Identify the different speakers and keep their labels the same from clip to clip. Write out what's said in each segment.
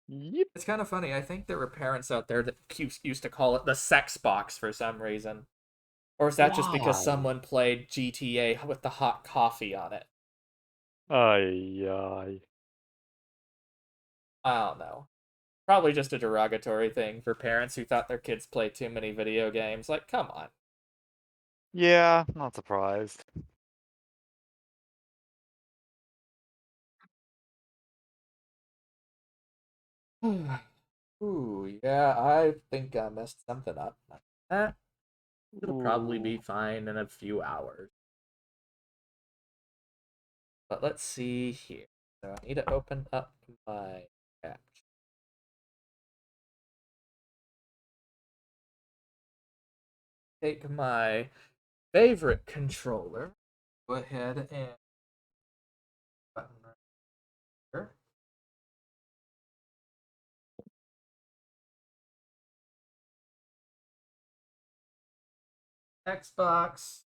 Speaker 1: Yep.
Speaker 2: It's kind of funny. I think there were parents out there that used to call it the sex box for some reason. Or is that just because
Speaker 1: Why?
Speaker 2: someone played GTA with the hot coffee on it?
Speaker 1: Ay, ay.
Speaker 2: I don't know. Probably just a derogatory thing for parents who thought their kids played too many video games. Like, come
Speaker 1: Yeah, not surprised.
Speaker 2: on. Ooh, yeah, I think I messed something up. Eh, it'll probably
Speaker 1: Ooh.
Speaker 2: be fine in a few hours. But let's see here. So I need to open up my app. Take my favorite controller. Go ahead and button right here. Xbox,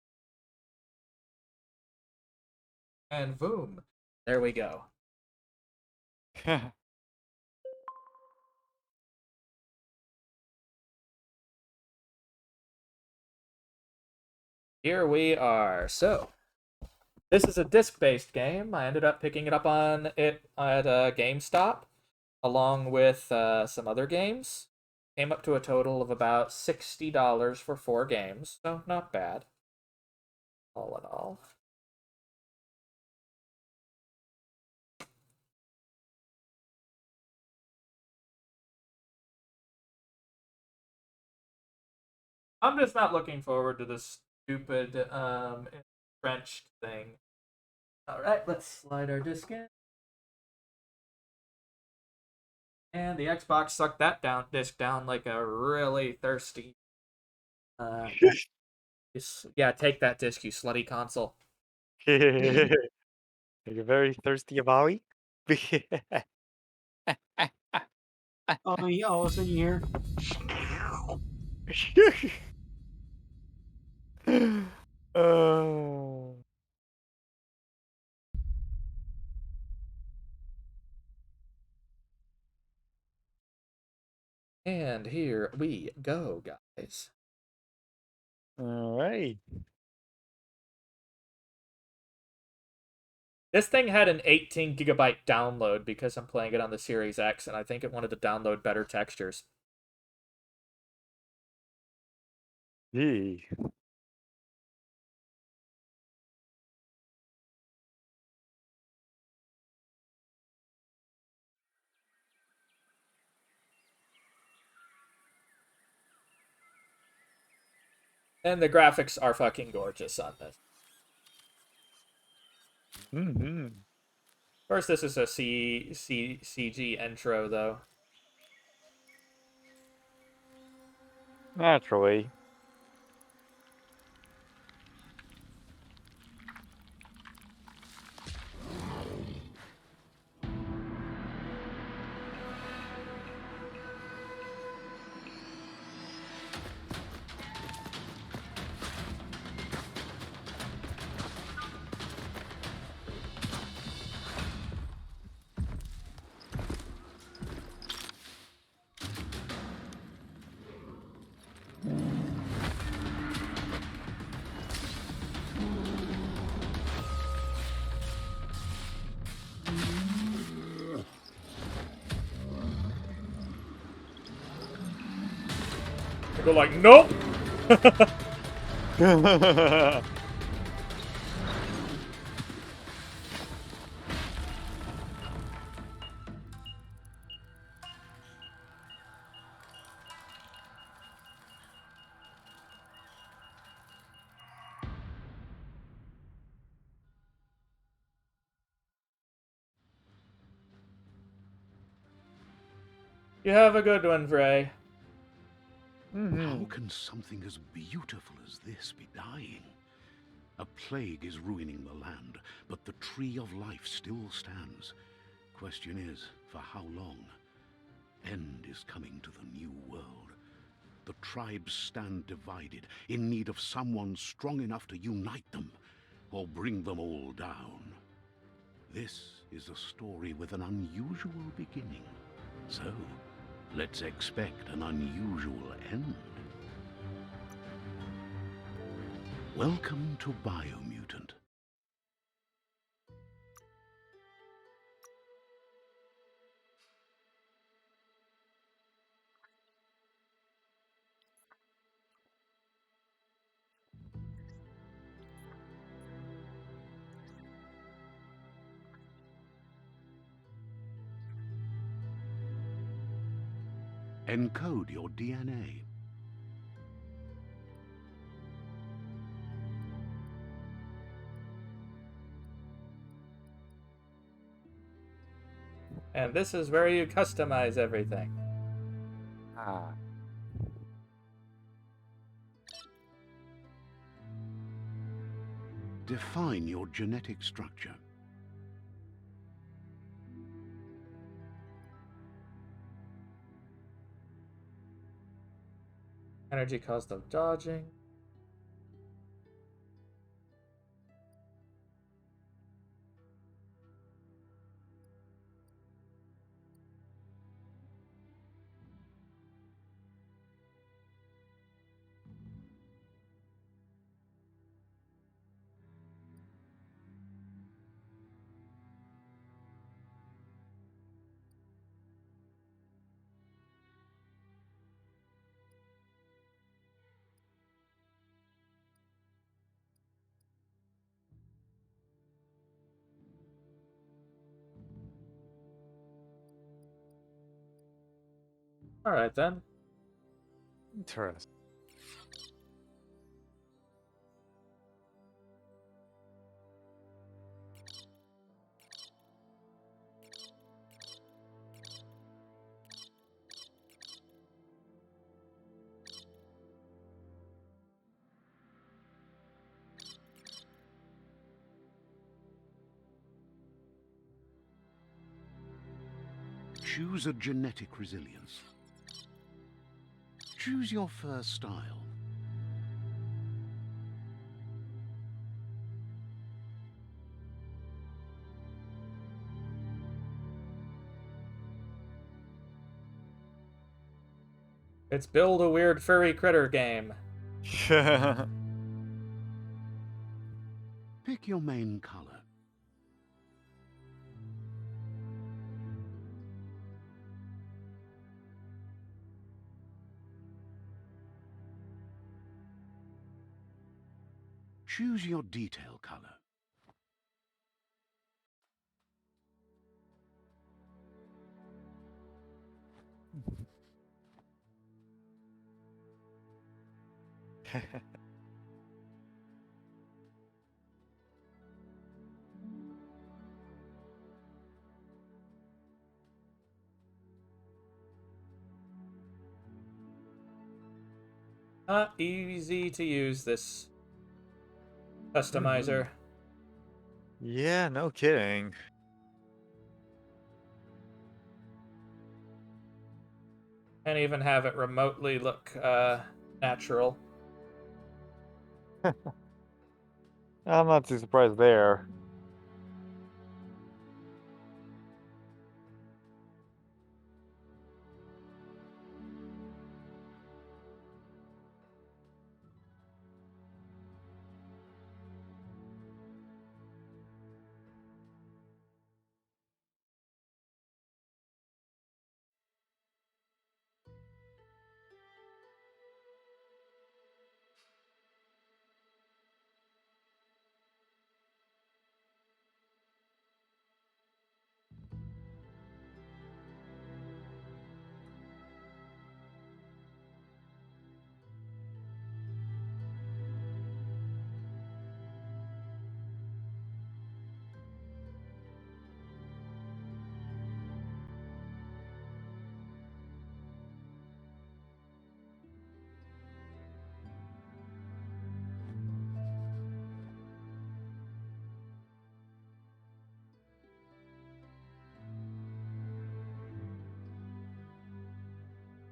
Speaker 2: and boom. There we go. Here we are. So, this is a disc-based game. I ended up picking it up on it at Gamestop, along with some other games. Came up to a total of about $60 for 4 games, so not bad. All in all. I'm just not looking forward to this stupid entrenched thing. All right, let's slide our disc in. And the Xbox sucked that disc down like a really thirsty. Uh, yeah, take that disc, you slutty console.
Speaker 1: Are you very thirsty, Abawi?
Speaker 3: Oh, yeah, all of a sudden you hear.
Speaker 1: Oh.
Speaker 2: And here we go, guys.
Speaker 1: All right.
Speaker 2: This thing had an 18 gigabyte download because I'm playing it on the Series X, and I think it wanted to download better textures.
Speaker 1: Gee.
Speaker 2: And the graphics are fucking gorgeous on this.
Speaker 1: Mm-hmm.
Speaker 2: First, this is a CG intro, though.
Speaker 1: Naturally.
Speaker 2: They go like, nope! You have a good one, Frey.
Speaker 1: Mm-hmm.
Speaker 4: How can something as beautiful as this be dying? A plague is ruining the land, but the tree of life still stands. Question is, for how long? End is coming to the new world. The tribes stand divided, in need of someone strong enough to unite them, or bring them all down. This is a story with an unusual beginning. So, let's expect an unusual end. Welcome to BioMutant. Encode your DNA.
Speaker 2: And this is where you customize everything.
Speaker 1: Ah.
Speaker 4: Define your genetic structure.
Speaker 2: Energy cost of dodging. Alright then.
Speaker 1: Interesting.
Speaker 4: Choose a genetic resilience. Choose your first style.
Speaker 2: It's build a weird furry critter game.
Speaker 4: Pick your main color. Choose your detail color.
Speaker 2: Not easy to use this customizer.
Speaker 1: Yeah, no kidding.
Speaker 2: Can't even have it remotely look natural.
Speaker 1: I'm not too surprised there.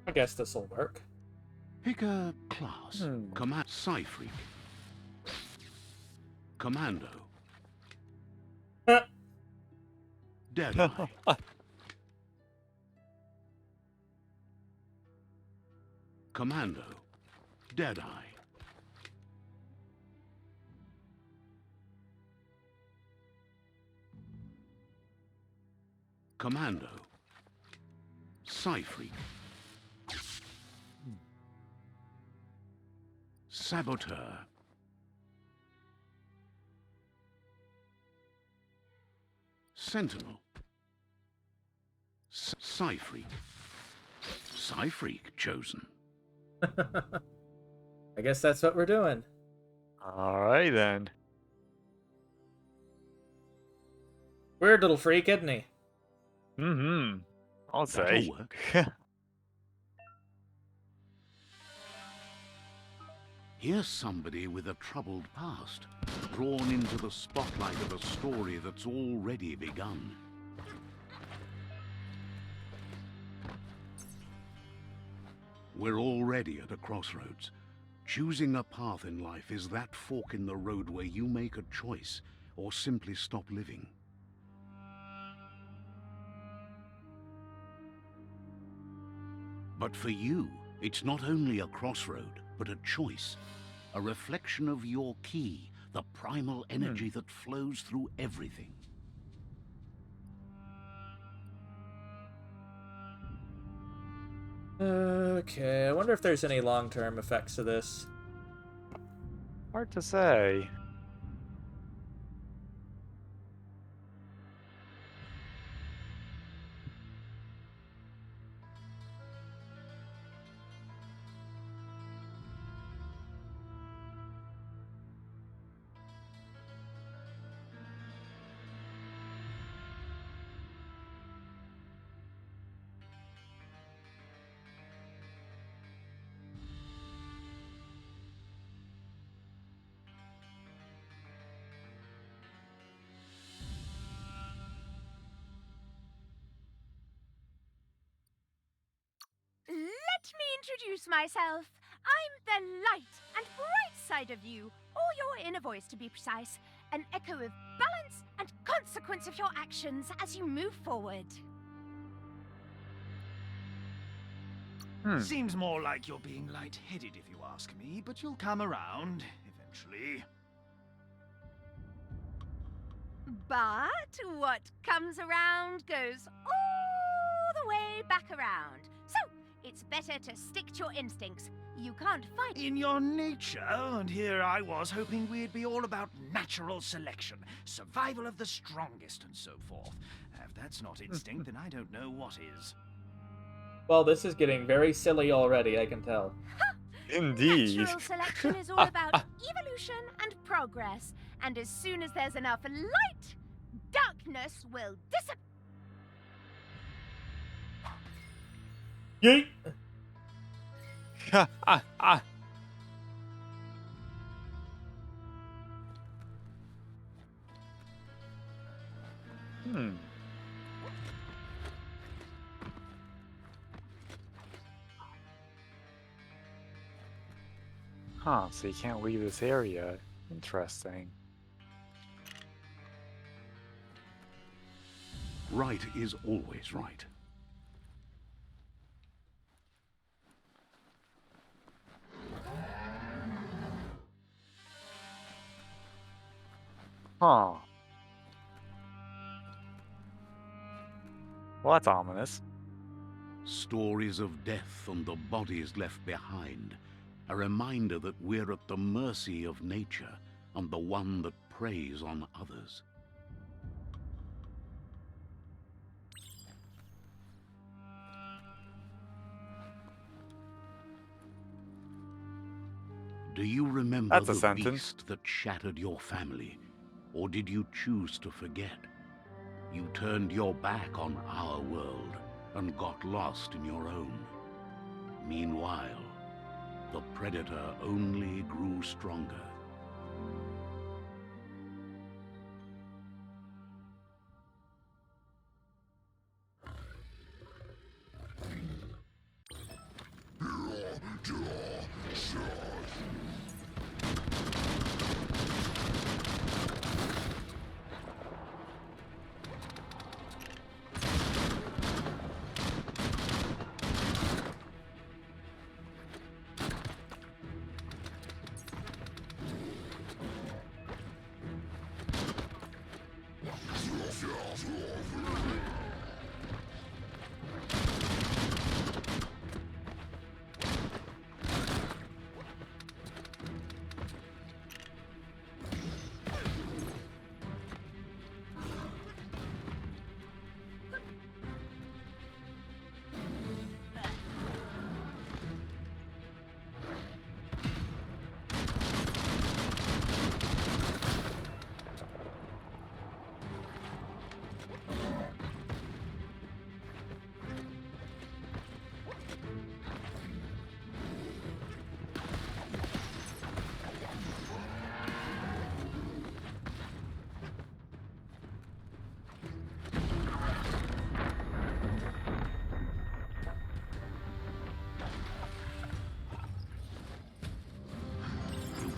Speaker 2: I guess this will work.
Speaker 4: Pick a class. Command Psyfreak. Commando. Deadeye. Commando. Deadeye. Commando. Psyfreak. Saboteur. Sentinel. Psyfreak. Psyfreak chosen.
Speaker 2: I guess that's what we're doing.
Speaker 1: Alright then.
Speaker 2: Weird little freak, isn't he?
Speaker 1: Mm-hmm. I'll
Speaker 4: That'll
Speaker 1: say.
Speaker 4: work. Here's somebody with a troubled past, drawn into the spotlight of a story that's already begun. We're already at a crossroads. Choosing a path in life is that fork in the road where you make a choice or simply stop living. But for you, it's not only a crossroad, but a choice. A reflection of your key, the primal energy that flows through everything.
Speaker 2: Okay, I wonder if there's any long-term effects to this.
Speaker 1: Hard to say.
Speaker 5: Let me introduce myself. I'm the light and bright side of you, or your inner voice to be precise, an echo of balance and consequence of your actions as you move forward.
Speaker 6: Seems more like you're being light-headed if you ask me, but you'll come around eventually.
Speaker 5: But what comes around goes all the way back around. So, it's better to stick to your instincts. You can't fight
Speaker 6: In your nature, and here I was hoping we'd be all about natural selection, survival of the strongest, and so forth. If that's not instinct, then I don't know what is.
Speaker 2: Well, this is getting very silly already, I can tell.
Speaker 1: Indeed.
Speaker 5: Natural selection is all about evolution and progress. And as soon as there's enough light, darkness will disappear.
Speaker 2: Yeet!
Speaker 1: Huh, so you can't leave this area. Interesting.
Speaker 4: Right is always right.
Speaker 1: Huh. Well, that's ominous.
Speaker 4: Stories of death and the bodies left behind. A reminder that we're at the mercy of nature and the one that preys on others. Do you remember
Speaker 1: That's a
Speaker 4: the
Speaker 1: sentence.
Speaker 4: beast that shattered your family? Or did you choose to forget? You turned your back on our world and got lost in your own. Meanwhile, the predator only grew stronger.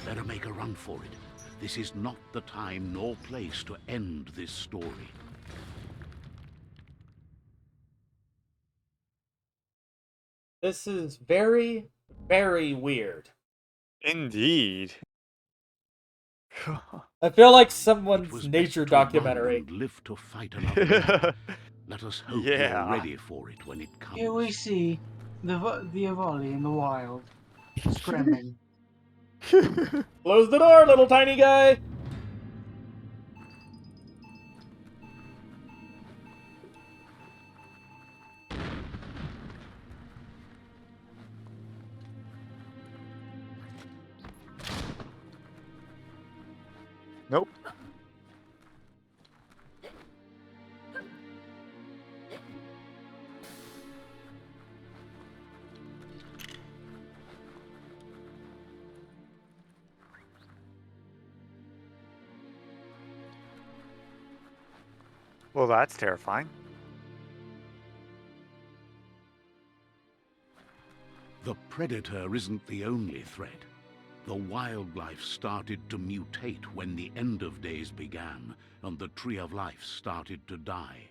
Speaker 4: Better make a run for it. This is not the time nor place to end this story.
Speaker 2: This is very, very weird.
Speaker 1: Indeed.
Speaker 2: I feel like
Speaker 4: It
Speaker 2: someone's
Speaker 4: was
Speaker 2: nature
Speaker 4: best to run
Speaker 2: documentary.
Speaker 4: and live to fight another day. Let us hope you're
Speaker 1: Yeah.
Speaker 4: ready for it when it comes.
Speaker 3: Here we see the Avoli in the wild, scrimming.
Speaker 2: Close the door, little tiny guy!
Speaker 1: Nope. Well, that's terrifying.
Speaker 4: The predator isn't the only threat. The wildlife started to mutate when the end of days began, and the tree of life started to die.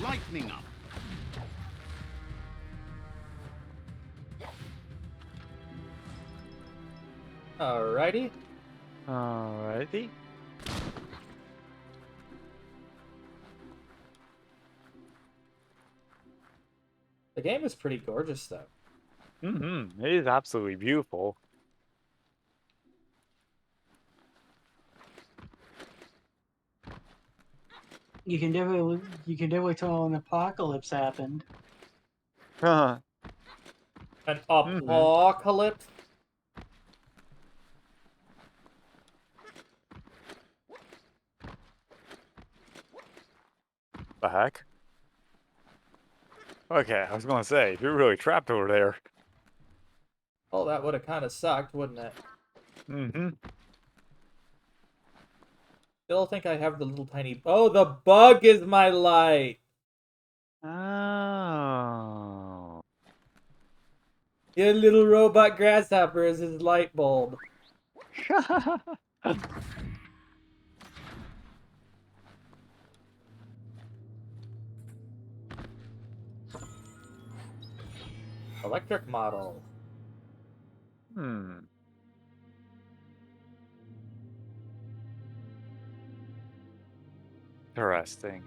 Speaker 4: Lightning up!
Speaker 2: Alrighty.
Speaker 1: Alrighty.
Speaker 2: The game is pretty gorgeous, though.
Speaker 1: Mm-hmm. It is absolutely beautiful.
Speaker 3: You can definitely tell an apocalypse happened.
Speaker 1: Huh.
Speaker 2: An apocalypse?
Speaker 1: The heck? Okay, I was gonna say, you're really trapped over there.
Speaker 2: Oh, that would have kind of sucked, wouldn't it?
Speaker 1: Mm-hmm.
Speaker 2: Still think I have the little tiny... Oh, the bug is my light!
Speaker 1: Oh.
Speaker 2: Your little robot grasshopper is his light bulb. Electric model.
Speaker 1: Hmm. Interesting.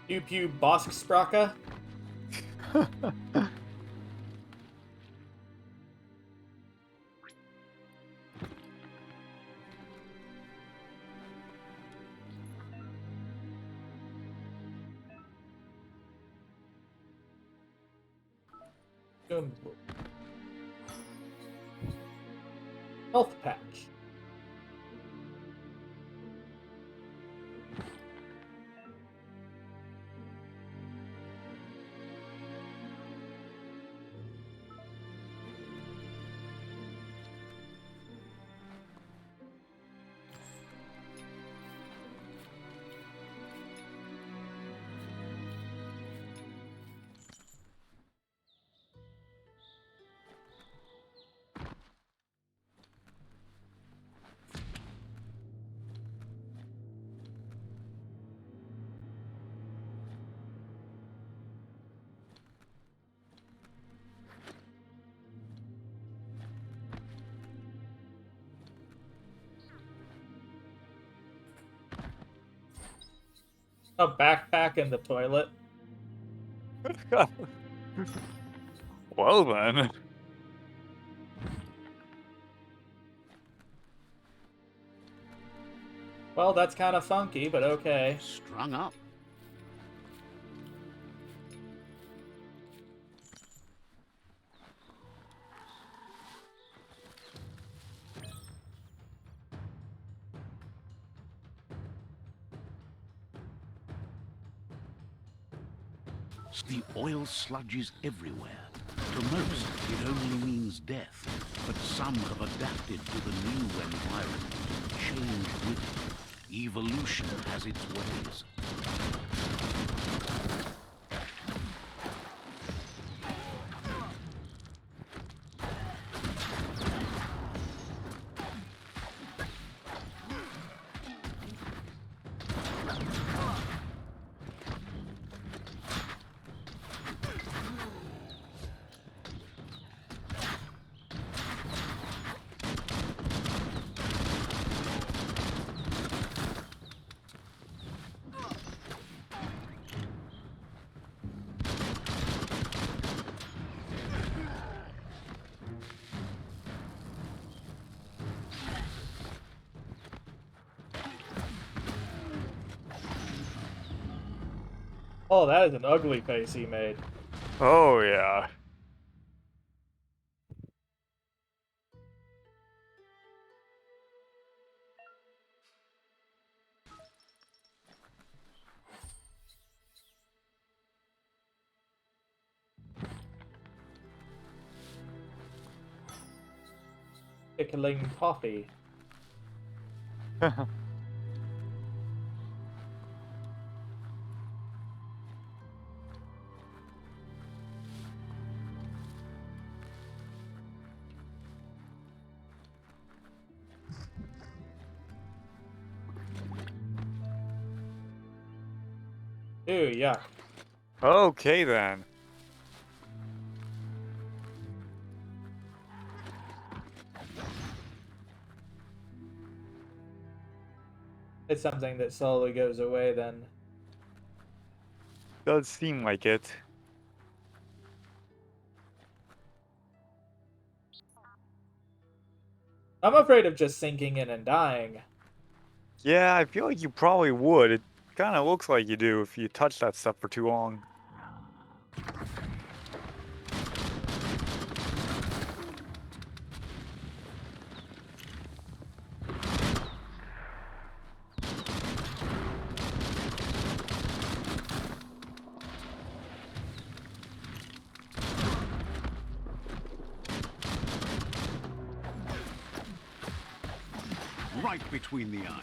Speaker 2: Pew Pew Bosk Spraka. Health patch. A backpack in the toilet.
Speaker 1: Well then.
Speaker 2: Well, that's kind of funky, but okay.
Speaker 4: Strung up. The oil sludges everywhere. To most, it only means death, but some have adapted to the new environment and changed with it. Evolution has its ways.
Speaker 2: Oh, that is an ugly face he made.
Speaker 1: Oh yeah.
Speaker 2: Pickling coffee. Ew, yuck.
Speaker 1: Okay then.
Speaker 2: It's something that slowly goes away then.
Speaker 1: Does seem like it.
Speaker 2: I'm afraid of just sinking in and dying.
Speaker 1: Yeah, I feel like you probably would. It kind of looks like you do if you touch that stuff for too long.
Speaker 4: Right between the eyes.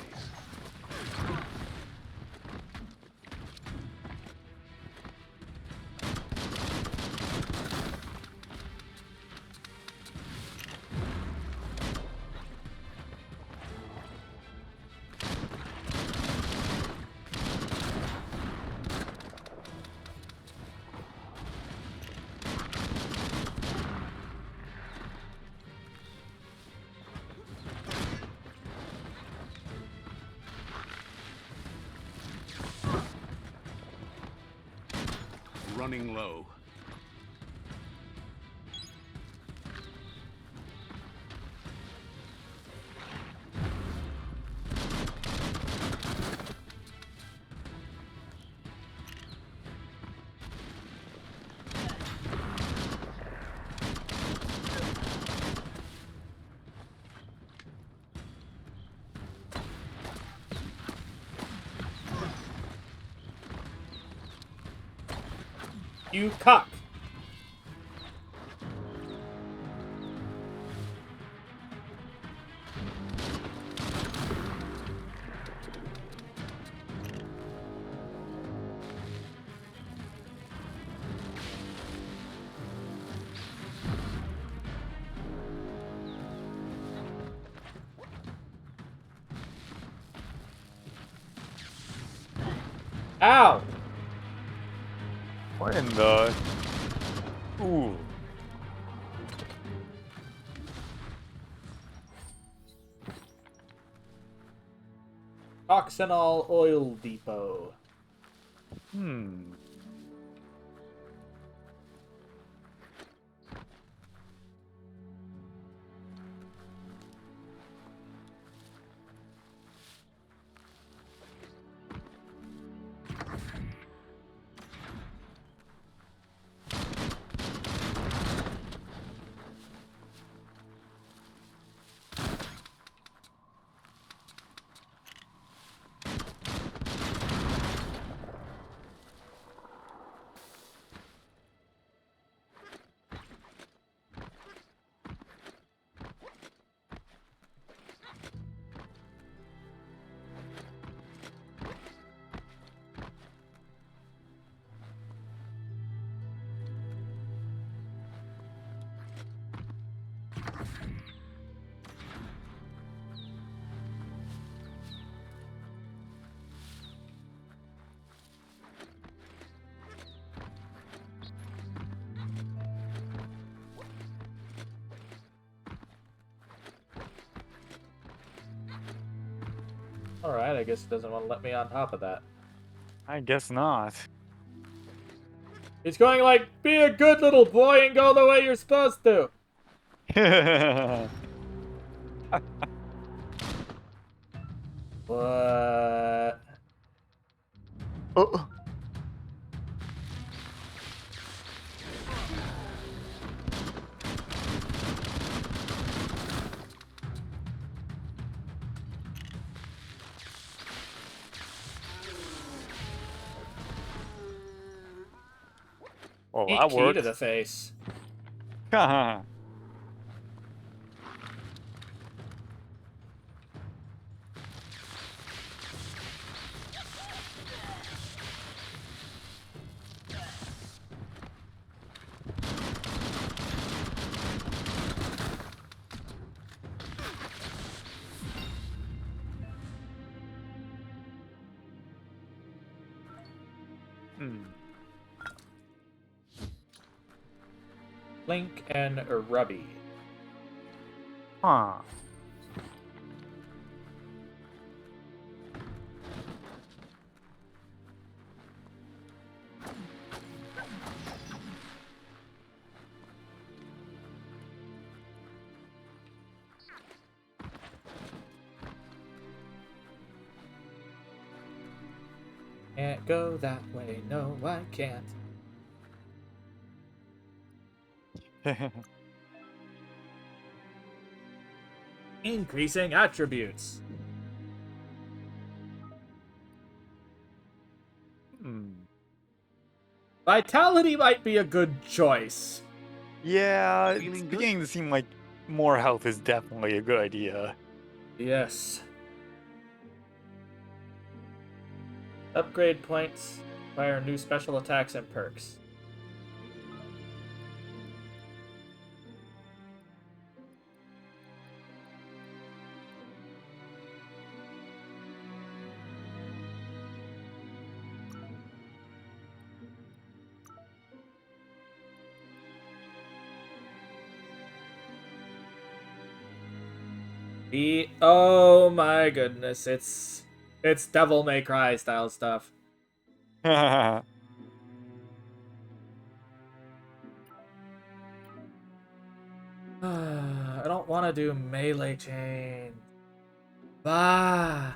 Speaker 4: Running low.
Speaker 2: You cock. Ow!
Speaker 1: What in the... Ooh.
Speaker 2: Oxenol Oil Depot.
Speaker 1: Hmm.
Speaker 2: Alright, I guess it doesn't want to let me on top of that.
Speaker 1: I guess not.
Speaker 2: It's going like, be a good little boy and go the way you're supposed to. What?
Speaker 1: Oh. Well,
Speaker 2: Eat
Speaker 1: that
Speaker 2: key
Speaker 1: worked.
Speaker 2: to the face.
Speaker 1: Hmm.
Speaker 2: Link and Rubby.
Speaker 1: Huh.
Speaker 2: Can't go that way, no, I can't. Increasing attributes.
Speaker 1: Hmm.
Speaker 2: Vitality might be a good choice.
Speaker 1: Yeah, it's
Speaker 4: Feeling good?
Speaker 1: beginning to seem like more health is definitely a good idea.
Speaker 2: Yes. Upgrade points. Acquire new special attacks and perks. Oh my goodness, it's Devil May Cry style stuff. I don't want to do melee chain. Bah.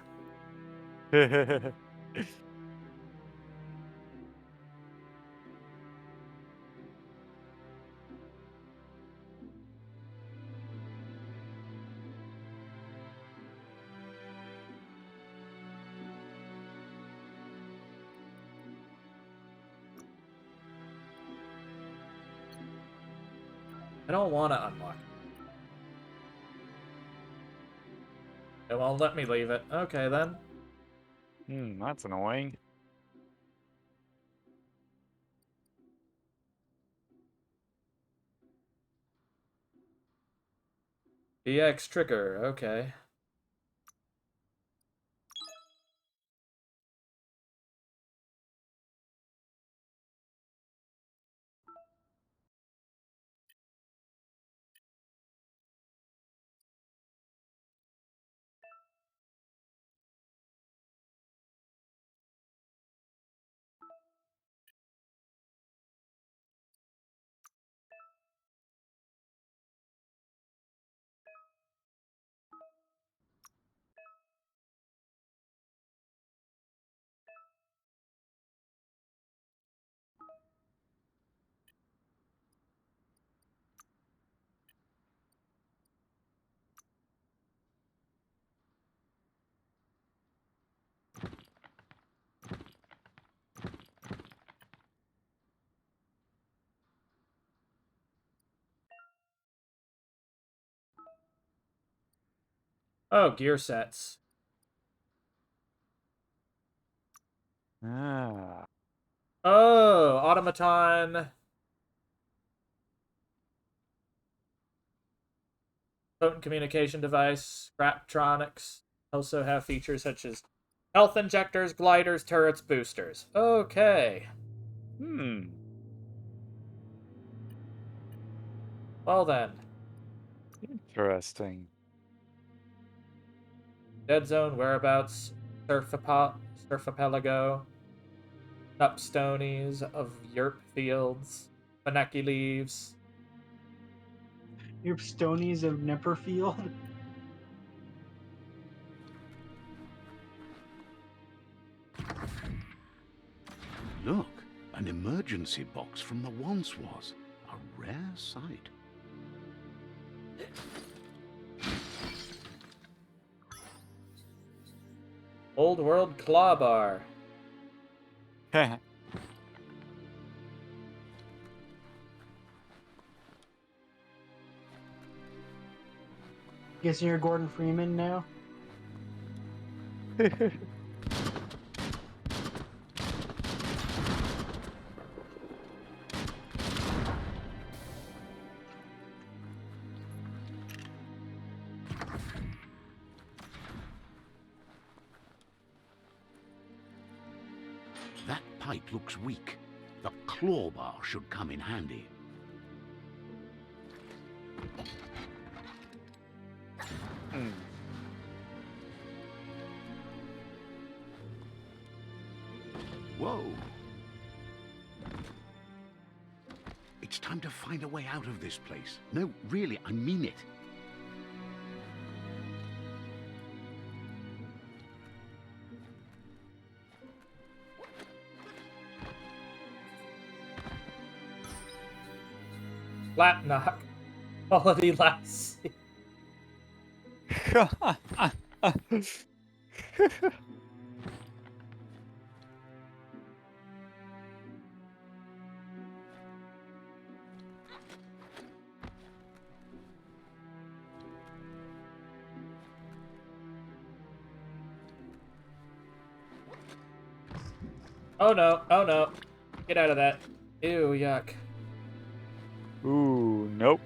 Speaker 2: I don't want to unlock it. It won't let me leave it. Okay, then.
Speaker 1: That's annoying.
Speaker 2: DX trigger. Okay. Oh, gear sets.
Speaker 1: Ah.
Speaker 2: Oh, automaton. Potent communication device. Scraptronics also have features such as health injectors, gliders, turrets, boosters. Okay. Well then.
Speaker 1: Interesting.
Speaker 2: Dead Zone, Whereabouts, Surfapelago, Upstonies of Yerp Fields, Faneki Leaves.
Speaker 3: Your Stonies of Nipperfield.
Speaker 4: Look, an emergency box from the once was. A rare sight.
Speaker 2: Old World Claw Bar.
Speaker 3: Guessing you're Gordon Freeman now?
Speaker 4: That pipe looks weak. The claw bar should come in handy. Whoa. It's time to find a way out of this place. No, really, I mean it.
Speaker 2: Flat knock. Quality lassie. Oh no, oh no. Get out of that. Ew, yuck.
Speaker 1: Ooh, nope.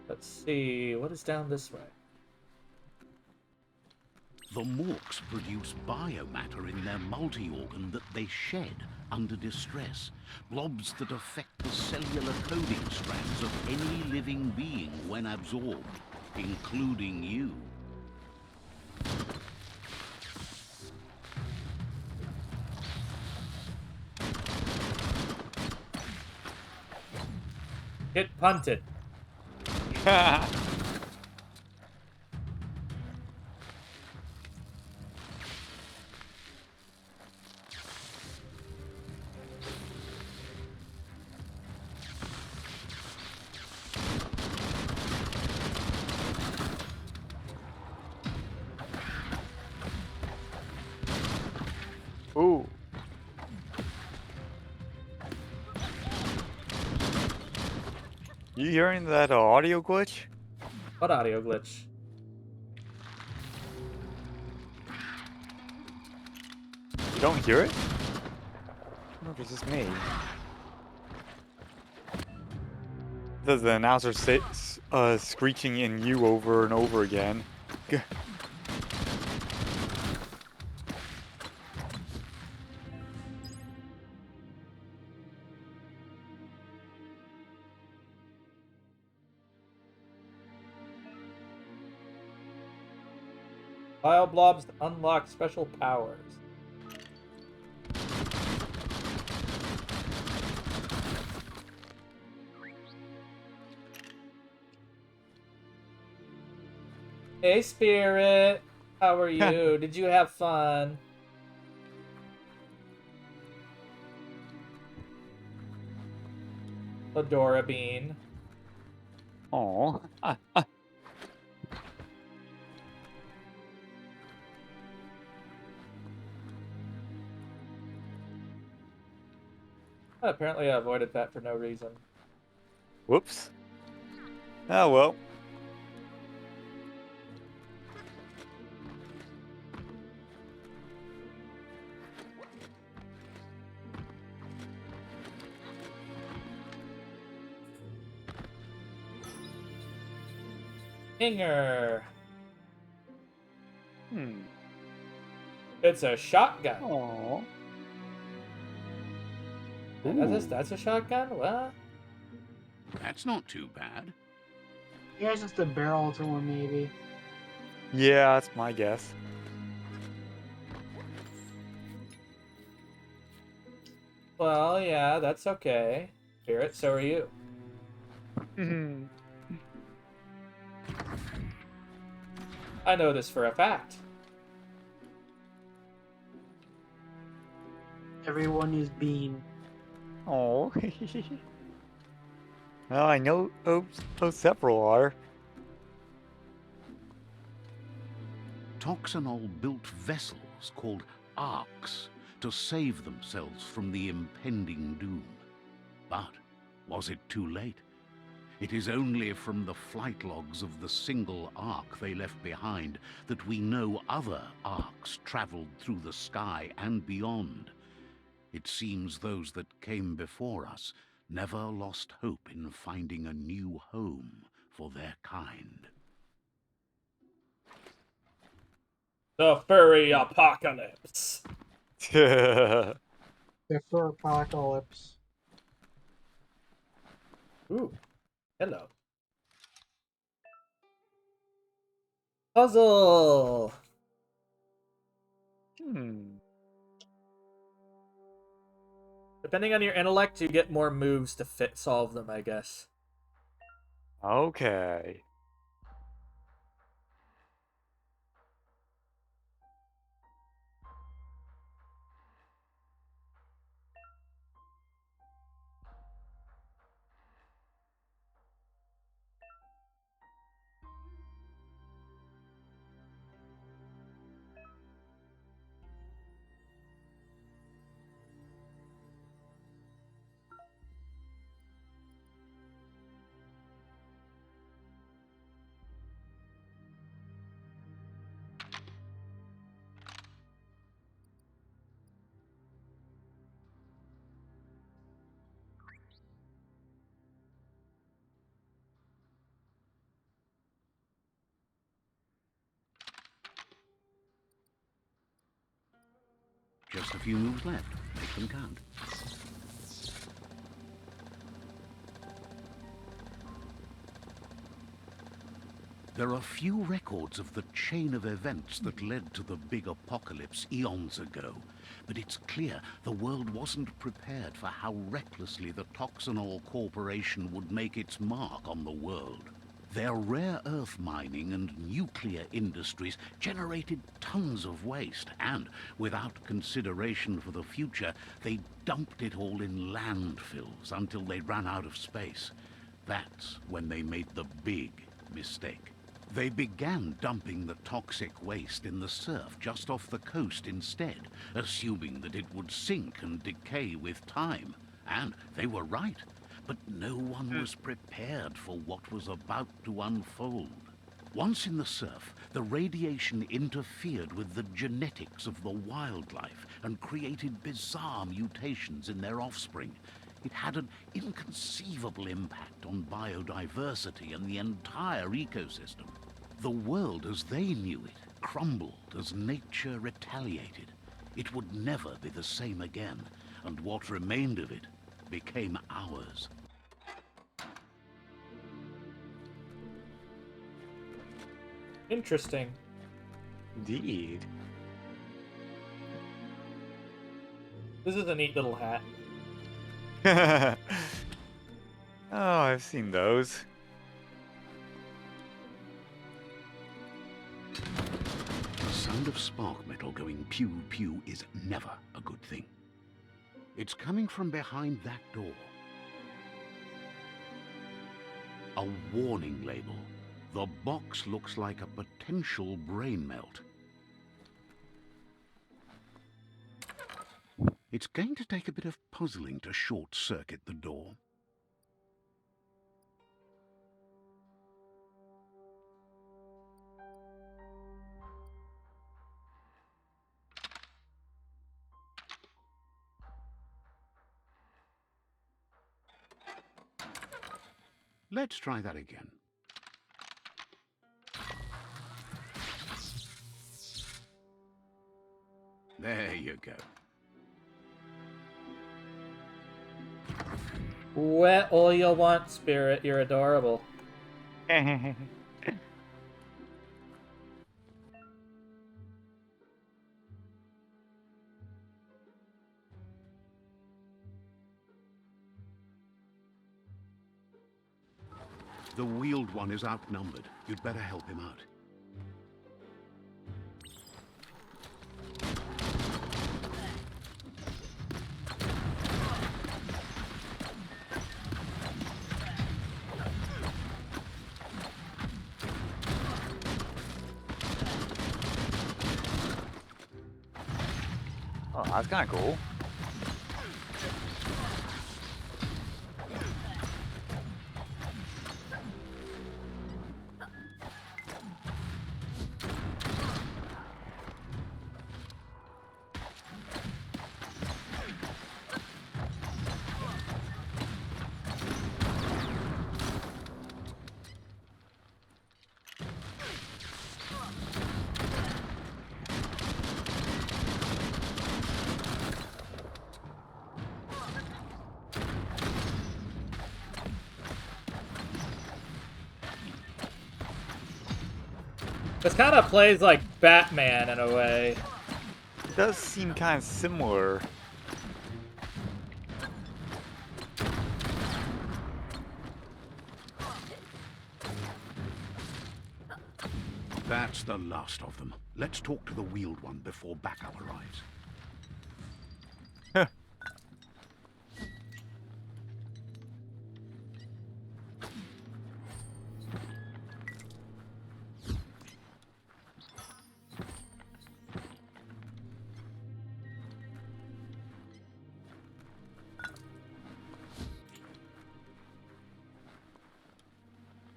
Speaker 2: Let's see, what is down this way?
Speaker 4: The Morks produce biomatter in their multi-organ that they shed under distress. Blobs that affect the cellular coding strands of any living being when absorbed, including you.
Speaker 2: Get punted.
Speaker 1: You hearing that audio glitch?
Speaker 2: What audio glitch?
Speaker 1: You don't hear it? I don't know if it's just me. Does the announcer say, screeching in you over and over again?
Speaker 2: Bio blobs unlock special powers. Hey, Spirit. How are you? Did you have fun? Adora Bean.
Speaker 1: Aw.
Speaker 2: Apparently I avoided that for no reason.
Speaker 1: Whoops. Oh well.
Speaker 2: Inger.
Speaker 1: Hmm.
Speaker 2: It's a shotgun.
Speaker 1: Aw.
Speaker 2: That's a shotgun? What?
Speaker 4: That's not too bad.
Speaker 3: Yeah, it's just a barrel to one, maybe.
Speaker 1: Yeah, that's my guess.
Speaker 2: Well, yeah, that's okay. Spirit, so are you. I know this for a fact.
Speaker 3: Everyone is Bean.
Speaker 1: Oh. Well, I know several are.
Speaker 4: Toxanol built vessels called arks to save themselves from the impending doom. But was it too late? It is only from the flight logs of the single ark they left behind that we know other arks traveled through the sky and beyond. It seems those that came before us never lost hope in finding a new home for their kind.
Speaker 2: The furry apocalypse.
Speaker 3: The fur apocalypse.
Speaker 2: Ooh, hello. Puzzle. Depending on your intellect, you get more moves to solve them, I guess.
Speaker 1: Okay.
Speaker 4: Just a few moves left. Make them count. There are few records of the chain of events that led to the big apocalypse eons ago, but it's clear the world wasn't prepared for how recklessly the Toxanol Corporation would make its mark on the world. Their rare earth mining and nuclear industries generated tons of waste, and without consideration for the future, they dumped it all in landfills until they ran out of space. That's when they made the big mistake. They began dumping the toxic waste in the surf just off the coast instead, assuming that it would sink and decay with time. And they were right. But no one was prepared for what was about to unfold. Once in the surf, the radiation interfered with the genetics of the wildlife and created bizarre mutations in their offspring. It had an inconceivable impact on biodiversity and the entire ecosystem. The world as they knew it crumbled as nature retaliated. It would never be the same again, and what remained of it became ours.
Speaker 2: Interesting.
Speaker 1: Indeed.
Speaker 2: This is a neat little hat.
Speaker 1: Oh, I've seen those.
Speaker 4: The sound of spark metal going pew pew is never a good thing. It's coming from behind that door. A warning label. The box looks like a potential brain melt. It's going to take a bit of puzzling to short-circuit the door. Let's try that again. There you go.
Speaker 2: Wet all you want, Spirit. You're adorable.
Speaker 4: The wheeled one is outnumbered. You'd better help him out.
Speaker 1: Oh, that's kind of cool.
Speaker 2: This kind of plays like Batman in a way.
Speaker 1: It does seem kind of similar.
Speaker 4: That's the last of them. Let's talk to the wheeled one before backup arrives.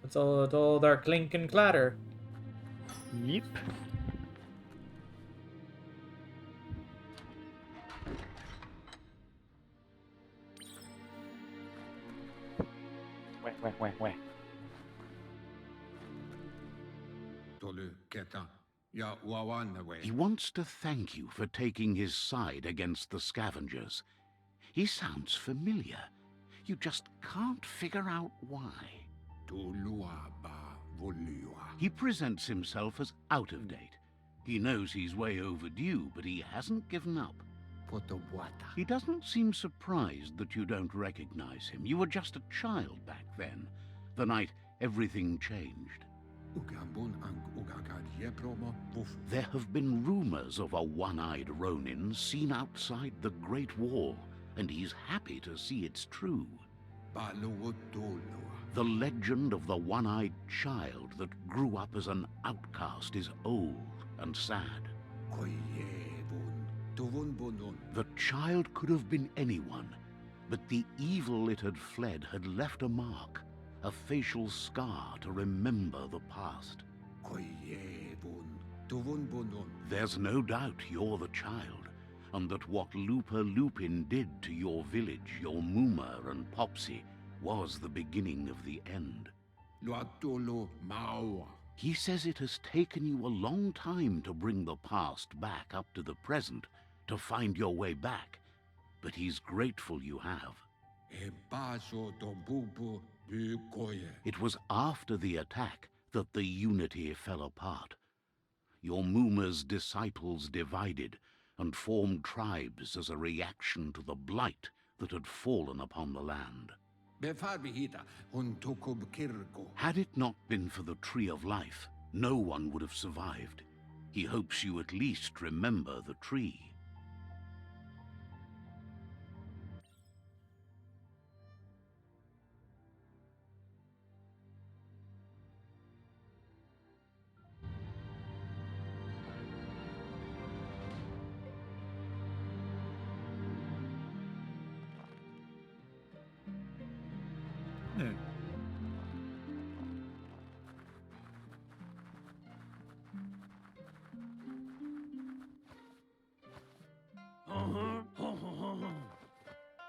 Speaker 2: It's all our clink and clatter.
Speaker 1: Yep. Wait.
Speaker 4: He wants to thank you for taking his side against the scavengers. He sounds familiar. You just can't figure out why. He presents himself as out of date. He knows he's way overdue, but he hasn't given up. He doesn't seem surprised that you don't recognize him. You were just a child back then, the night everything changed. There have been rumors of a one-eyed Ronin seen outside the Great Wall, and he's happy to see it's true. The legend of the one-eyed child that grew up as an outcast is old and sad. The child could have been anyone, But the evil it had fled had left a mark, a facial scar to remember the past. There's no doubt you're the child, and that what Looper Lupin did to your village, your Moomer and Popsy, was the beginning of the end. He says it has taken you a long time to bring the past back up to the present, to find your way back, but he's grateful you have. It was after the attack that the unity fell apart. Your Moomer's disciples divided and formed tribes as a reaction to the blight that had fallen upon the land. Had it not been for the Tree of Life, no one would have survived. He hopes you at least remember the tree.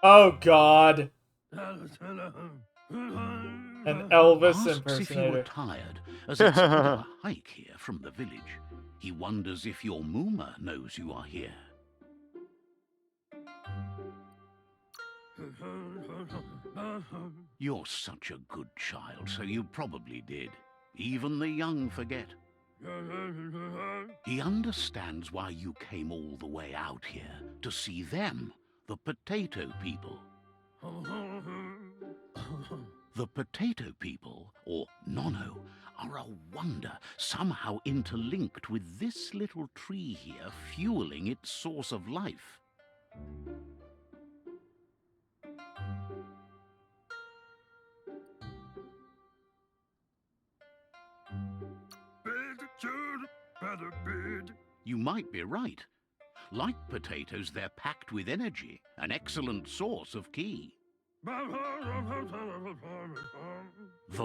Speaker 2: Oh God. An Elvis
Speaker 4: Asks if you were
Speaker 2: impersonator.
Speaker 4: tired, as it's a bit of a hike here from the village. He wonders if your Moomer knows you are here. You're such a good child, so you probably did. Even the young forget. He understands why you came all the way out here, to see them, the potato people. The potato people, or Nono, are a wonder, somehow interlinked with this little tree here, fueling its source of life. You might be right. Like potatoes, they're packed with energy, an excellent source of ki. The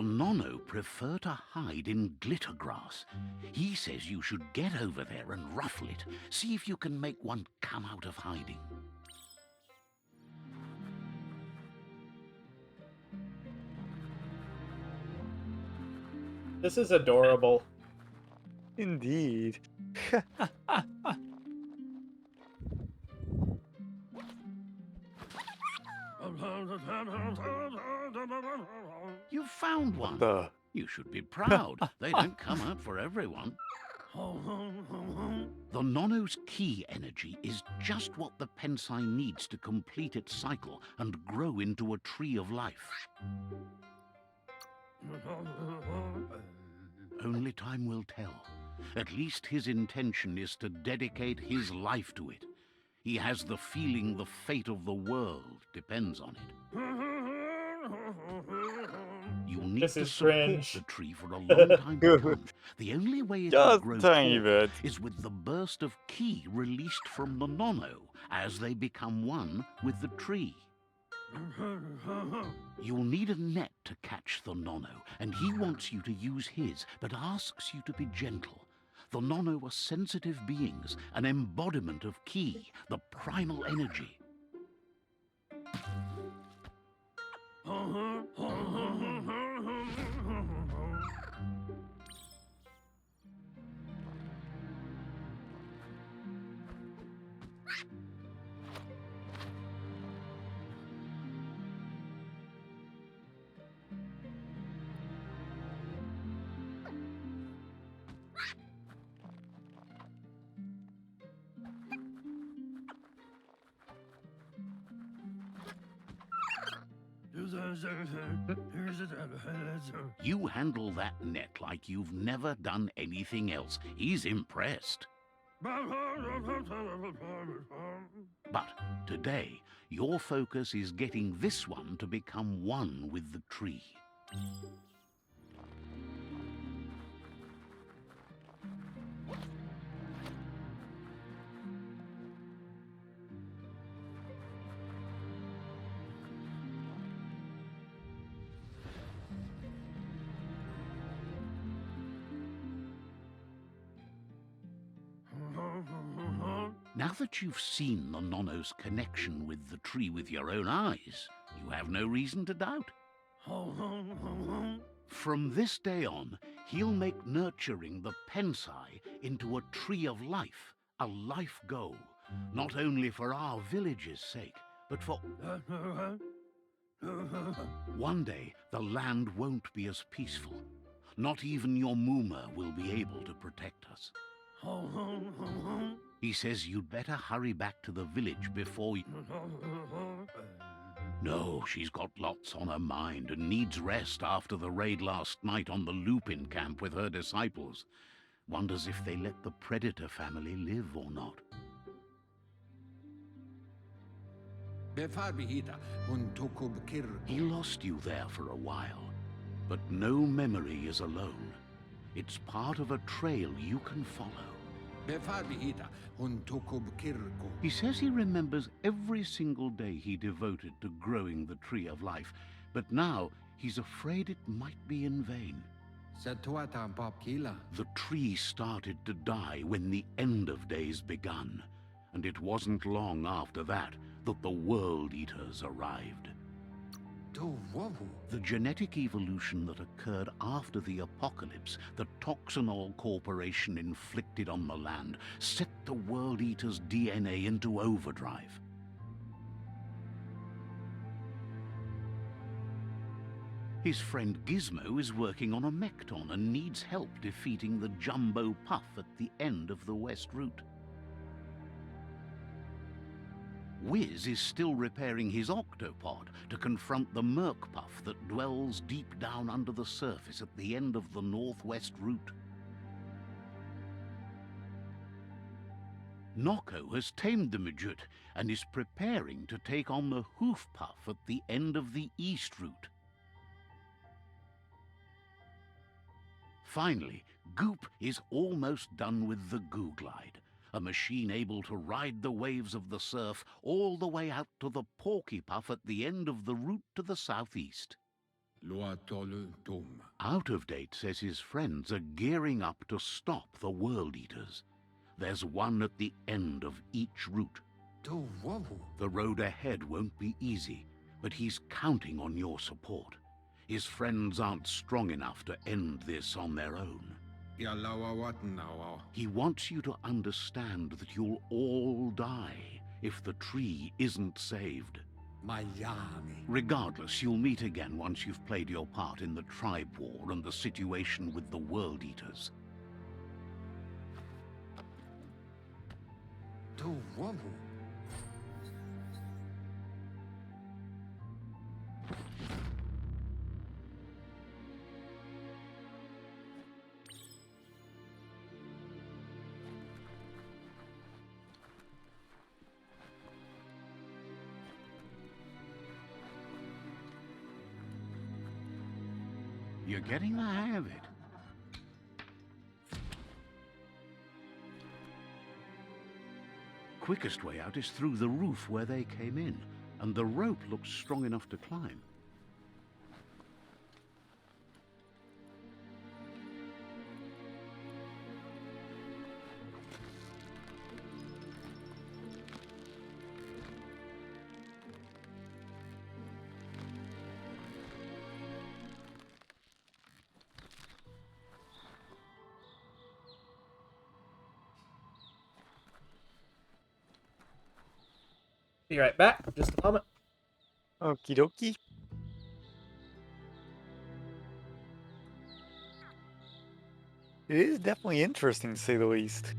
Speaker 4: Nono prefer to hide in glitter grass. He says you should get over there and ruffle it. See if you can make one come out of hiding.
Speaker 2: This is adorable.
Speaker 1: Indeed.
Speaker 4: You found one.
Speaker 1: The
Speaker 4: You should be proud. They don't come out for everyone. The Nono's ki energy is just what the Pensai needs to complete its cycle and grow into a tree of life. Only time will tell. At least his intention is to dedicate his life to it. He has the feeling the fate of the world depends on it. You'll need
Speaker 2: This
Speaker 4: to
Speaker 2: is
Speaker 4: support
Speaker 2: cringe.
Speaker 4: the tree for a long time to come. The only way it will
Speaker 1: just
Speaker 4: grow
Speaker 1: a tiny
Speaker 4: tall
Speaker 1: bit.
Speaker 4: is with the burst of ki released from the Nono as they become one with the tree. You'll need a net to catch the Nono, and he wants you to use his, but asks you to be gentle. The Nono are sensitive beings, an embodiment of ki, the primal energy. You handle that net like you've never done anything else. He's impressed. But today, your focus is getting this one to become one with the tree. Now that you've seen the Nonno's connection with the tree with your own eyes, you have no reason to doubt. From this day on, he'll make nurturing the Pensai into a tree of life, a life goal, not only for our village's sake, but for... One day, the land won't be as peaceful. Not even your Mooma will be able to protect us. He says you'd better hurry back to the village before you... No, she's got lots on her mind and needs rest after the raid last night on the Lupin camp with her disciples. Wonders if they let the Predator family live or not. He lost you there for a while, but no memory is alone. It's part of a trail you can follow. He says he remembers every single day he devoted to growing the Tree of Life, but now he's afraid it might be in vain. The tree started to die when the end of days begun, and it wasn't long after that that the World Eaters arrived. The genetic evolution that occurred after the apocalypse that Toxanol Corporation inflicted on the land set the World Eater's DNA into overdrive. His friend Gizmo is working on a Mekton and needs help defeating the Jumbo Puff at the end of the West Route. Wiz is still repairing his octopod to confront the Merc Puff that dwells deep down under the surface at the end of the Northwest Route. Noko has tamed the Midget and is preparing to take on the Hoof Puff at the end of the East Route. Finally, Goop is almost done with the Goo Glide, a machine able to ride the waves of the surf all the way out to the Porky Puff at the end of the route to the southeast. Out of Date says his friends are gearing up to stop the World Eaters. There's one at the end of each route. The road ahead won't be easy, but he's counting on your support. His friends aren't strong enough to end this on their own. He wants you to understand that you'll all die if the tree isn't saved. Regardless, you'll meet again once you've played your part in the tribe war and the situation with the World Eaters. You're getting the hang of it. Quickest way out is through the roof where they came in, and the rope looks strong enough to climb.
Speaker 2: Be right back. Just a moment.
Speaker 1: Okie dokie. It is definitely interesting, to say the least.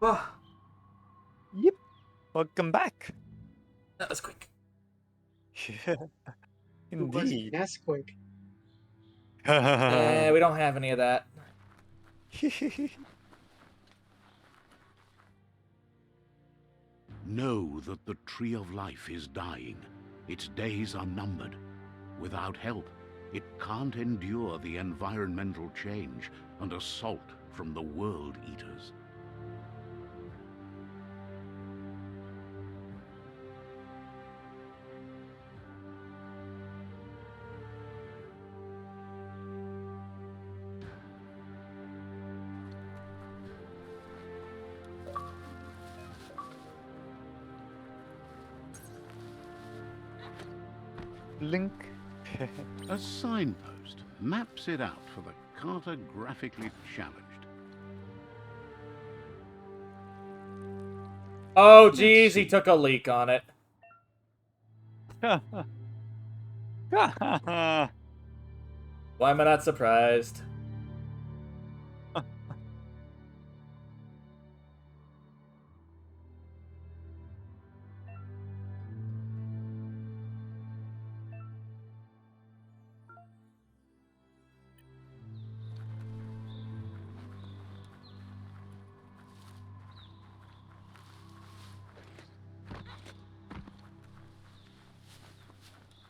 Speaker 1: Yep. Welcome back.
Speaker 2: That was quick.
Speaker 1: Yeah,
Speaker 3: It was
Speaker 1: indeed.
Speaker 3: that's quick.
Speaker 2: We don't have any of that.
Speaker 4: Know that the tree of life is dying. Its days are numbered. Without help, it can't endure the environmental change and assault from the world eaters.
Speaker 1: Link.
Speaker 4: A signpost maps it out for the cartographically challenged.
Speaker 2: Oh, geez, he took a leak on it. Why am I not surprised?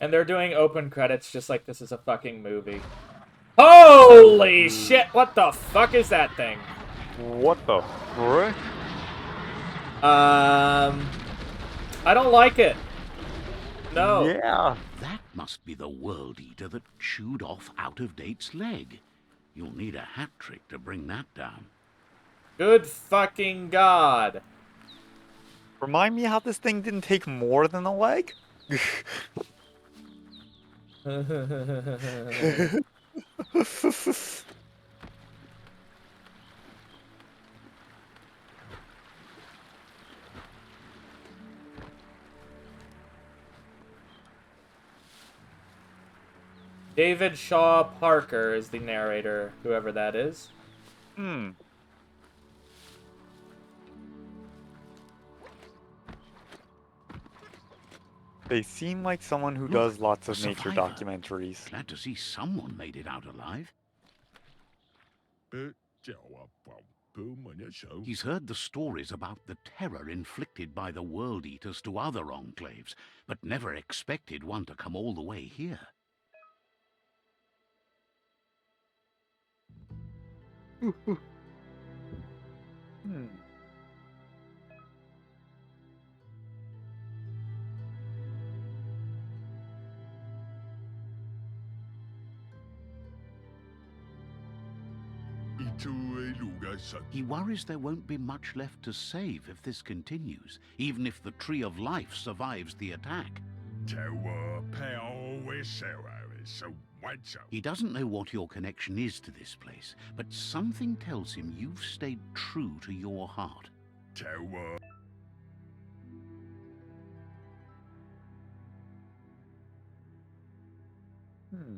Speaker 2: And they're doing open credits just like this is a fucking movie. Holy shit! What the fuck is that thing?
Speaker 1: What the frick?
Speaker 2: I don't like it. No.
Speaker 1: Yeah.
Speaker 4: That must be the world eater that chewed off Out-of-Date's leg. You'll need a hat trick to bring that down.
Speaker 2: Good fucking god.
Speaker 1: Remind me how this thing didn't take more than a leg?
Speaker 2: David Shaw Parker is the narrator, whoever that is.
Speaker 1: Hmm. They seem like someone who
Speaker 4: Look,
Speaker 1: does lots
Speaker 4: a
Speaker 1: of nature
Speaker 4: survivor.
Speaker 1: documentaries.
Speaker 4: Glad to see someone made it out alive. He's heard the stories about the terror inflicted by the world eaters to other enclaves, but never expected one to come all the way here.
Speaker 1: Hmm.
Speaker 4: He worries there won't be much left to save if this continues, even if the Tree of Life survives the attack. He doesn't know what your connection is to this place, but something tells him you've stayed true to your heart.
Speaker 1: Hmm.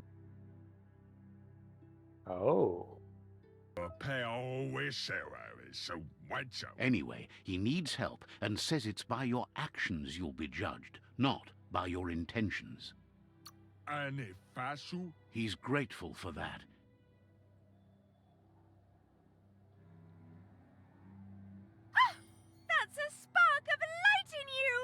Speaker 1: Oh.
Speaker 4: Anyway, he needs help and says it's by your actions you'll be judged, not by your intentions. He's grateful for that.
Speaker 5: That's a spark of light in you!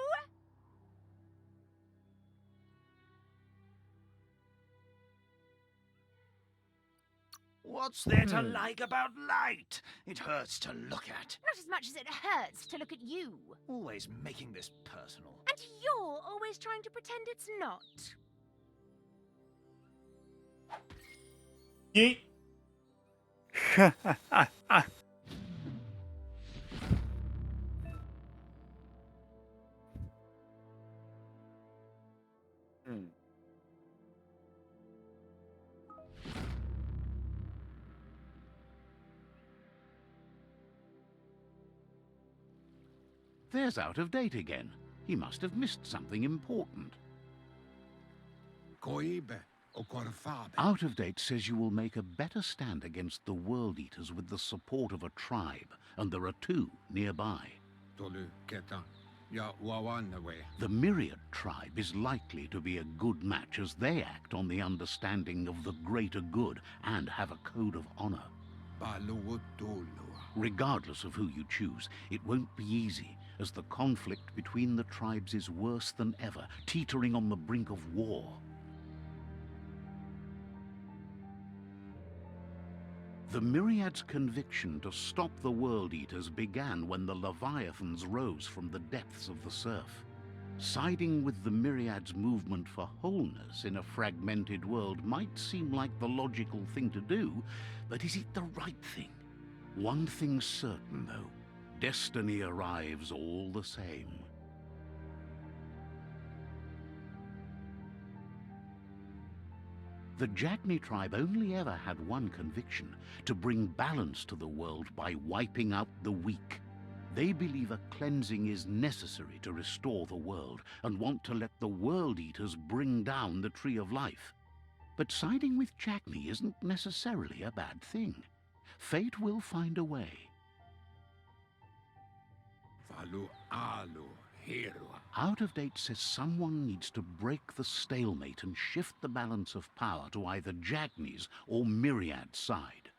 Speaker 6: What's there to like about light? It hurts to look at.
Speaker 5: Not as much as it hurts to look at you.
Speaker 6: Always making this personal.
Speaker 5: And you're always trying to pretend it's not.
Speaker 2: Yeet.
Speaker 1: Hmm.
Speaker 4: There's Out-of-Date again. He must have missed something important. Out of Date says you will make a better stand against the World Eaters with the support of a tribe, and there are 2 nearby. The Myriad tribe is likely to be a good match as they act on the understanding of the greater good and have a code of honor. Regardless of who you choose, it won't be easy, as the conflict between the tribes is worse than ever, teetering on the brink of war. The Myriad's conviction to stop the World Eaters began when the Leviathans rose from the depths of the surf. Siding with the Myriad's movement for wholeness in a fragmented world might seem like the logical thing to do, but is it the right thing? One thing's certain, though. Destiny arrives all the same. The Jagni tribe only ever had one conviction: to bring balance to the world by wiping out the weak. They believe a cleansing is necessary to restore the world, and want to let the World Eaters bring down the Tree of Life. But siding with Jagni isn't necessarily a bad thing. Fate will find a way. Out of Date says someone needs to break the stalemate and shift the balance of power to either Jagni's or Myriad's side.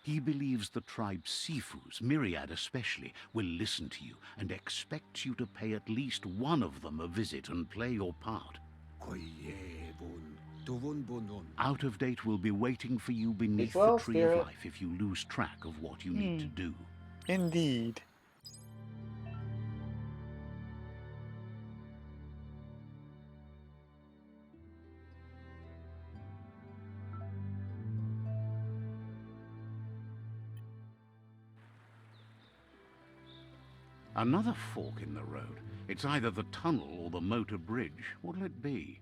Speaker 4: He believes the tribe Sifus, Myriad especially, will listen to you and expects you to pay at least one of them a visit and play your part. Out of Date will be waiting for you beneath the
Speaker 2: well,
Speaker 4: Tree
Speaker 2: Spirit.
Speaker 4: of Life if you lose track of what you need to do.
Speaker 1: Indeed.
Speaker 4: Another fork in the road. It's either the tunnel or the motor bridge. What'll it be?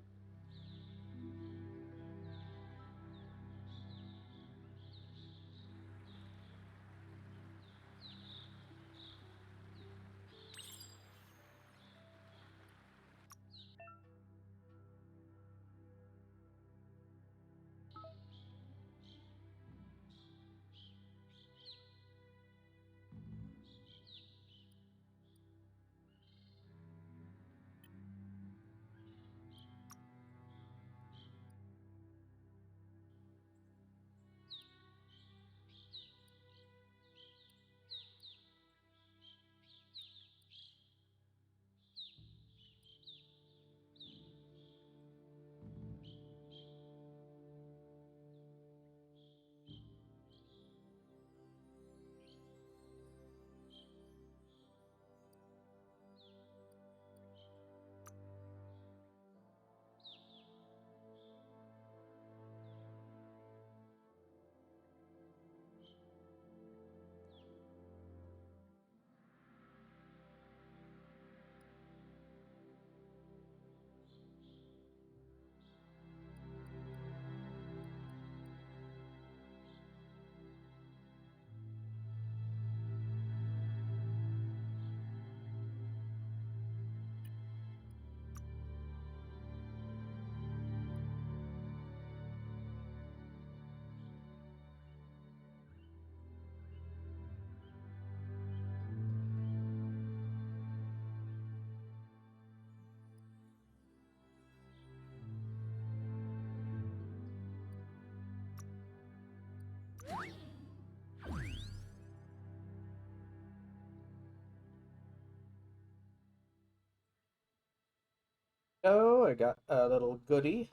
Speaker 2: Oh, I got a little goodie.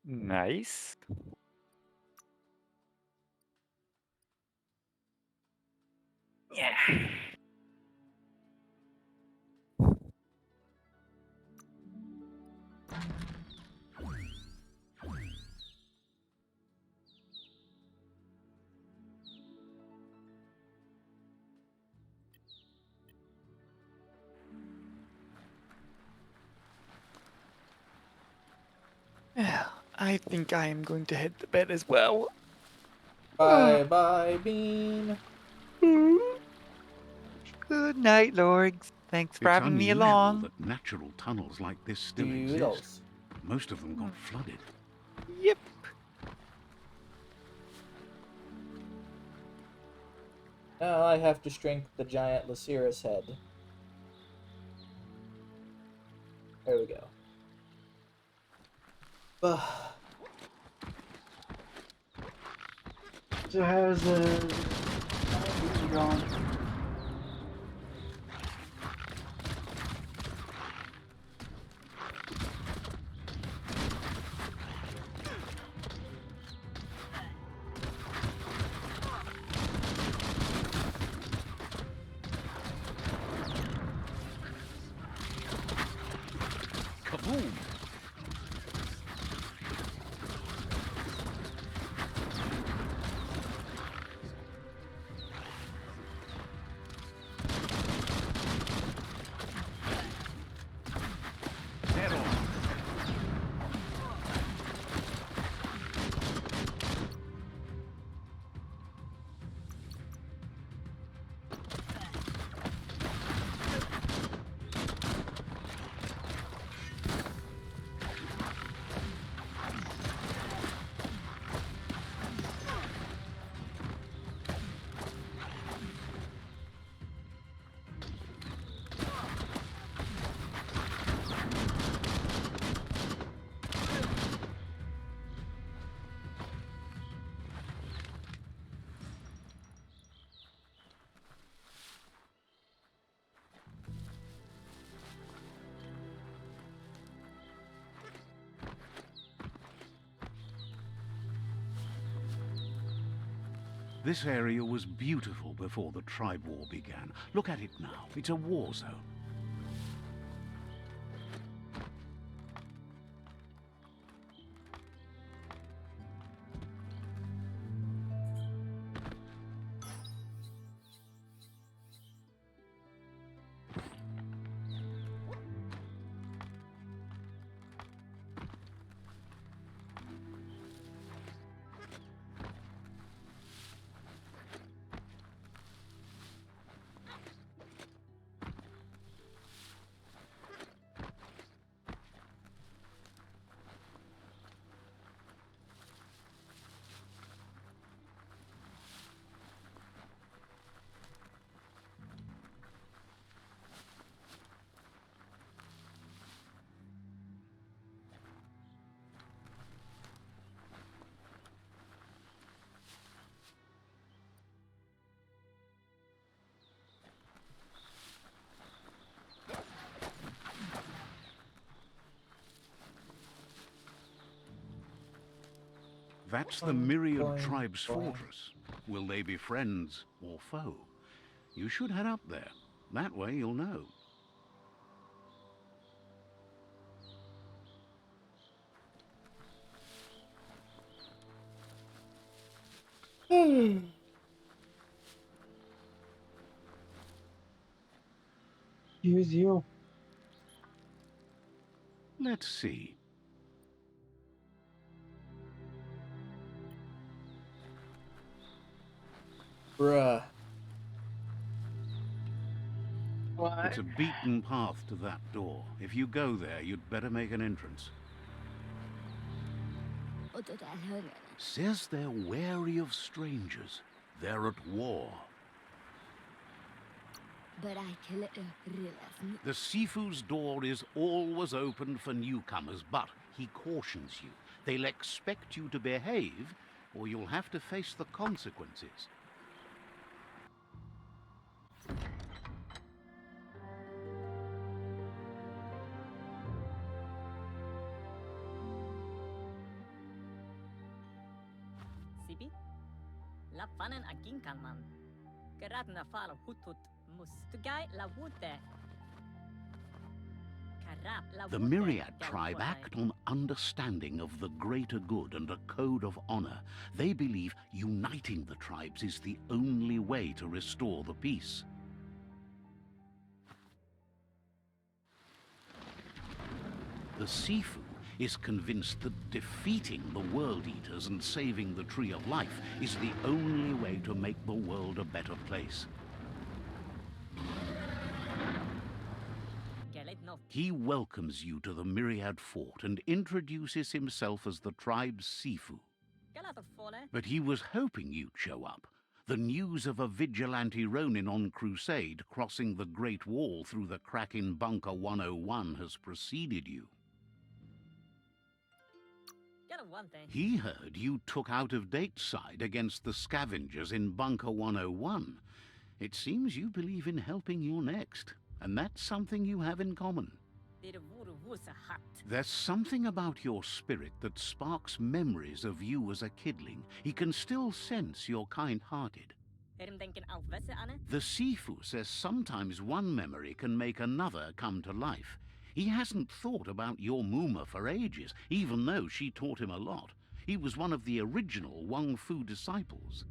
Speaker 1: Nice. Yeah. Yeah, I think I am going to head to bed as well.
Speaker 2: Bye bye, Bean.
Speaker 1: Good night, Lords. Thanks for
Speaker 4: It's
Speaker 1: having me
Speaker 4: unusual
Speaker 1: along.
Speaker 4: that natural tunnels like this still exist.
Speaker 2: Doodles.
Speaker 4: Most of them got flooded.
Speaker 1: Yep.
Speaker 2: Now I have to shrink the giant Lycirus head. There we go.
Speaker 3: So how's the going?
Speaker 4: Kaboom! This area was beautiful before the tribe war began. Look at it now. It's a war zone. That's the myriad tribe's fortress. Will they be friends or foe? You should head up there. That way you'll know.
Speaker 3: Use you.
Speaker 4: Let's see.
Speaker 2: Bruh.
Speaker 3: What?
Speaker 4: It's a beaten path to that door. If you go there, you'd better make an entrance. Says they're wary of strangers. They're at war. The Sifu's door is always open for newcomers, but he cautions you. They'll expect you to behave, or you'll have to face the consequences.
Speaker 7: Sibi? Lapanen aginkanman. Geradna fal hutut mustugai la wute.
Speaker 4: The Myriad tribe act on understanding of the greater good and a code of honor. They believe uniting the tribes is the only way to restore the peace. The Sifu is convinced that defeating the World Eaters and saving the Tree of Life is the only way to make the world a better place. He welcomes you to the Myriad Fort and introduces himself as the tribe's Sifu. But he was hoping you'd show up. The news of a vigilante Ronin on crusade crossing the Great Wall through the crack in Bunker 101 has preceded you. He heard you took out-of-date side against the scavengers in Bunker 101. It seems you believe in helping your next, and that's something you have in common. There's something about your spirit that sparks memories of you as a kidling. He can still sense you're kind-hearted. The Sifu says sometimes one memory can make another come to life. He hasn't thought about your Muma for ages, even though she taught him a lot. He was one of the original Wung Fu disciples.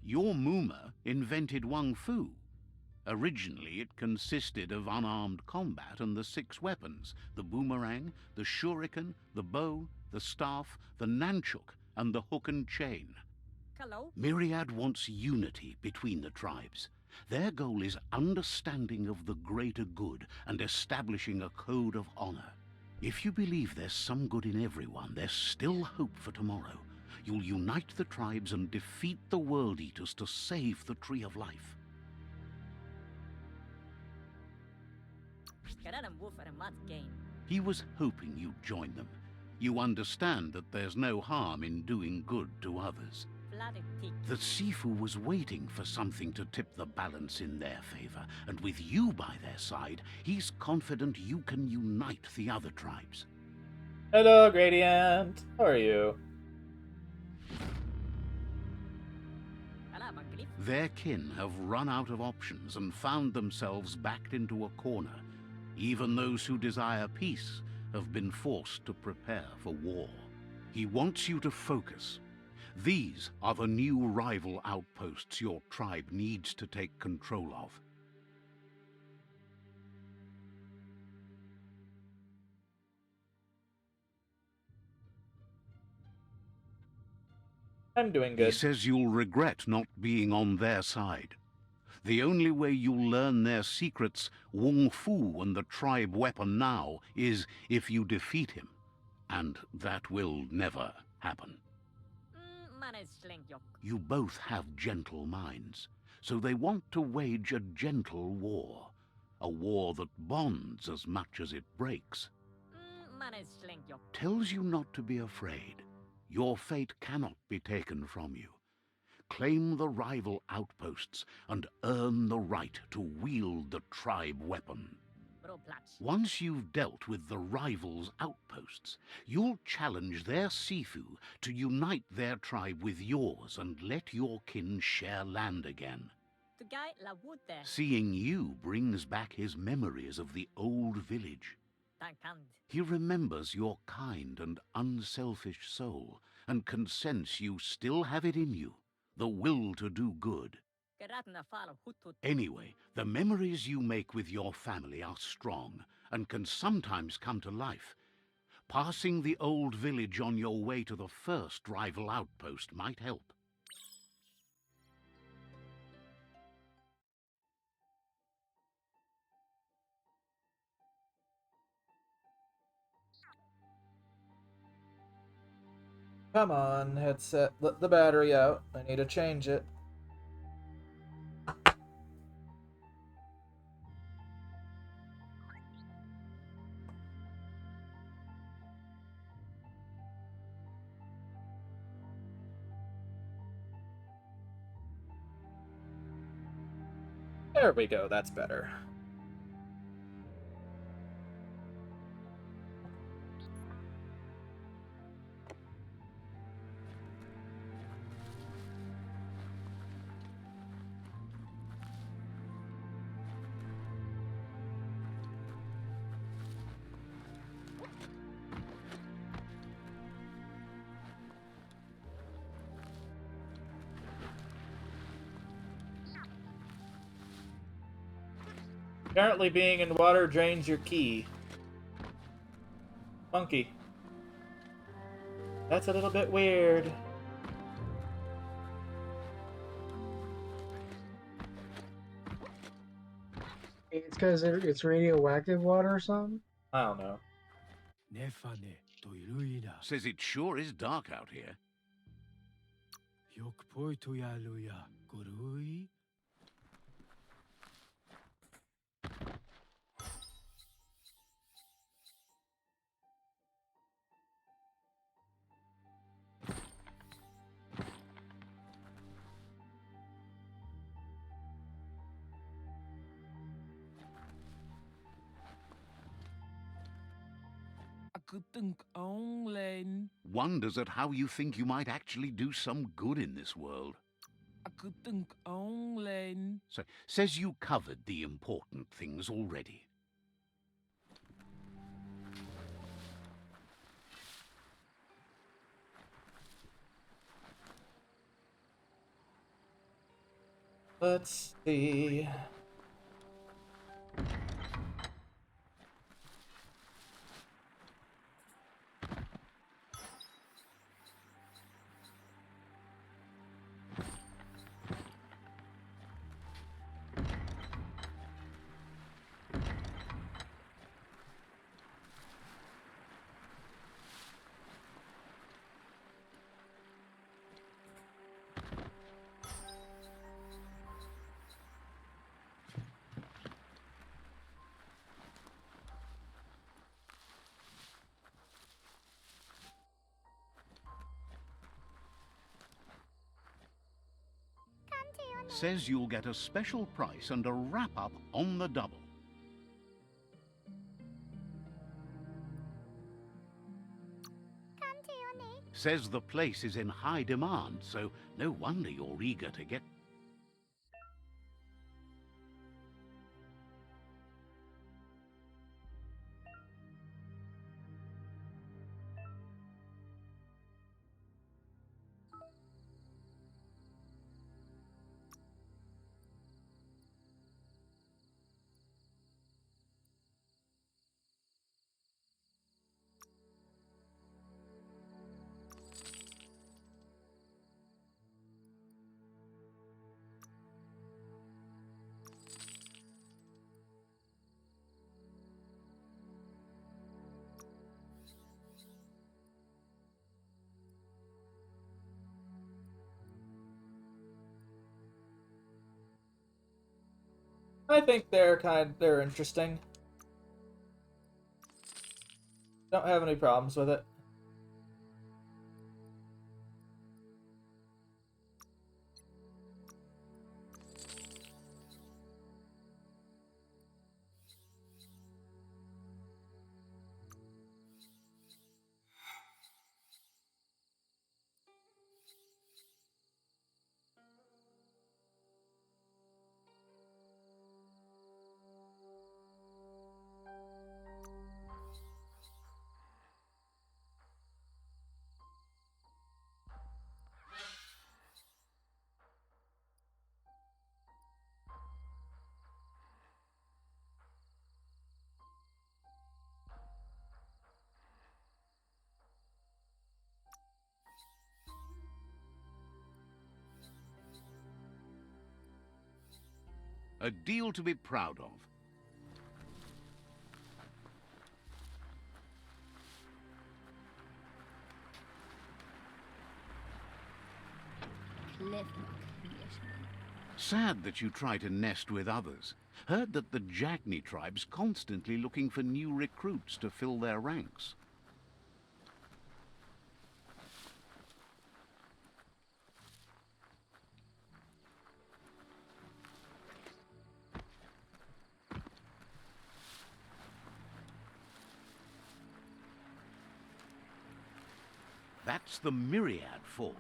Speaker 4: Your Muma invented Wung Fu. Originally, it consisted of unarmed combat and the 6 weapons: the boomerang, the shuriken, the bow, the staff, the nunchuk, and the hook and chain. Myriad wants unity between the tribes. Their goal is understanding of the greater good and establishing a code of honor. If you believe there's some good in everyone, there's still hope for tomorrow. You'll unite the tribes and defeat the World Eaters to save the Tree of Life. He was hoping you'd join them. You understand that there's no harm in doing good to others. The Sifu was waiting for something to tip the balance in their favor, and with you by their side, he's confident you can unite the other tribes.
Speaker 2: Hello, Gradient. How are you?
Speaker 4: Their kin have run out of options and found themselves backed into a corner. Even those who desire peace have been forced to prepare for war. He wants you to focus. These are the new rival outposts your tribe needs to take control of.
Speaker 2: I'm doing
Speaker 4: He
Speaker 2: good.
Speaker 4: says you'll regret not being on their side. The only way you'll learn their secrets, Wung Fu and the tribe weapon now, is if you defeat him. And that will never happen. You both have gentle minds, so they want to wage a gentle war. A war that bonds as much as it breaks. Tells you not to be afraid. Your fate cannot be taken from you. Claim the rival outposts and earn the right to wield the tribe weapon. Once you've dealt with the rivals' outposts, you'll challenge their Sifu to unite their tribe with yours and let your kin share land again. Seeing you brings back his memories of the old village. He remembers your kind and unselfish soul and can sense you still have it in you, the will to do good. Anyway, the memories you make with your family are strong and can sometimes come to life. Passing the old village on your way to the first rival outpost might help.
Speaker 2: Come on, headset. Let the battery out. I need to change it. There we go, that's better. Apparently being in water drains your ki. Funky. That's a little bit weird.
Speaker 3: It's because it's radioactive water or something?
Speaker 2: I don't know.
Speaker 4: Says it sure is dark out here. Wonders at how you think you might actually do some good in this world. So, says you covered the important things already.
Speaker 2: Let's see.
Speaker 4: Says you'll get a special price and a wrap-up on the double. Says the place is in high demand, so no wonder you're eager to get...
Speaker 2: I think they're interesting. Don't have any problems with it.
Speaker 4: A deal to be proud of. Sad that you try to nest with others. Heard that the Jagni tribe's constantly looking for new recruits to fill their ranks. That's the Myriad Fort.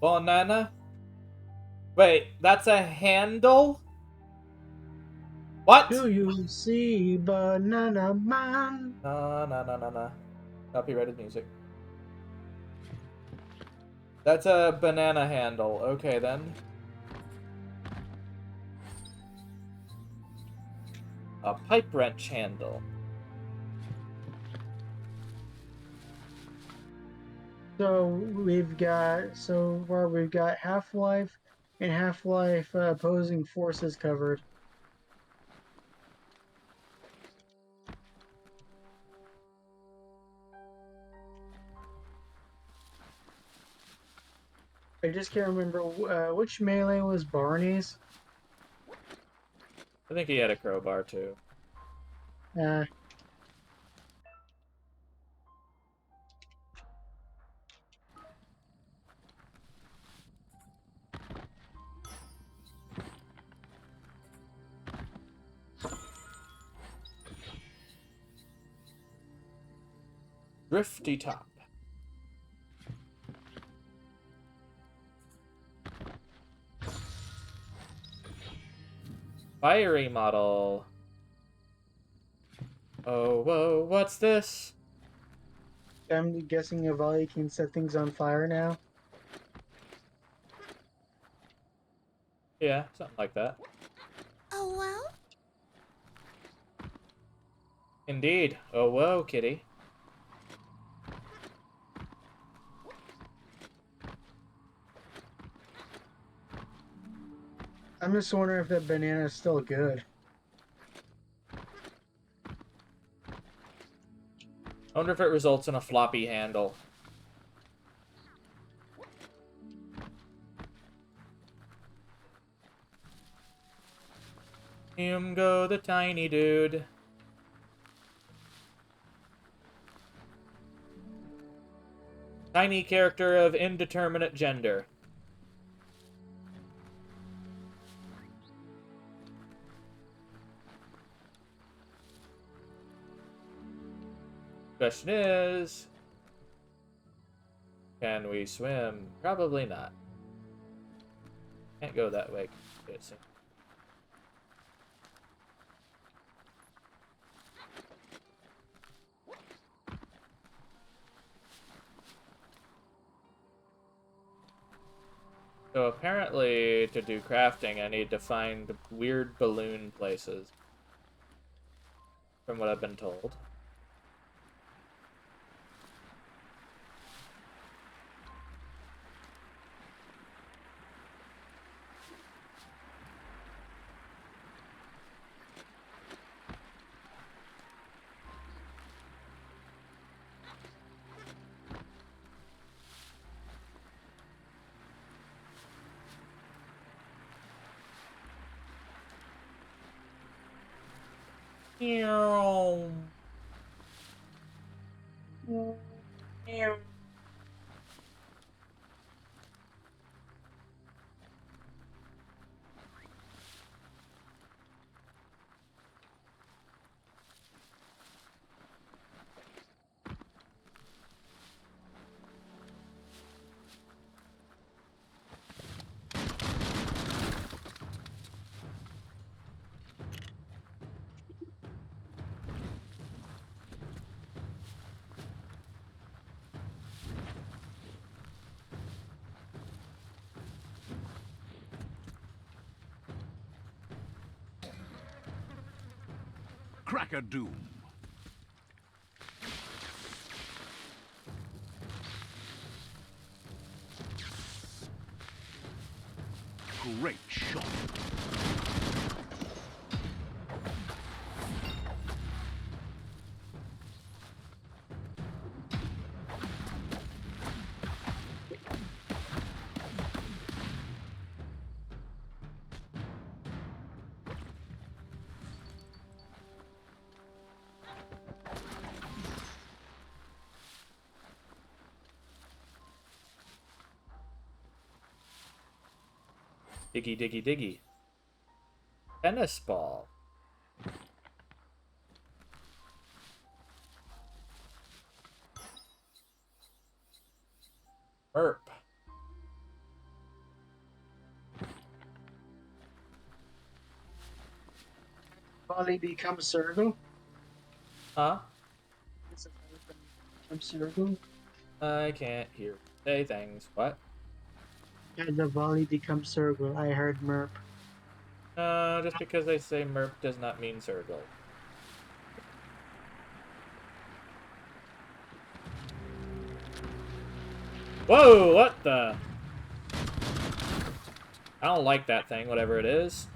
Speaker 2: Banana? Wait, that's a handle? What?
Speaker 3: Do you see Banana Man?
Speaker 2: No. Copyrighted music. That's a banana handle. Okay, then. A pipe wrench handle.
Speaker 3: So we've got Half-Life and Half-Life opposing forces covered. I just can't remember which melee was Barney's.
Speaker 2: I think he had a crowbar, too.
Speaker 3: Uh,
Speaker 2: Drifty top. Fiery model. Oh, whoa, what's this?
Speaker 3: I'm guessing Avali can set things on fire now.
Speaker 2: Yeah, something like that.
Speaker 5: Oh, well?
Speaker 2: Indeed. Oh, whoa, kitty.
Speaker 3: I'm just wondering if that banana is still good.
Speaker 2: I wonder if it results in a floppy handle. Him go the tiny dude. Tiny character of indeterminate gender. Question is, can we swim? Probably not. Can't go that way. So apparently, to do crafting, I need to find weird balloon places. From what I've been told.
Speaker 4: Cracker Doom. Great shot.
Speaker 2: Diggy, diggy, diggy. Tennis ball. Burp.
Speaker 3: volley become circle?
Speaker 2: Huh?
Speaker 3: Does the volley become circle?
Speaker 2: I can't hear. Say things. What?
Speaker 3: Can the volley become circle? I heard merp.
Speaker 2: Just because they say merp does not mean circle. Whoa, what the? I don't like that thing, whatever it is.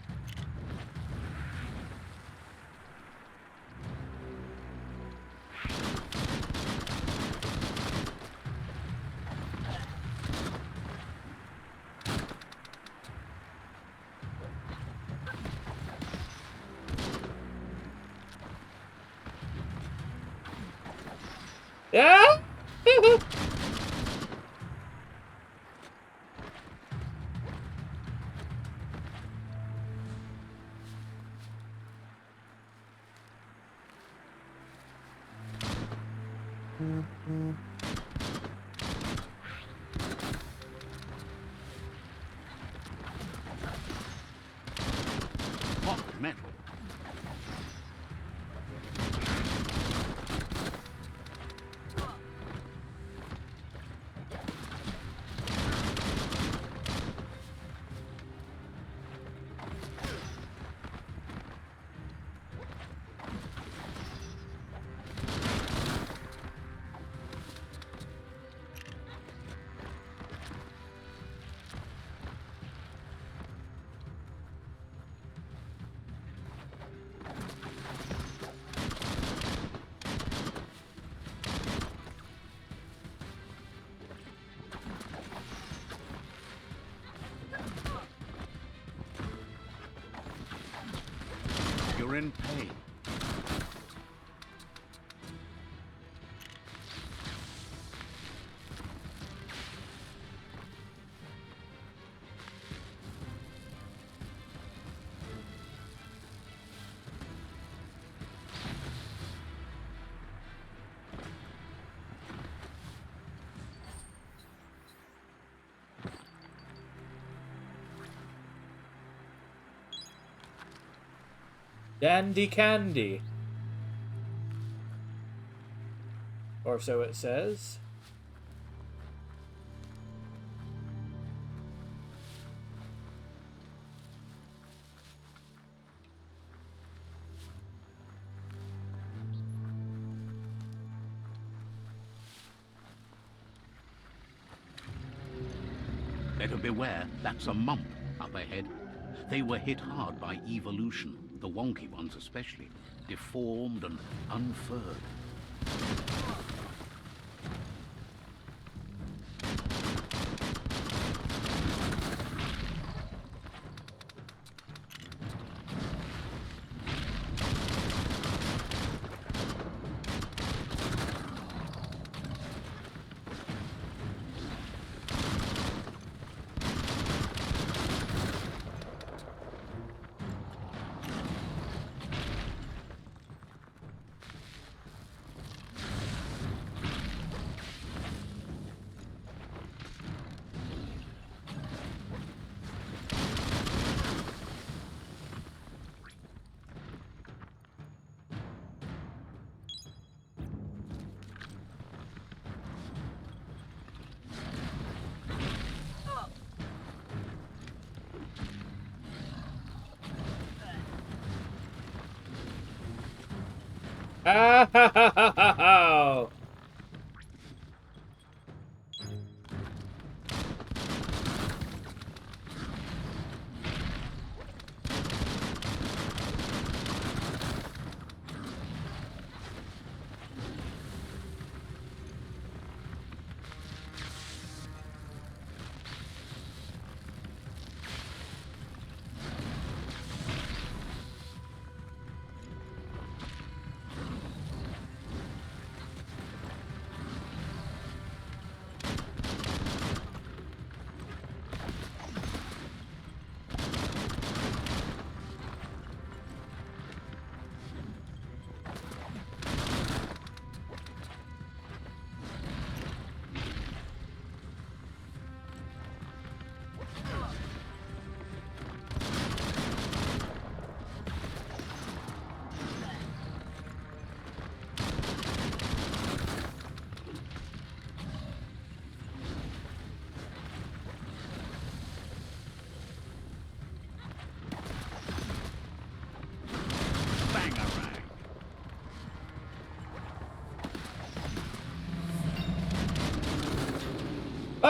Speaker 2: Yeah?
Speaker 4: Hot metal. You're in pain.
Speaker 2: Dandy candy. Or so it says.
Speaker 4: Better beware, that's a mump up ahead. They were hit hard by evolution, the wonky ones especially, deformed and unfurred.
Speaker 2: Oh!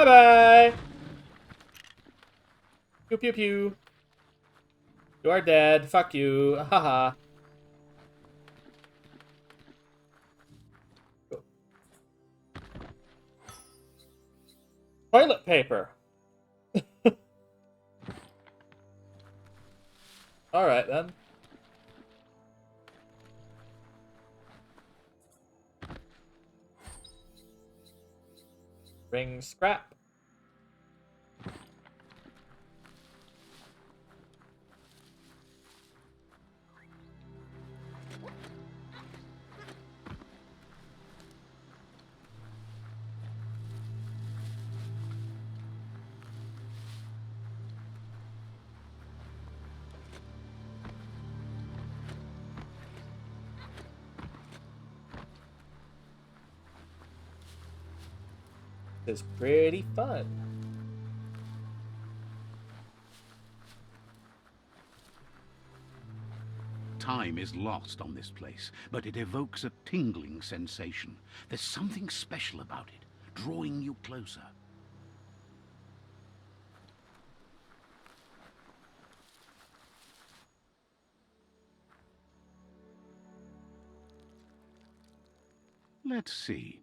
Speaker 2: Bye-bye! Pew pew pew. You are dead. Fuck you. Haha. Toilet paper. Alright then. Bring scrap. This is pretty fun.
Speaker 4: Time is lost on this place, but it evokes a tingling sensation. There's something special about it, drawing you closer. Let's see.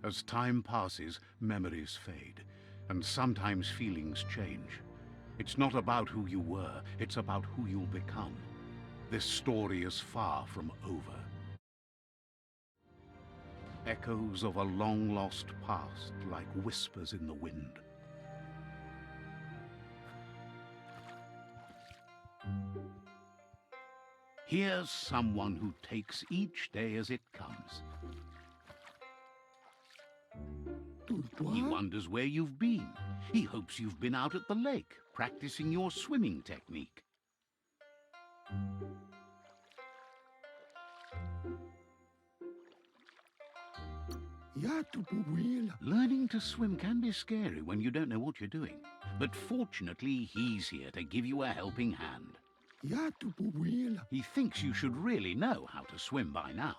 Speaker 4: As time passes, memories fade, and sometimes feelings change. It's not about who you were, it's about who you'll become. This story is far from over. Echoes of a long-lost past, like whispers in the wind. Here's someone who takes each day as it comes. He wonders where you've been. He hopes you've been out at the lake, practicing your swimming technique. Learning to swim can be scary when you don't know what you're doing. But fortunately, he's here to give you a helping hand. He thinks you should really know how to swim by now.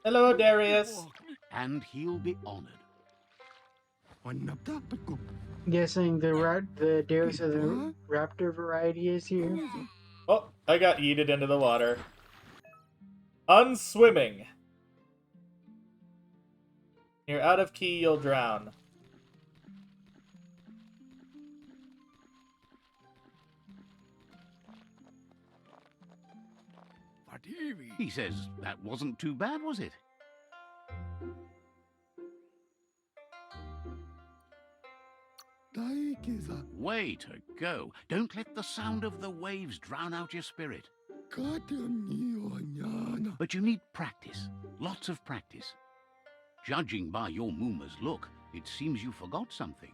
Speaker 2: Hello, Darius.
Speaker 4: And he'll be honored.
Speaker 3: Guessing the Darius of the raptor variety is here.
Speaker 2: Oh, I got yeeted into the water. Unswimming. You're out of key, you'll drown.
Speaker 4: He says that wasn't too bad, was it? Way to go. Don't let the sound of the waves drown out your spirit. But you need practice. Lots of practice. Judging by your Mooma's look, it seems you forgot something.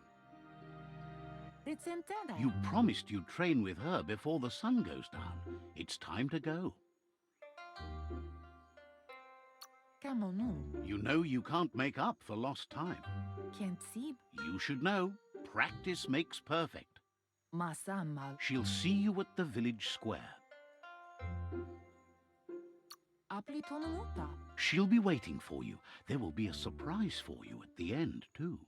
Speaker 4: You promised you'd train with her before the sun goes down. It's time to go. You know you can't make up for lost time. You should know, practice makes perfect. She'll see you at the village square. She'll be waiting for you. There will be a surprise for you at the end, too.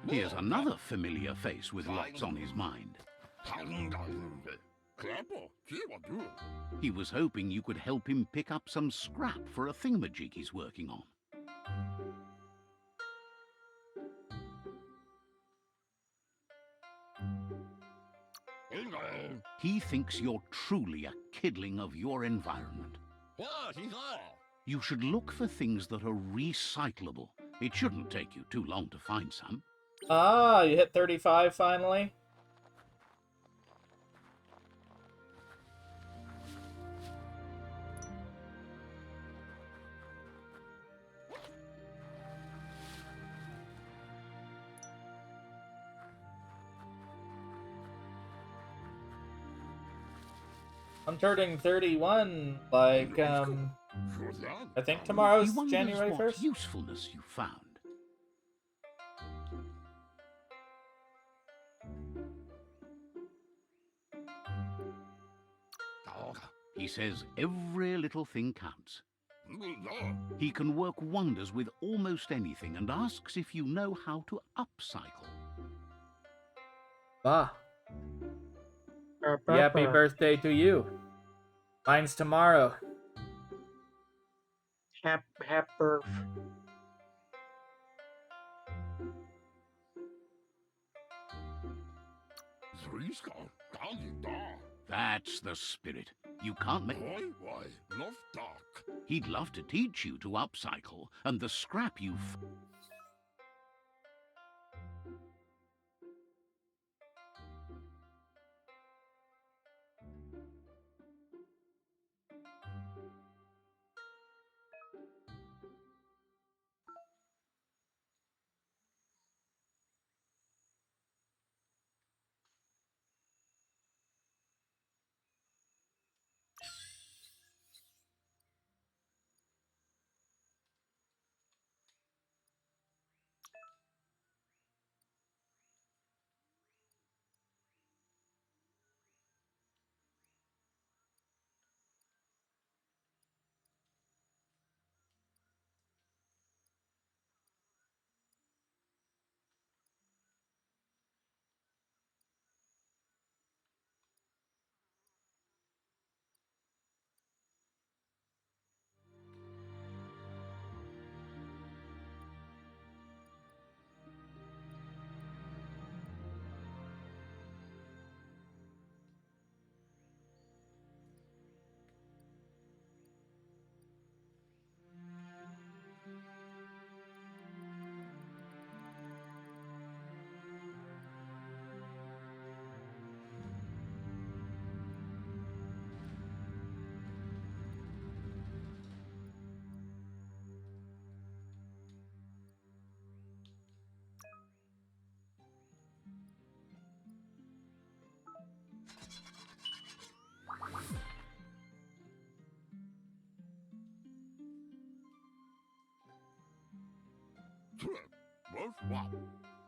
Speaker 4: Here's another familiar face with lots on his mind. He was hoping you could help him pick up some scrap for a thingamajig he's working on. He thinks you're truly a kidling of your environment. You should look for things that are recyclable. It shouldn't take you too long to find some.
Speaker 2: Ah, you hit 35 finally? I'm turning 31, like, I think tomorrow's
Speaker 4: He wonders
Speaker 2: January
Speaker 4: what
Speaker 2: 1st.
Speaker 4: usefulness you found. He says every little thing counts. He can work wonders with almost anything and asks if you know how to upcycle.
Speaker 2: Ah, happy birthday to you. Mine's tomorrow.
Speaker 3: Happy birth.
Speaker 4: That's the spirit. You can't make... He'd love to teach you to upcycle, and the scrap you've...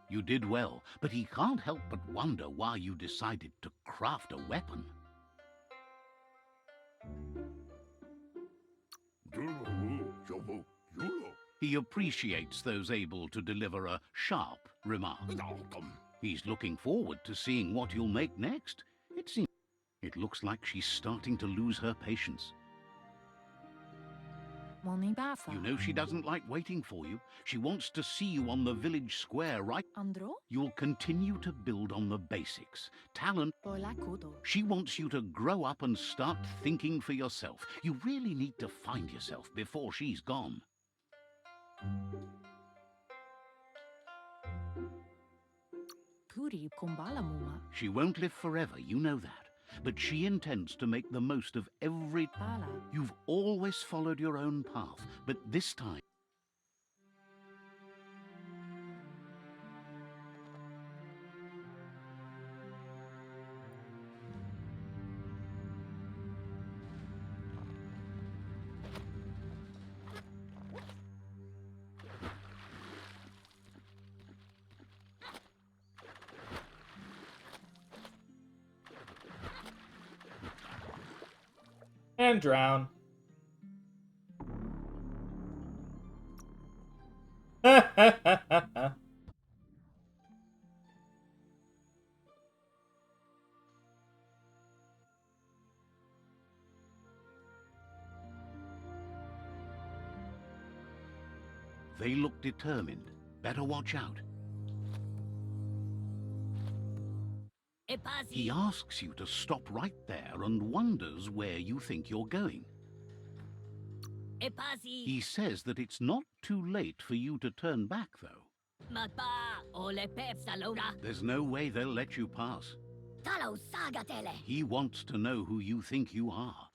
Speaker 4: You did well, but he can't help but wonder why you decided to craft a weapon. He appreciates those able to deliver a sharp remark. He's looking forward to seeing what you'll make next. It looks like she's starting to lose her patience. You know she doesn't like waiting for you. She wants to see you on the village square, right? You'll continue to build on the basics. Talent. She wants you to grow up and start thinking for yourself. You really need to find yourself before she's gone. She won't live forever, you know that. But she intends to make the most of every... You've always followed your own path, but this time...
Speaker 2: And drown.
Speaker 4: They look determined. Better watch out. He asks you to stop right there and wonders where you think you're going. He says that it's not too late for you to turn back, though. There's no way they'll let you pass. He wants to know who you think you are.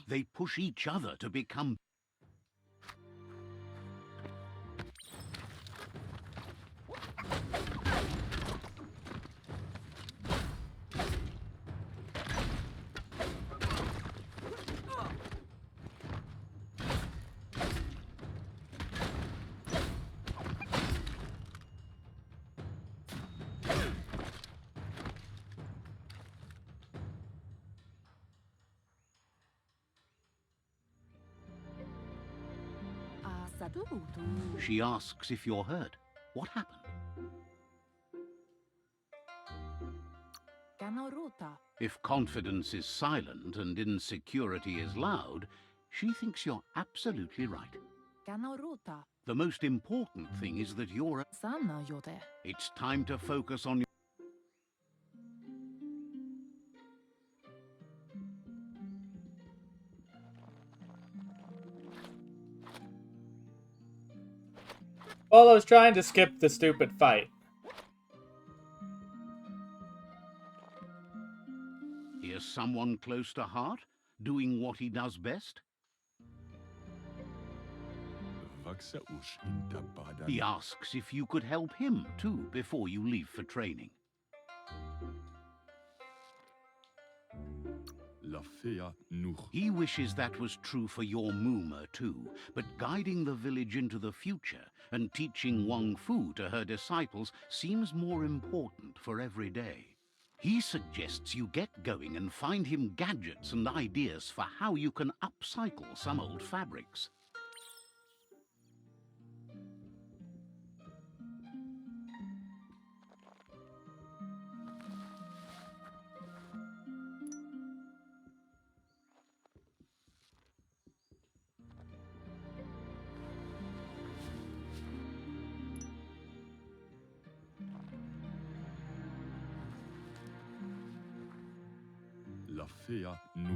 Speaker 4: They push each other to become... She asks if you're hurt. What happened? If confidence is silent and insecurity is loud, she thinks you're absolutely right. The most important thing is that you're... It's time to focus on...
Speaker 2: Well, I was trying to skip the stupid fight.
Speaker 4: Here's someone close to heart, doing what he does best. He asks if you could help him, too, before you leave for training. He wishes that was true for your Moomer, too, but guiding the village into the future and teaching Wang Fu to her disciples seems more important for every day. He suggests you get going and find him gadgets and ideas for how you can upcycle some old fabrics.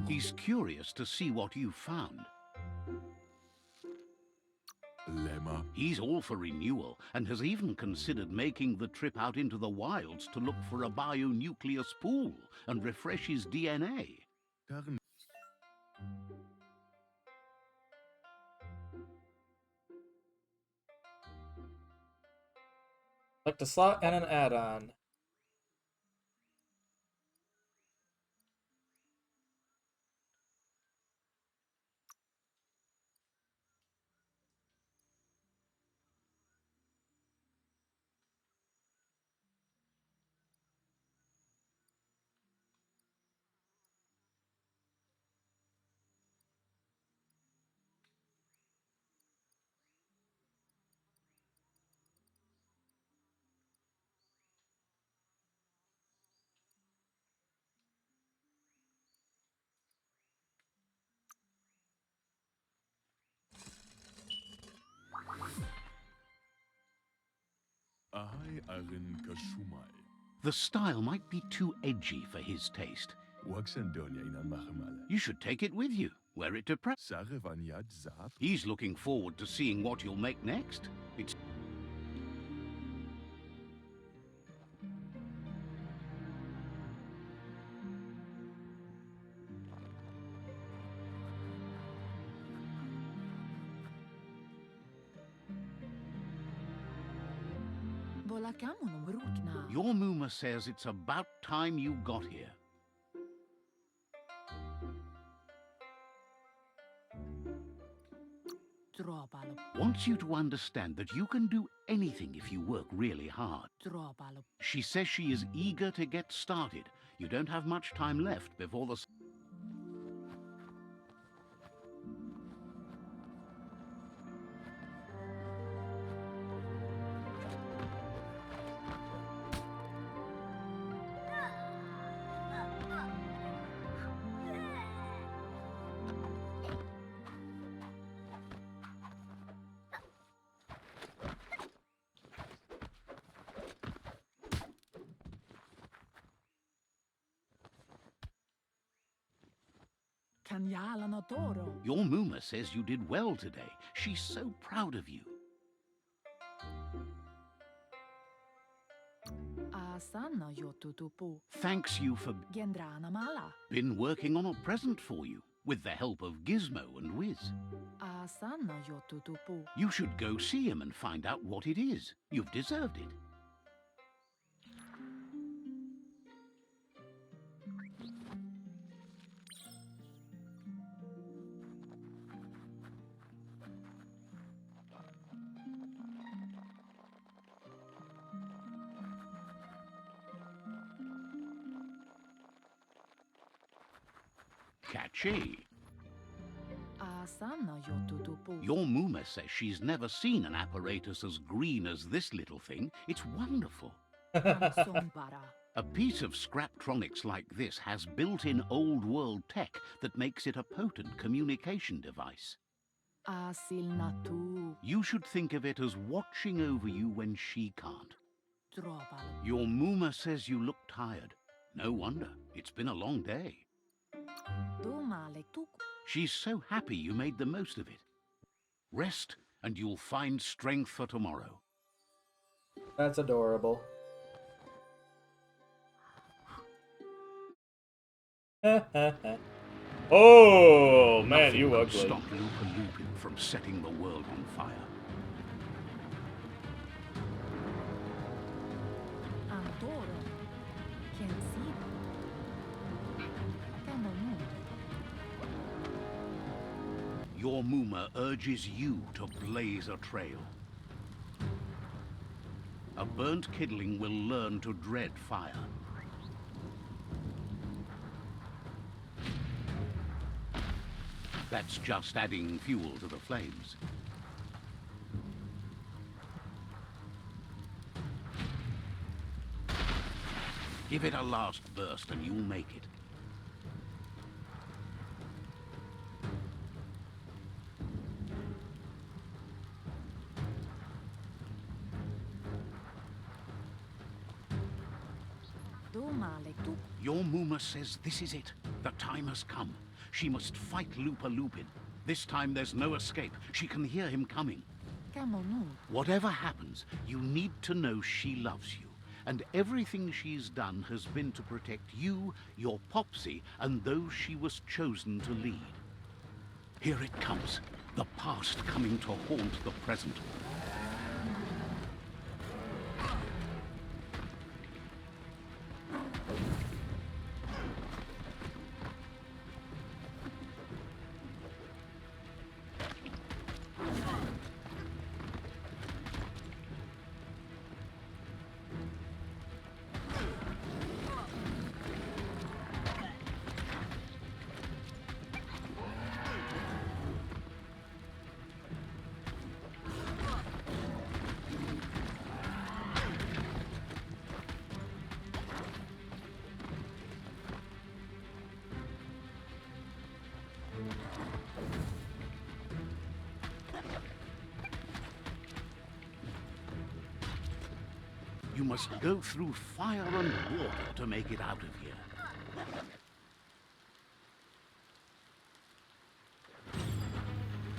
Speaker 4: He's curious to see what you've found. He's all for renewal and has even considered making the trip out into the wilds to look for a bionucleus pool and refresh his DNA.
Speaker 2: Select a slot and an add-on.
Speaker 4: The style might be too edgy for his taste. You should take it with you. Wear it to press. He's looking forward to seeing what you'll make next. It's... Your Moomer says it's about time you got here. Wants you to understand that you can do anything if you work really hard. She says she is eager to get started. You don't have much time left before the... Your Moomer says you did well today. She's so proud of you. Thanks you for... Been working on a present for you, with the help of Gizmo and Wiz. You should go see him and find out what it is. You've deserved it. Catchy. Your Muma says she's never seen an apparatus as green as this little thing. It's wonderful. A piece of Scraptronics like this has built-in old-world tech that makes it a potent communication device. You should think of it as watching over you when she can't. Your Muma says you look tired. No wonder. It's been a long day. She's so happy you made the most of it. Rest, and you'll find strength for tomorrow.
Speaker 2: That's adorable. Oh, man,
Speaker 4: Nothing
Speaker 2: you
Speaker 4: will
Speaker 2: ugly.
Speaker 4: stop Lupin from setting the world on fire. Your Muma urges you to blaze a trail. A burnt kidling will learn to dread fire. That's just adding fuel to the flames. Give it a last burst and you'll make it. Your Muma says this is it. The time has come. She must fight Lupin. This time there's no escape. She can hear him coming. Whatever happens, you need to know she loves you. And everything she's done has been to protect you, your Popsy, and those she was chosen to lead. Here it comes. The past coming to haunt the present. You must go through fire and water to make it out of here.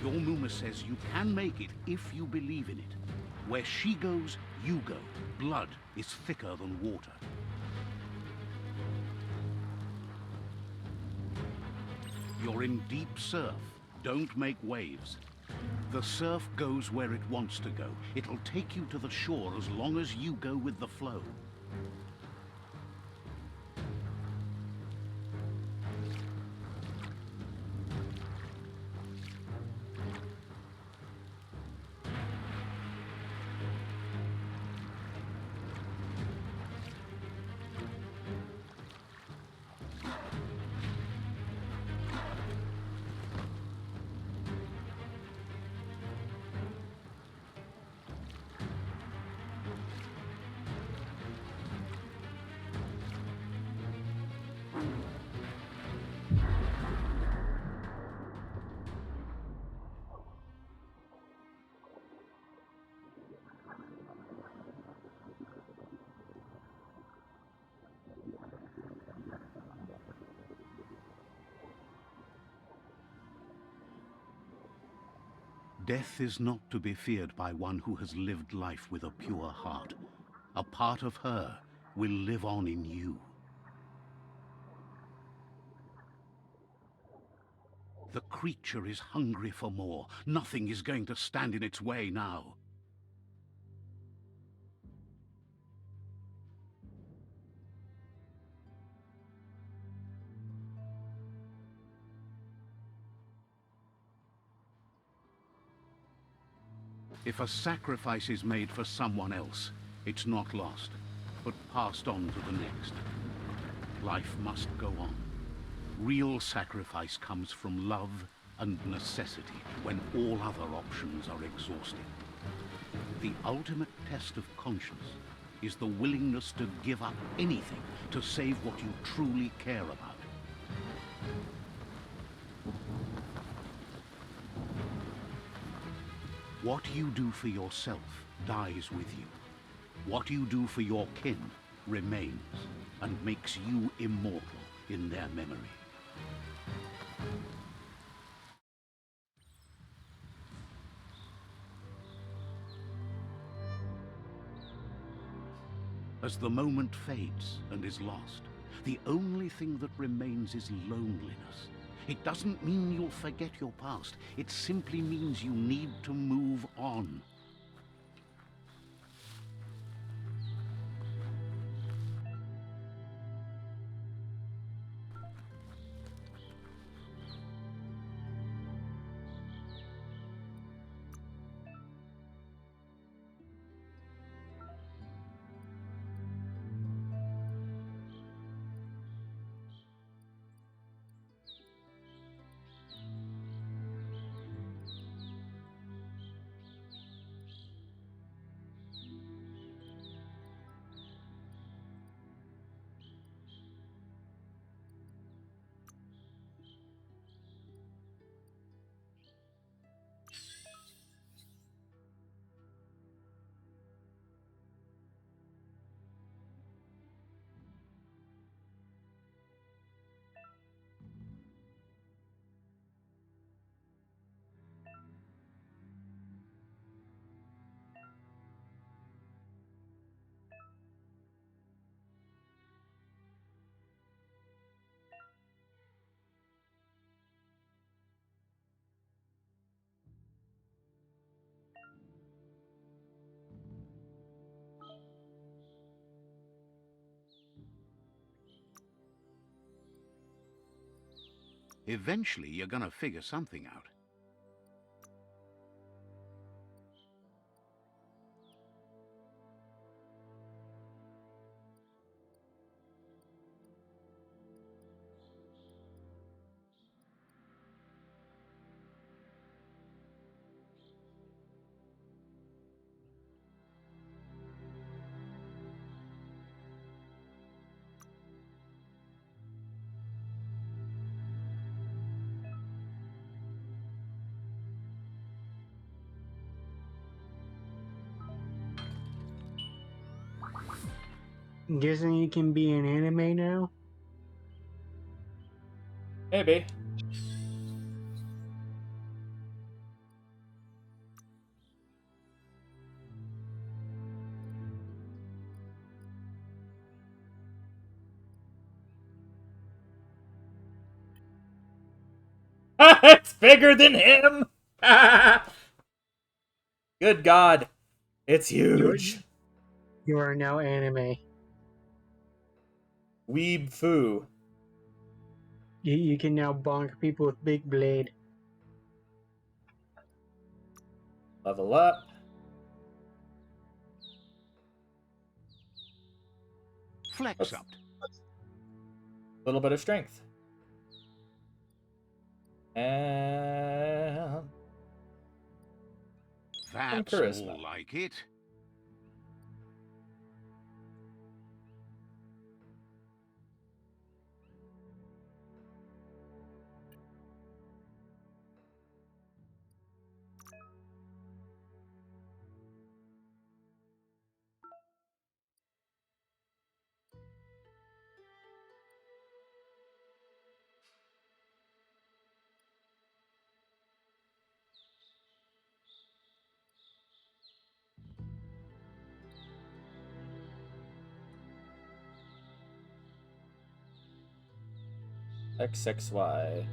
Speaker 4: Your Muma says you can make it if you believe in it. Where she goes, you go. Blood is thicker than water. You're in deep surf. Don't make waves. The surf goes where it wants to go. It'll take you to the shore as long as you go with the flow. Death is not to be feared by one who has lived life with a pure heart. A part of her will live on in you. The creature is hungry for more. Nothing is going to stand in its way now. If a sacrifice is made for someone else, it's not lost, but passed on to the next. Life must go on. Real sacrifice comes from love and necessity when all other options are exhausted. The ultimate test of conscience is the willingness to give up anything to save what you truly care about. What you do for yourself dies with you. What you do for your kin remains and makes you immortal in their memory. As the moment fades and is lost, the only thing that remains is loneliness. It doesn't mean you'll forget your past. It simply means you need to move on. Eventually, you're gonna figure something out.
Speaker 3: Guessing you can be an anime now?
Speaker 2: Maybe. It's bigger than him! Good God. It's huge.
Speaker 3: You are now anime.
Speaker 2: Weeb foo.
Speaker 3: You can now bonk people with big blade.
Speaker 2: Level up.
Speaker 4: Flex up.
Speaker 2: A little bit of strength. And
Speaker 4: That's
Speaker 2: charisma.
Speaker 4: more like it.
Speaker 2: XXY.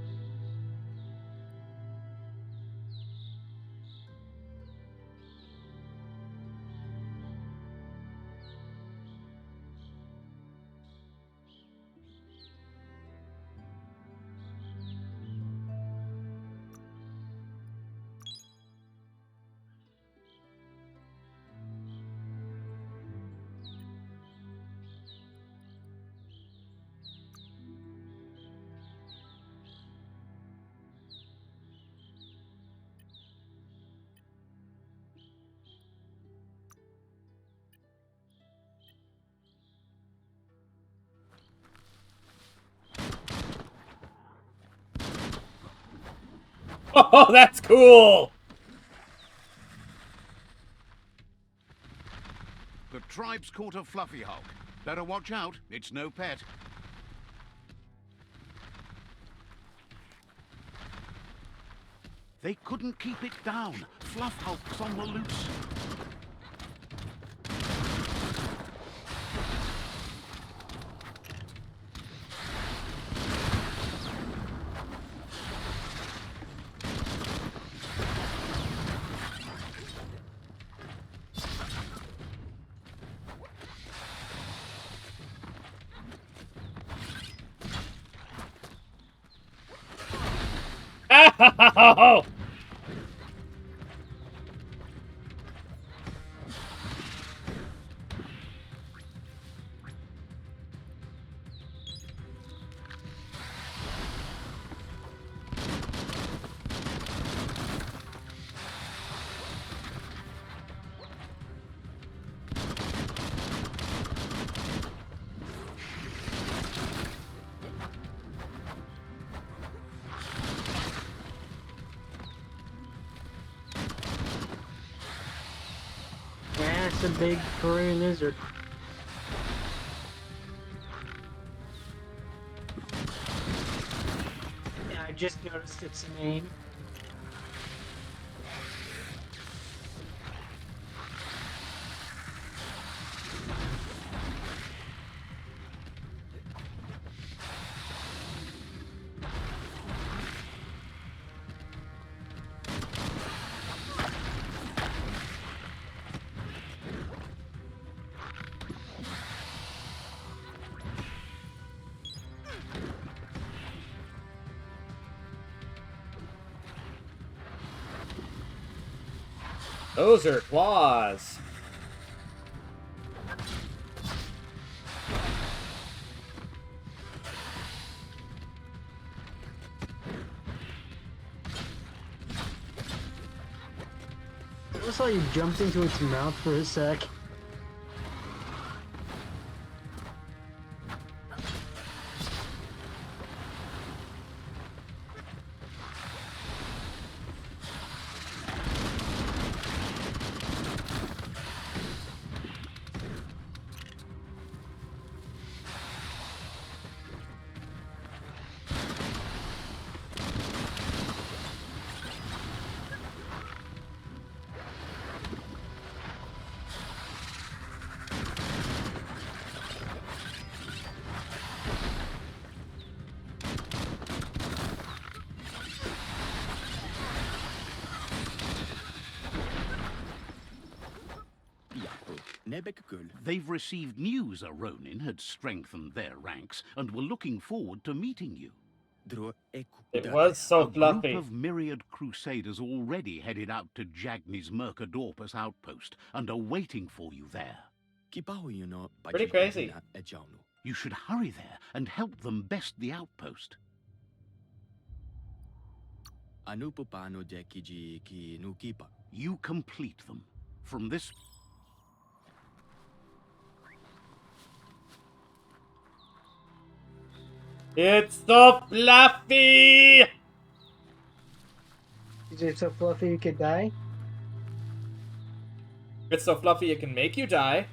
Speaker 2: Oh, that's cool!
Speaker 4: The tribe's caught a fluffy hulk. Better watch out, it's no pet. They couldn't keep it down. Fluff hulk's on the loose.
Speaker 2: Oh!
Speaker 3: That's a big furry lizard. Yeah, I just noticed its name.
Speaker 2: Those are claws.
Speaker 3: I saw you jumped into its mouth for a sec.
Speaker 4: They've received news a Ronin had strengthened their ranks and were looking forward to meeting you.
Speaker 2: It was so
Speaker 4: A group
Speaker 2: fluffy.
Speaker 4: of myriad crusaders already headed out to Jagni's Mercadorpus outpost and are waiting for you there.
Speaker 2: Pretty crazy.
Speaker 4: You should hurry there and help them best the outpost. You complete them. From this...
Speaker 2: It's so fluffy!
Speaker 3: Is it so fluffy you could die?
Speaker 2: It's so fluffy it can make you die.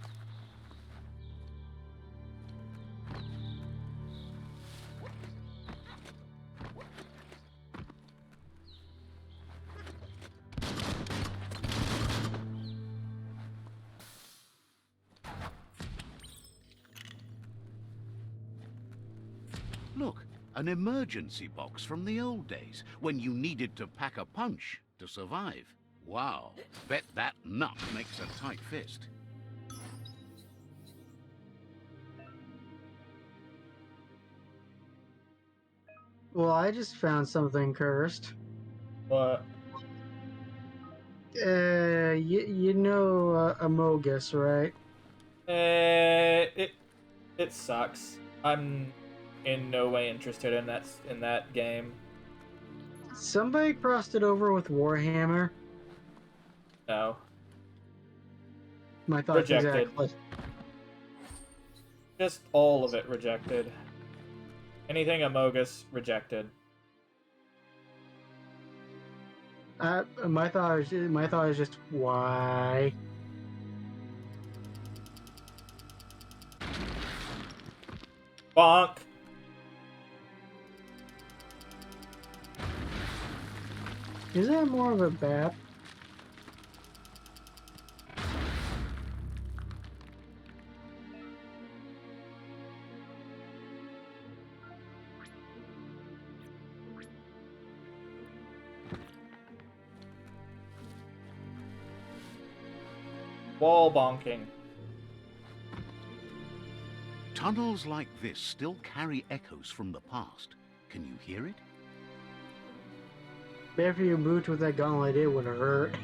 Speaker 4: Look, an emergency box from the old days, when you needed to pack a punch to survive. Wow, bet that nut makes a tight fist.
Speaker 3: Well, I just found something cursed.
Speaker 2: But
Speaker 3: You know Amogus, right?
Speaker 2: it sucks. I'm in no way interested in that game.
Speaker 3: Somebody crossed it over with Warhammer.
Speaker 2: No.
Speaker 3: My thoughts
Speaker 2: Rejected.
Speaker 3: exactly.
Speaker 2: Just all of it rejected. Anything Amogus, rejected.
Speaker 3: My thought is just why.
Speaker 2: Bonk.
Speaker 3: Is that more of a bat?
Speaker 2: Wall bonking.
Speaker 4: Tunnels like this still carry echoes from the past. Can you hear it?
Speaker 3: After you moved with that gauntlet, it would hurt.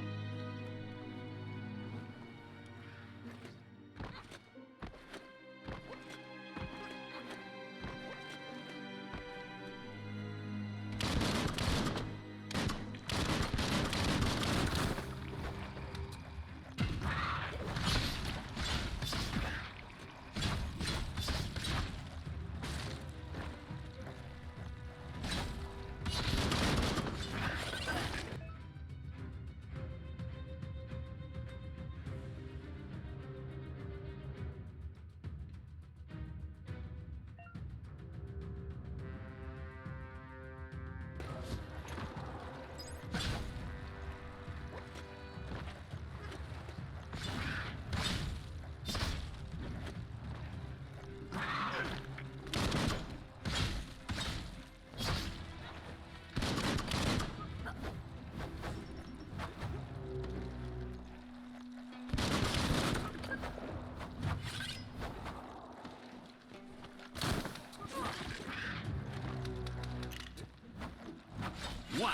Speaker 4: Wow!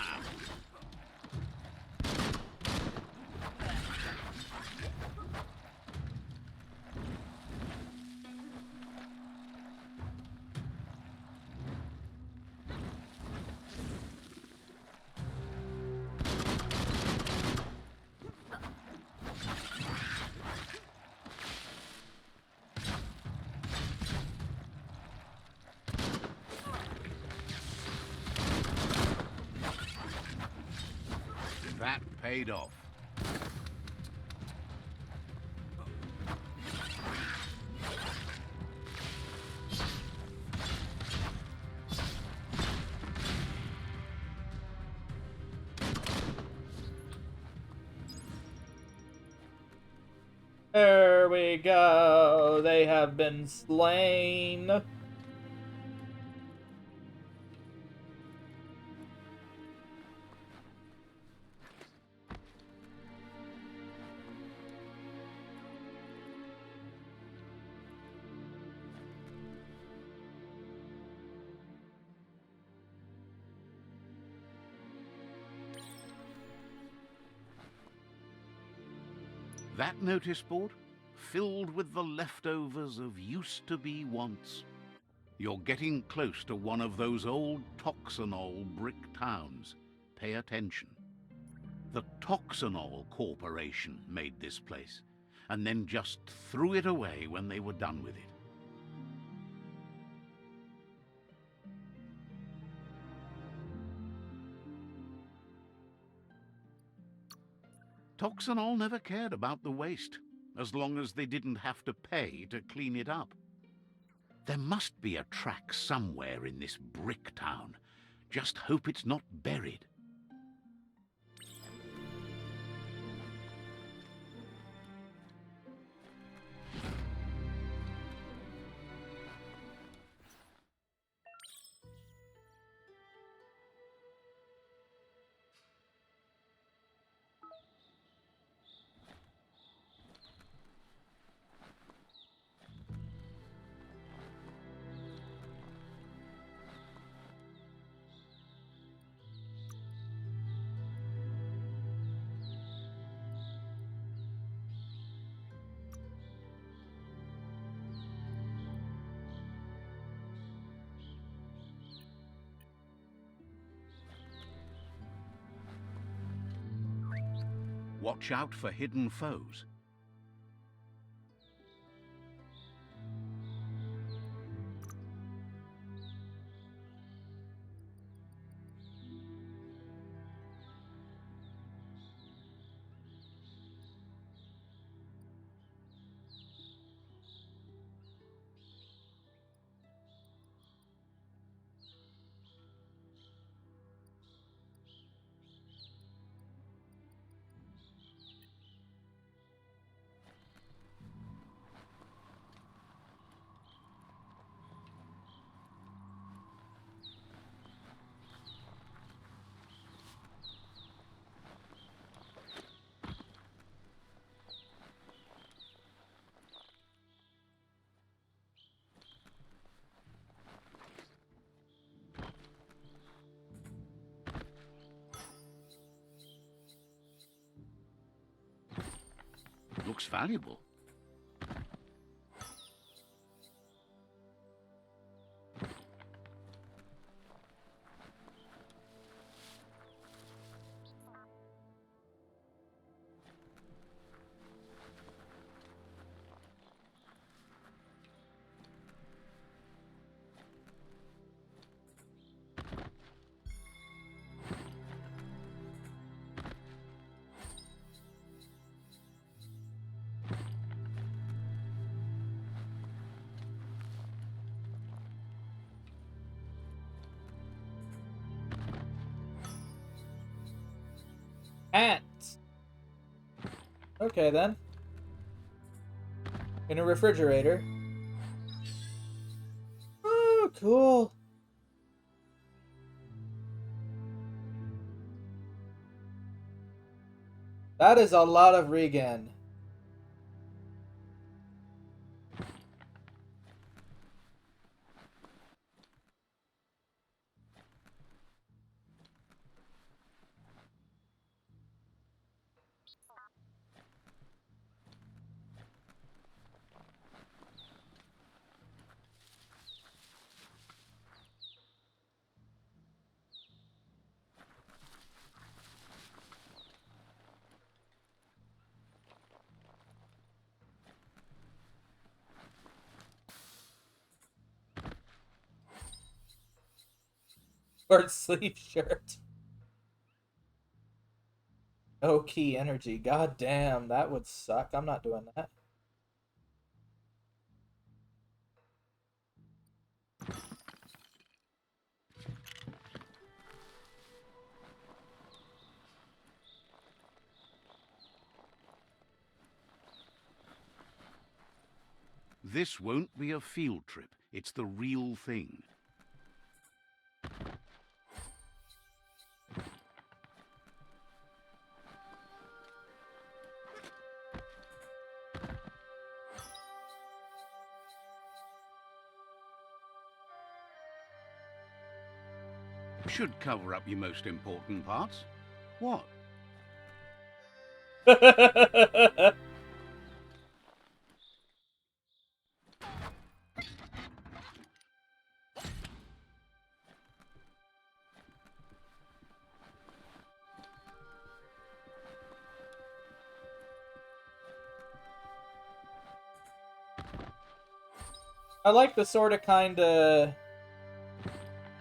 Speaker 4: That paid off.
Speaker 2: There we go. They have been slain.
Speaker 4: That notice board? Filled with the leftovers of used-to-be wants. You're getting close to one of those old Toxanol brick towns. Pay attention. The Toxanol Corporation made this place, and then just threw it away when they were done with it. Toxanol never cared about the waste, as long as they didn't have to pay to clean it up. There must be a track somewhere in this brick town. Just hope it's not buried. Watch out for hidden foes. looks valuable.
Speaker 2: Cant. Okay then. In a refrigerator. Oh, cool. That is a lot of regen. Short sleeve shirt. No key energy. God damn, that would suck. I'm not doing that.
Speaker 4: This won't be a field trip. It's the real thing. Should cover up your most important parts. What?
Speaker 2: I like the sort of kind of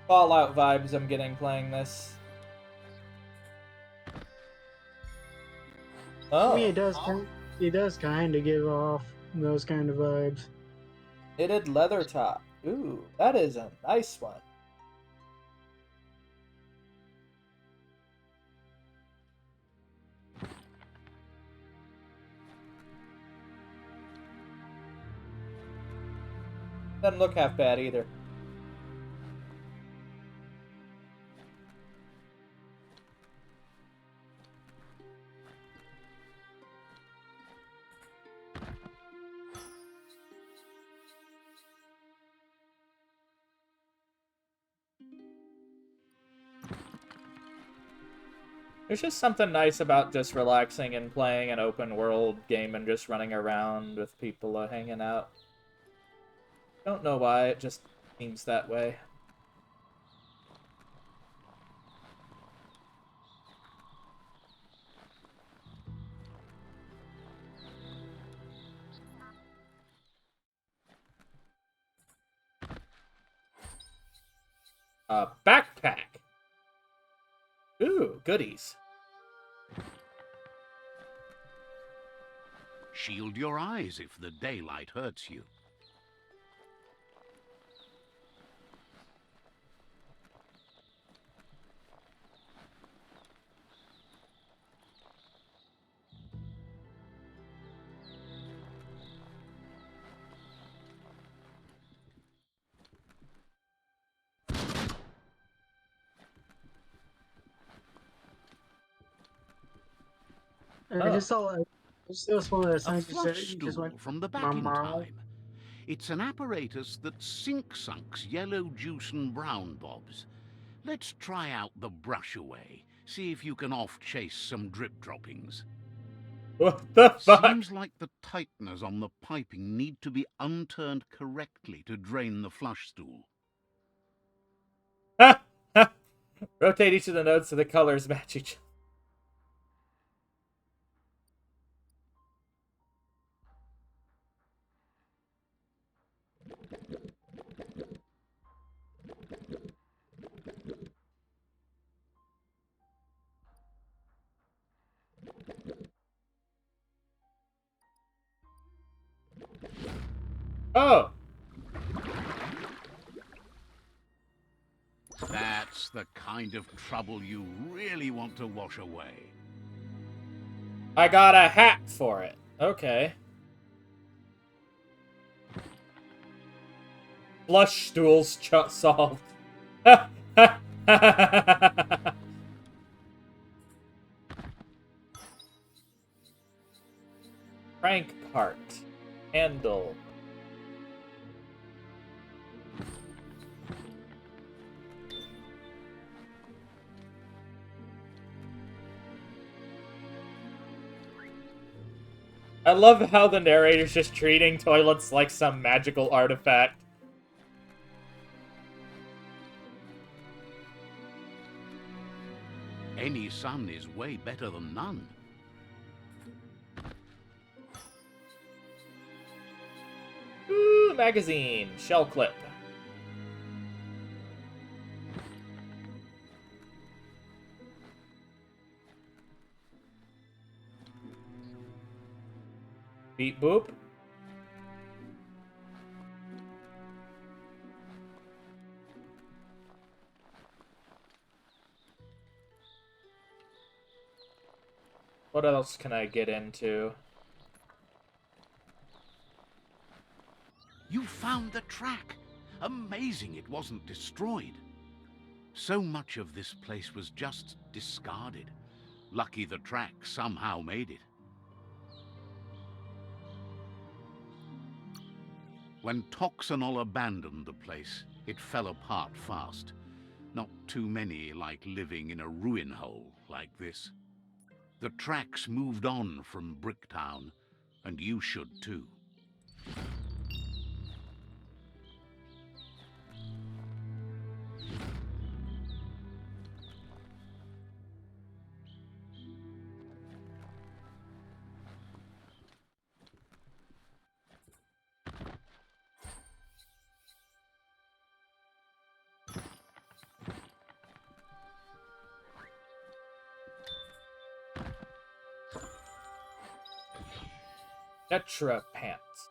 Speaker 2: Fallout vibes I'm getting playing this.
Speaker 3: I mean,
Speaker 2: Oh,
Speaker 3: it does kind of give off those kind of vibes.
Speaker 2: knitted leather top. Ooh, that is a nice one. Doesn't look half bad either. There's just something nice about just relaxing and playing an open world game and just running around with people hanging out. Don't know why, it just seems that way. A backpack! Ooh, goodies.
Speaker 4: Shield your eyes if the daylight hurts you.
Speaker 3: I just saw just one of those
Speaker 4: A
Speaker 3: things you
Speaker 4: flush
Speaker 3: said, you just
Speaker 4: stool
Speaker 3: went
Speaker 4: from the back in
Speaker 3: "Mama."
Speaker 4: time. It's an apparatus that sunks yellow juice and brown bobs. Let's try out the brush away. See if you can off-chase some drip droppings.
Speaker 2: What the fuck?
Speaker 4: Seems like the tighteners on the piping need to be unturned correctly to drain the flush stool.
Speaker 2: Rotate each of the nodes so the colors match each other. Oh!
Speaker 4: That's the kind of trouble you really want to wash away.
Speaker 2: I got a hat for it. Okay. Flush stools solved. Crank part. Handle. I love how the narrator's just treating toilets like some magical artifact.
Speaker 4: Any sun is way better than none.
Speaker 2: Ooh, magazine. Shell clip. Beep boop. What else can I get into?
Speaker 4: You found the track! Amazing it wasn't destroyed. So much of this place was just discarded. Lucky the track somehow made it. When Toxanol abandoned the place, it fell apart fast. Not too many like living in a ruin hole like this. The tracks moved on from Bricktown, and you should too.
Speaker 2: Tetra pants.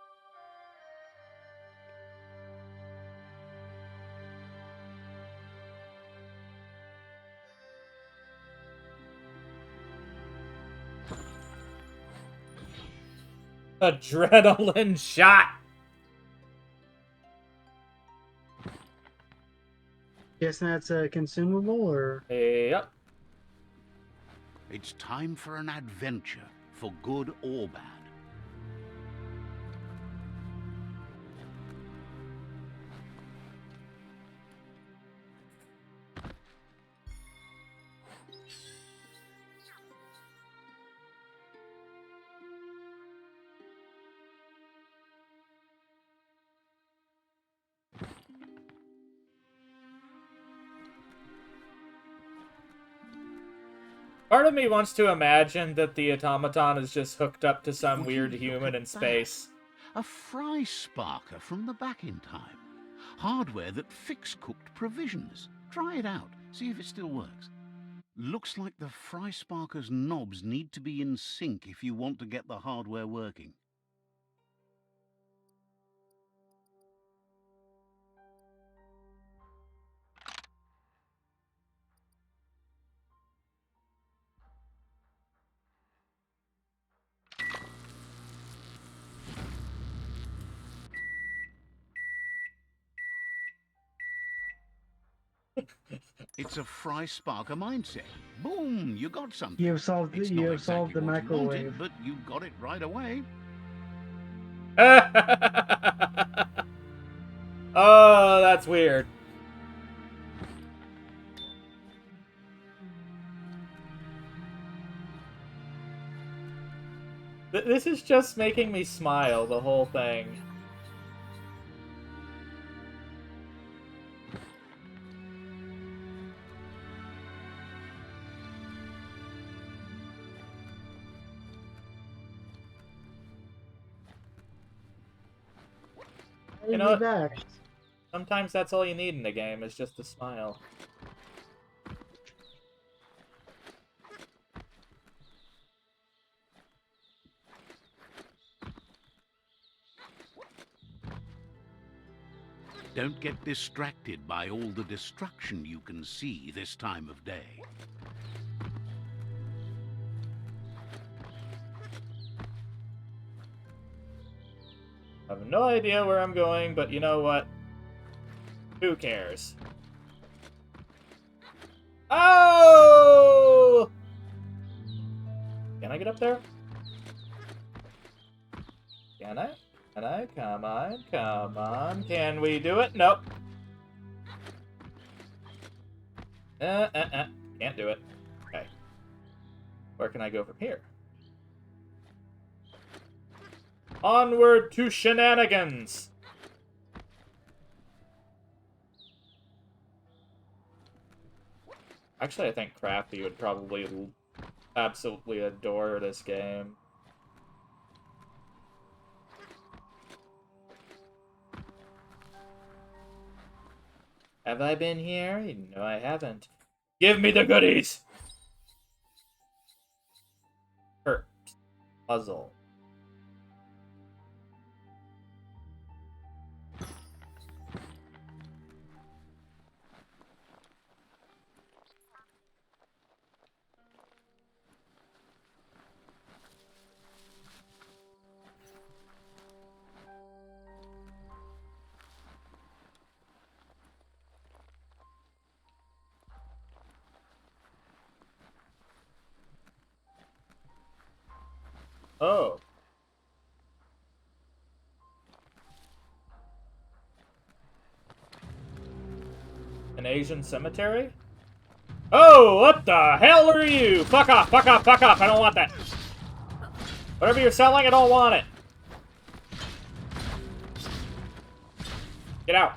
Speaker 2: Adrenaline shot.
Speaker 3: Guessing that's a consumable, or
Speaker 2: Yep.
Speaker 4: It's time for an adventure, for good or bad.
Speaker 2: Part of me wants to imagine that the automaton is just hooked up to some
Speaker 4: Would
Speaker 2: weird
Speaker 4: you look
Speaker 2: human
Speaker 4: at
Speaker 2: in
Speaker 4: that?
Speaker 2: space.
Speaker 4: A fry sparker from the back in time. Hardware that fix-cooked provisions. Try it out. See if it still works. Looks like the fry sparker's knobs need to be in sync if you want to get the hardware working. It's a fry sparker mindset. Boom! You got something.
Speaker 3: you have solved
Speaker 4: It's
Speaker 3: you
Speaker 4: not
Speaker 3: have solved the
Speaker 4: exactly what you wanted,
Speaker 3: microwave.
Speaker 4: but you got it right away.
Speaker 2: Oh, that's weird. This is just making me smile, the whole thing. You know what?
Speaker 3: Back.
Speaker 2: Sometimes that's all you need in a game, is just a smile.
Speaker 4: Don't get distracted by all the destruction you can see this time of day.
Speaker 2: I have no idea where I'm going, but you know what? Who cares? Oh! Can I get up there? Can I? Can I? Come on, come on. Can we do it? Nope. Can't do it. Okay. Where can I go from here? Onward to shenanigans! Actually, I think Crafty would probably absolutely adore this game. Have I been here? No, I haven't. Give me the goodies! Hurt. Puzzle. Oh. An Asian cemetery? Oh, what the hell are you? Fuck off, fuck off, fuck off. I don't want that. Whatever you're selling, I don't want it. Get out.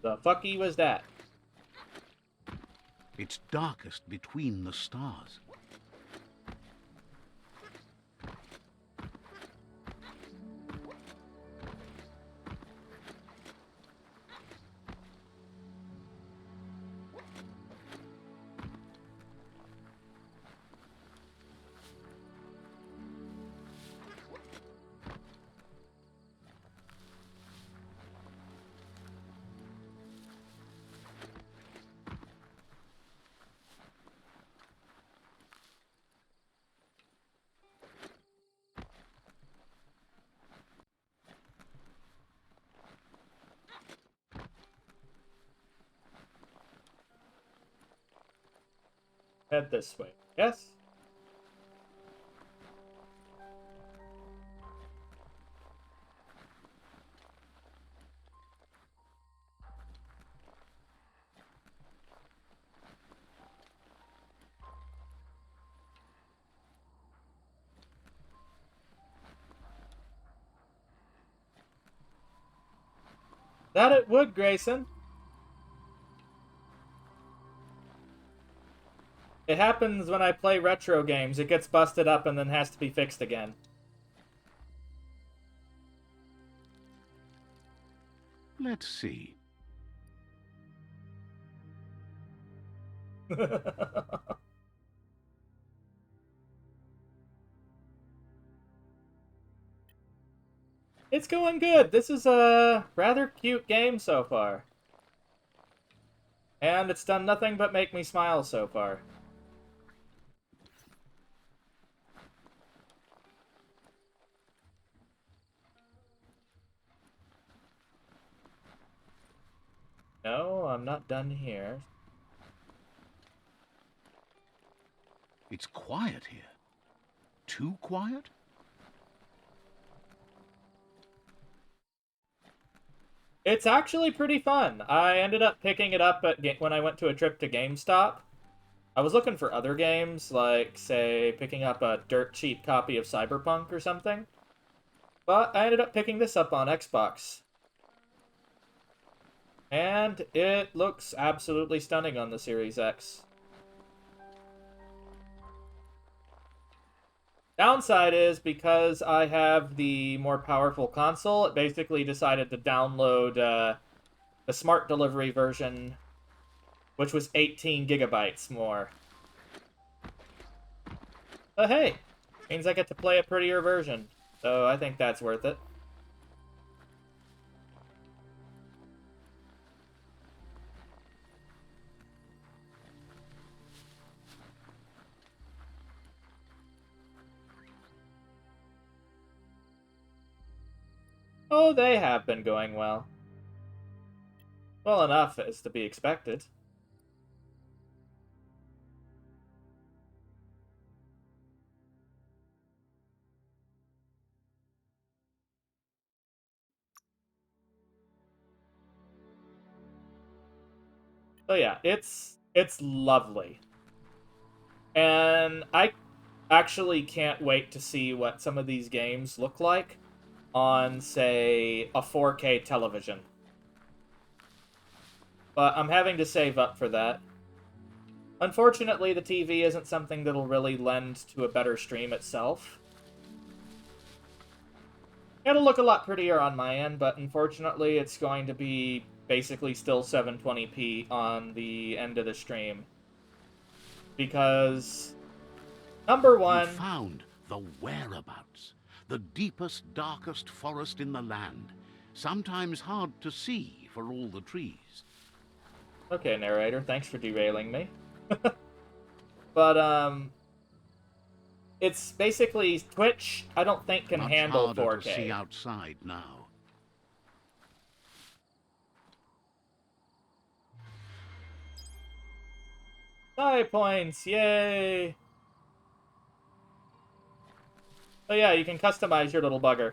Speaker 2: The fucky was that?
Speaker 4: It's darkest between the stars.
Speaker 2: Head this way. Yes? That it would, Grayson. It happens when I play retro games. It gets busted up and then has to be fixed again.
Speaker 4: Let's see.
Speaker 2: It's going good. This is a rather cute game so far. And it's done nothing but make me smile so far. No, I'm not done here.
Speaker 4: It's quiet here. Too quiet?
Speaker 2: It's actually pretty fun. I ended up picking it up when I went to a trip to GameStop. I was looking for other games, like, say, picking up a dirt cheap copy of Cyberpunk or something. But I ended up picking this up on Xbox. And it looks absolutely stunning on the Series X. Downside is, because I have the more powerful console, it basically decided to download the smart delivery version, which was 18 gigabytes more. But hey, means I get to play a prettier version, so I think that's worth it. Oh, they have been going well. Well enough as to be expected. So yeah, it's lovely. And I actually can't wait to see what some of these games look like on, say, a 4K television. But I'm having to save up for that. Unfortunately, the TV isn't something that'll really lend to a better stream itself. It'll look a lot prettier on my end, but unfortunately it's going to be basically still 720p on the end of the stream. Because, number one...
Speaker 4: You found the whereabouts. The deepest, darkest forest in the land. Sometimes hard to see for all the trees.
Speaker 2: Okay, narrator, thanks for derailing me. But, it's basically Twitch, I don't think, can
Speaker 4: Much
Speaker 2: handle
Speaker 4: harder
Speaker 2: 4K.
Speaker 4: to see outside now.
Speaker 2: Side points, yay! Oh yeah, you can customize your little bugger.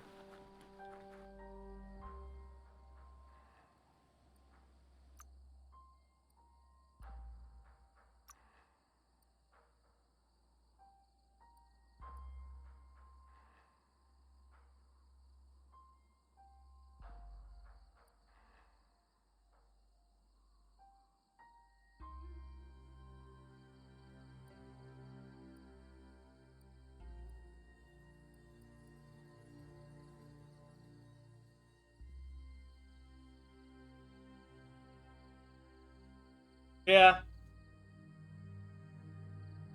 Speaker 2: Yeah.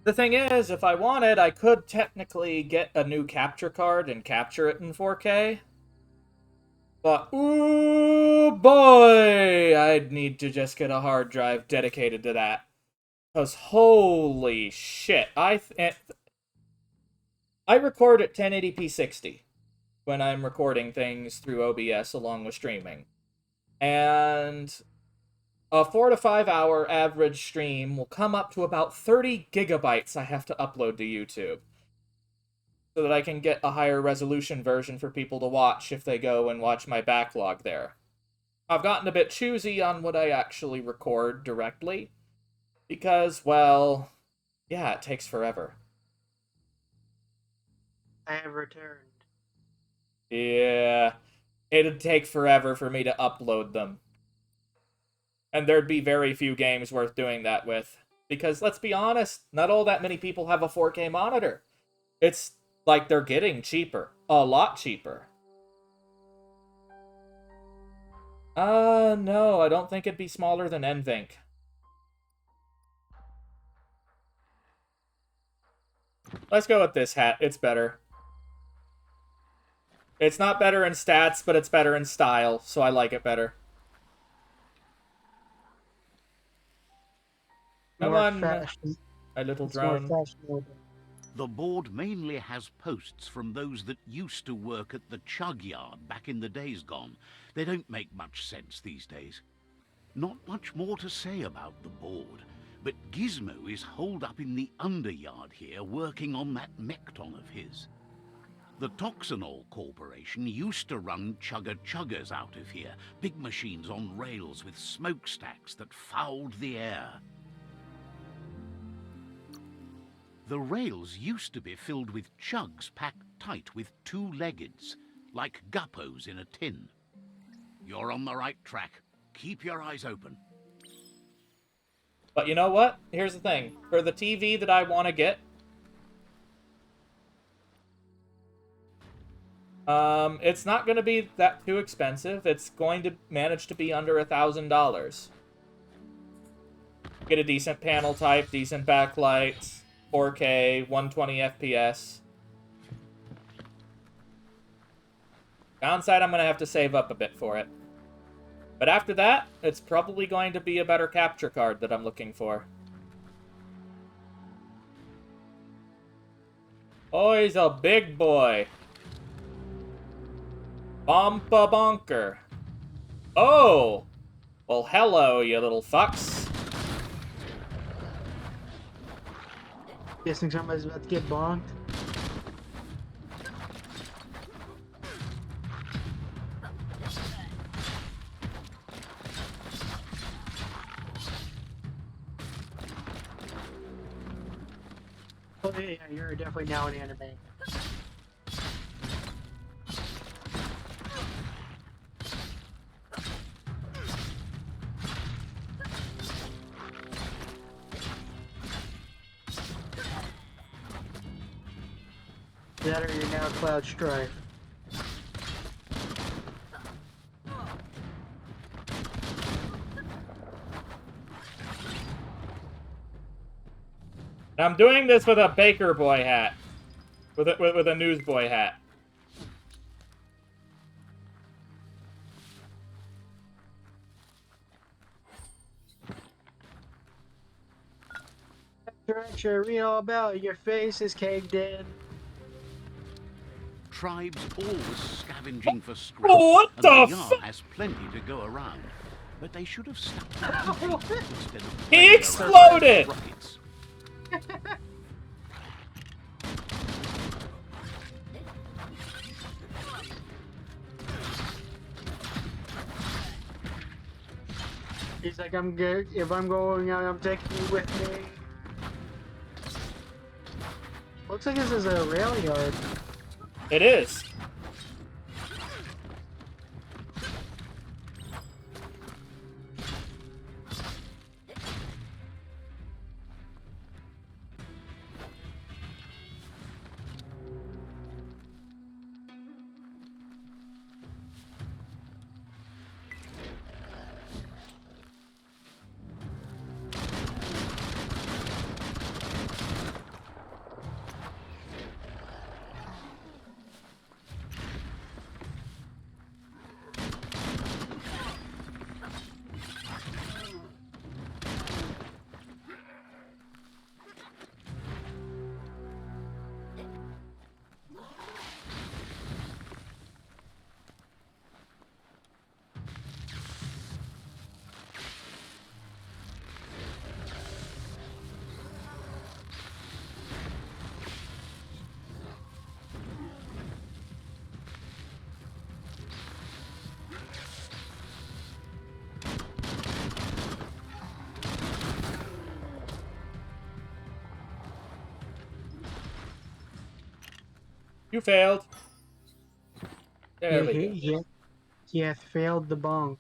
Speaker 2: The thing is, if I wanted, I could technically get a new capture card and capture it in 4K. But, ooh boy, I'd need to just get a hard drive dedicated to that. Because holy shit, I record at 1080p 60 when I'm recording things through OBS along with streaming. And a 4 to 5 hour average stream will come up to about 30 gigabytes I have to upload to YouTube, so that I can get a higher resolution version for people to watch if they go and watch my backlog there. I've gotten a bit choosy on what I actually record directly, because, well, yeah, it takes forever.
Speaker 3: I have returned.
Speaker 2: Yeah, it'd take forever for me to upload them. And there'd be very few games worth doing that with. Because, let's be honest, not all that many people have a 4K monitor. It's like they're getting cheaper. A lot cheaper. No, I don't think it'd be smaller than NVENC. Let's go with this hat. It's better. It's not better in stats, but it's better in style, so I like it better. Come
Speaker 3: More
Speaker 2: on,
Speaker 3: fashion.
Speaker 2: my little
Speaker 3: It's more
Speaker 2: drone.
Speaker 3: fashionable.
Speaker 4: The board mainly has posts from those that used to work at the chug yard back in the days gone. They don't make much sense these days. Not much more to say about the board, but Gizmo is holed up in the underyard here working on that Mekton of his. The Toxanol Corporation used to run chugger-chuggers out of here, big machines on rails with smokestacks that fouled the air. The rails used to be filled with chugs packed tight with two-leggeds, like guppos in a tin. You're on the right track. Keep your eyes open.
Speaker 2: But you know what? Here's the thing. For the TV that I want to get, it's not going to be that too expensive. It's going to manage to be under $1,000. Get a decent panel type, decent backlight, 4K, 120 FPS. Downside, I'm going to have to save up a bit for it. But after that, it's probably going to be a better capture card that I'm looking for. Oh, he's a big boy. Bompa bonker. Oh! Well, hello, you little fucks.
Speaker 3: Guessing somebody's about to get bonked. Oh yeah, you're definitely now an anime. That or you're now Cloud Strife.
Speaker 2: I'm doing this with a baker boy hat. With a newsboy hat.
Speaker 3: Director, read all about it. Your face is caked in.
Speaker 4: Tribes always scavenging for scrap,
Speaker 2: Oh, what
Speaker 4: and
Speaker 2: the
Speaker 4: the Yar has plenty to go around. But they should have stuck to hunting instead of
Speaker 2: He
Speaker 4: playing around
Speaker 2: exploded!
Speaker 4: with rockets.
Speaker 3: He's like, I'm good. If I'm going out, I'm taking you with me. Looks like this is a rail yard.
Speaker 2: It is. You failed. There we go.
Speaker 3: He hath failed the bonk.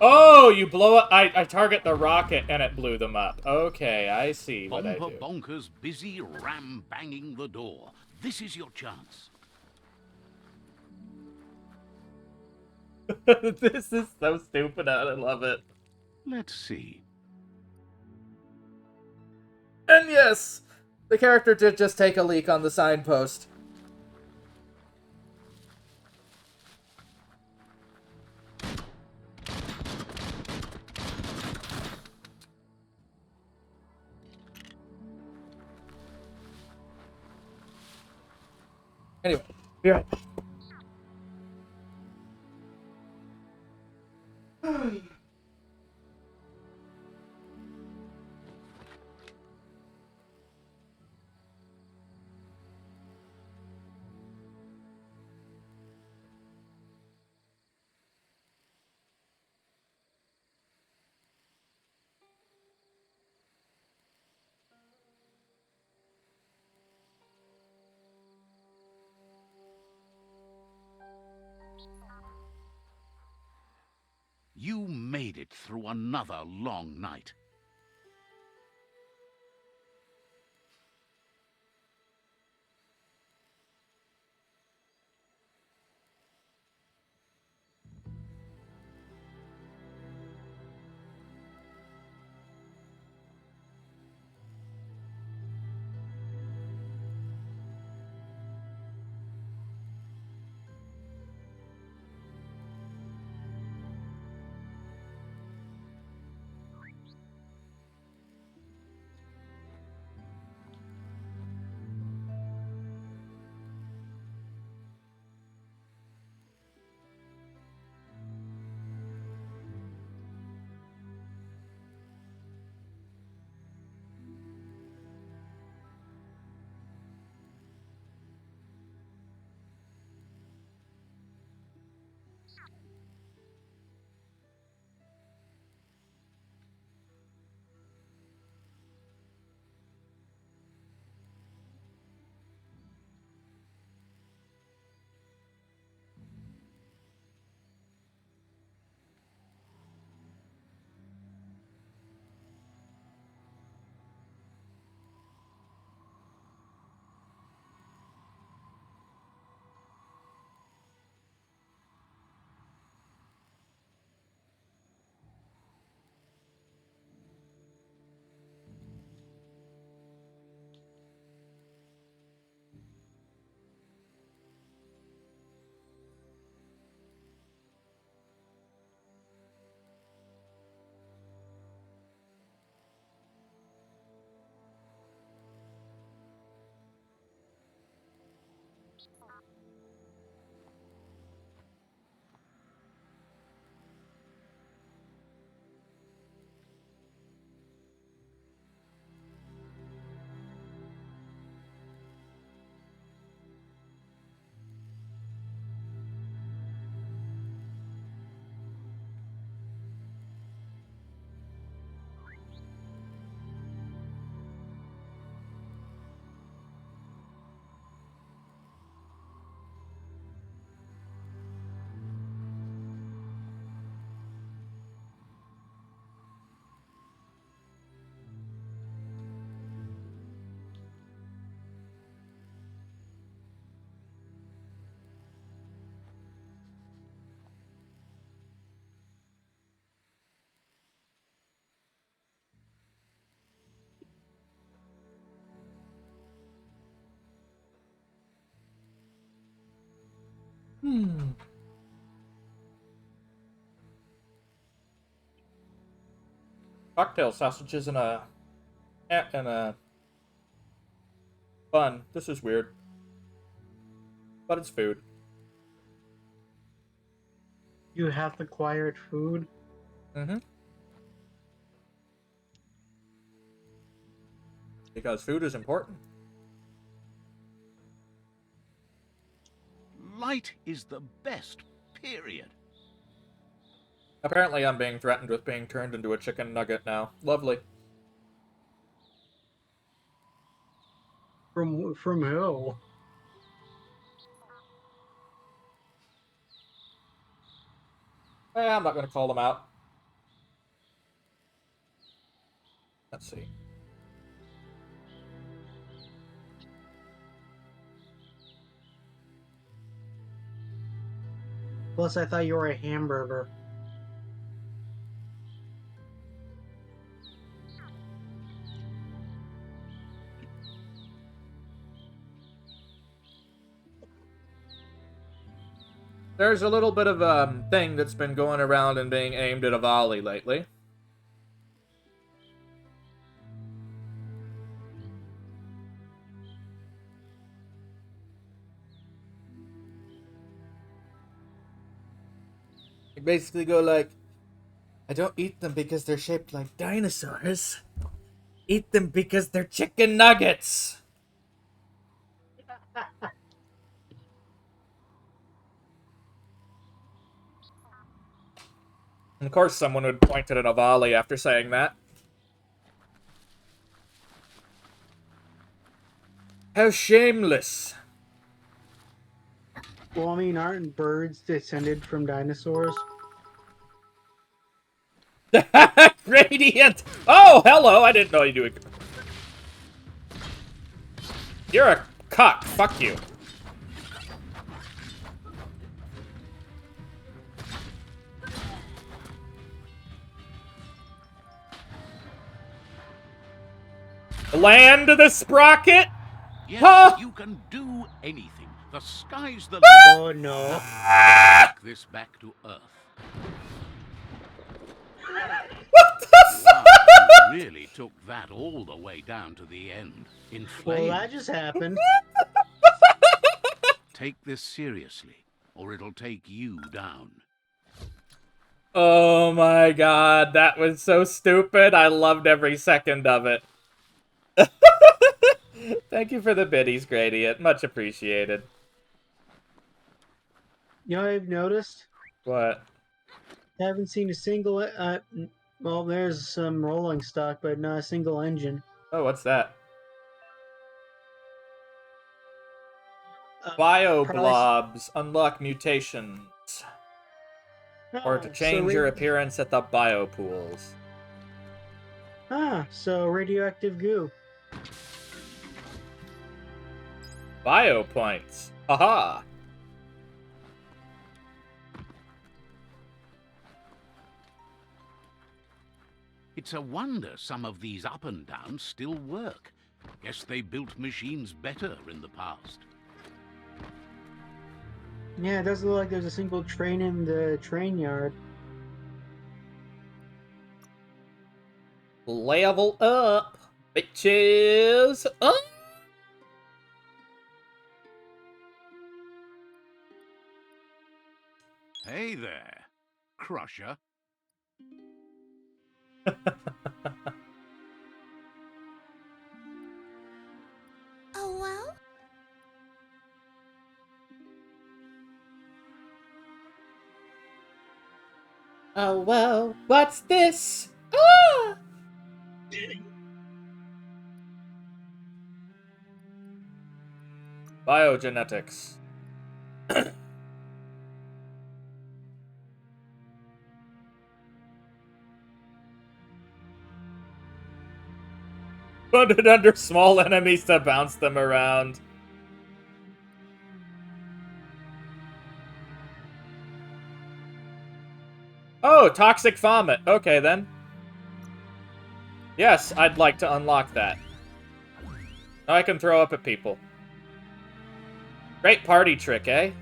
Speaker 2: Oh, you blow it. I target the rocket and it blew them up. Okay, I see what I
Speaker 4: Bomper
Speaker 2: do.
Speaker 4: bonkers busy ram-banging the door. This is your chance.
Speaker 2: This is so stupid. I love it.
Speaker 4: Let's see.
Speaker 2: And And yes, the character did just take a leak on the signpost. Anyway, be right back.
Speaker 4: You made it through another long night.
Speaker 2: Cocktail sausages and a bun. This is weird, but it's food.
Speaker 3: You have acquired food.
Speaker 2: Mm-hmm. Because food is important.
Speaker 4: Light is the best, period.
Speaker 2: Apparently, I'm being threatened with being turned into a chicken nugget now. Lovely.
Speaker 3: From who?
Speaker 2: I'm not going to call them out. Let's see.
Speaker 3: Plus, I thought you were a hamburger.
Speaker 2: There's a little bit of a thing that's been going around and being aimed at a volley lately. You basically go like, I don't eat them because they're shaped like dinosaurs. Eat them because they're chicken nuggets. And of course someone would point at a volley after saying that. How shameless.
Speaker 3: Well, I mean, aren't birds descended from dinosaurs?
Speaker 2: Radiant! Oh, hello! I didn't know you do it. You're a cuck. Fuck you. Land the sprocket?
Speaker 4: Yes,
Speaker 2: Huh?
Speaker 4: you can do anything. The sky's the limit.
Speaker 3: Oh no.
Speaker 4: Take this back to Earth.
Speaker 2: What the
Speaker 4: Wow, you really took that all the way down to the end. In
Speaker 3: Well,
Speaker 4: flames.
Speaker 3: that just happened.
Speaker 4: Take this seriously, or it'll take you down.
Speaker 2: Oh my god, that was so stupid. I loved every second of it. Thank you for the biddies, Gradient. Much appreciated.
Speaker 3: You know what I've noticed?
Speaker 2: What?
Speaker 3: I haven't seen a single. Well, there's some rolling stock, but not a single engine.
Speaker 2: Oh, what's that?
Speaker 3: Probably-
Speaker 2: Bioblobs unlock mutations. Or to
Speaker 3: so
Speaker 2: change your appearance at the biopools.
Speaker 3: So radioactive goo.
Speaker 2: Biopoints. Haha.
Speaker 4: It's a wonder some of these up and downs still work. Guess they built machines better in the past.
Speaker 3: Yeah, it doesn't look like there's a single train in the train yard.
Speaker 2: Level up, bitches.
Speaker 4: Hey there, Crusher.
Speaker 5: Oh, well?
Speaker 2: Oh, well, what's this? Ah! Biogenetics. Put it under small enemies to bounce them around. Oh, toxic vomit. Okay, then. Yes, I'd like to unlock that. Now I can throw up at people. Great party trick, eh?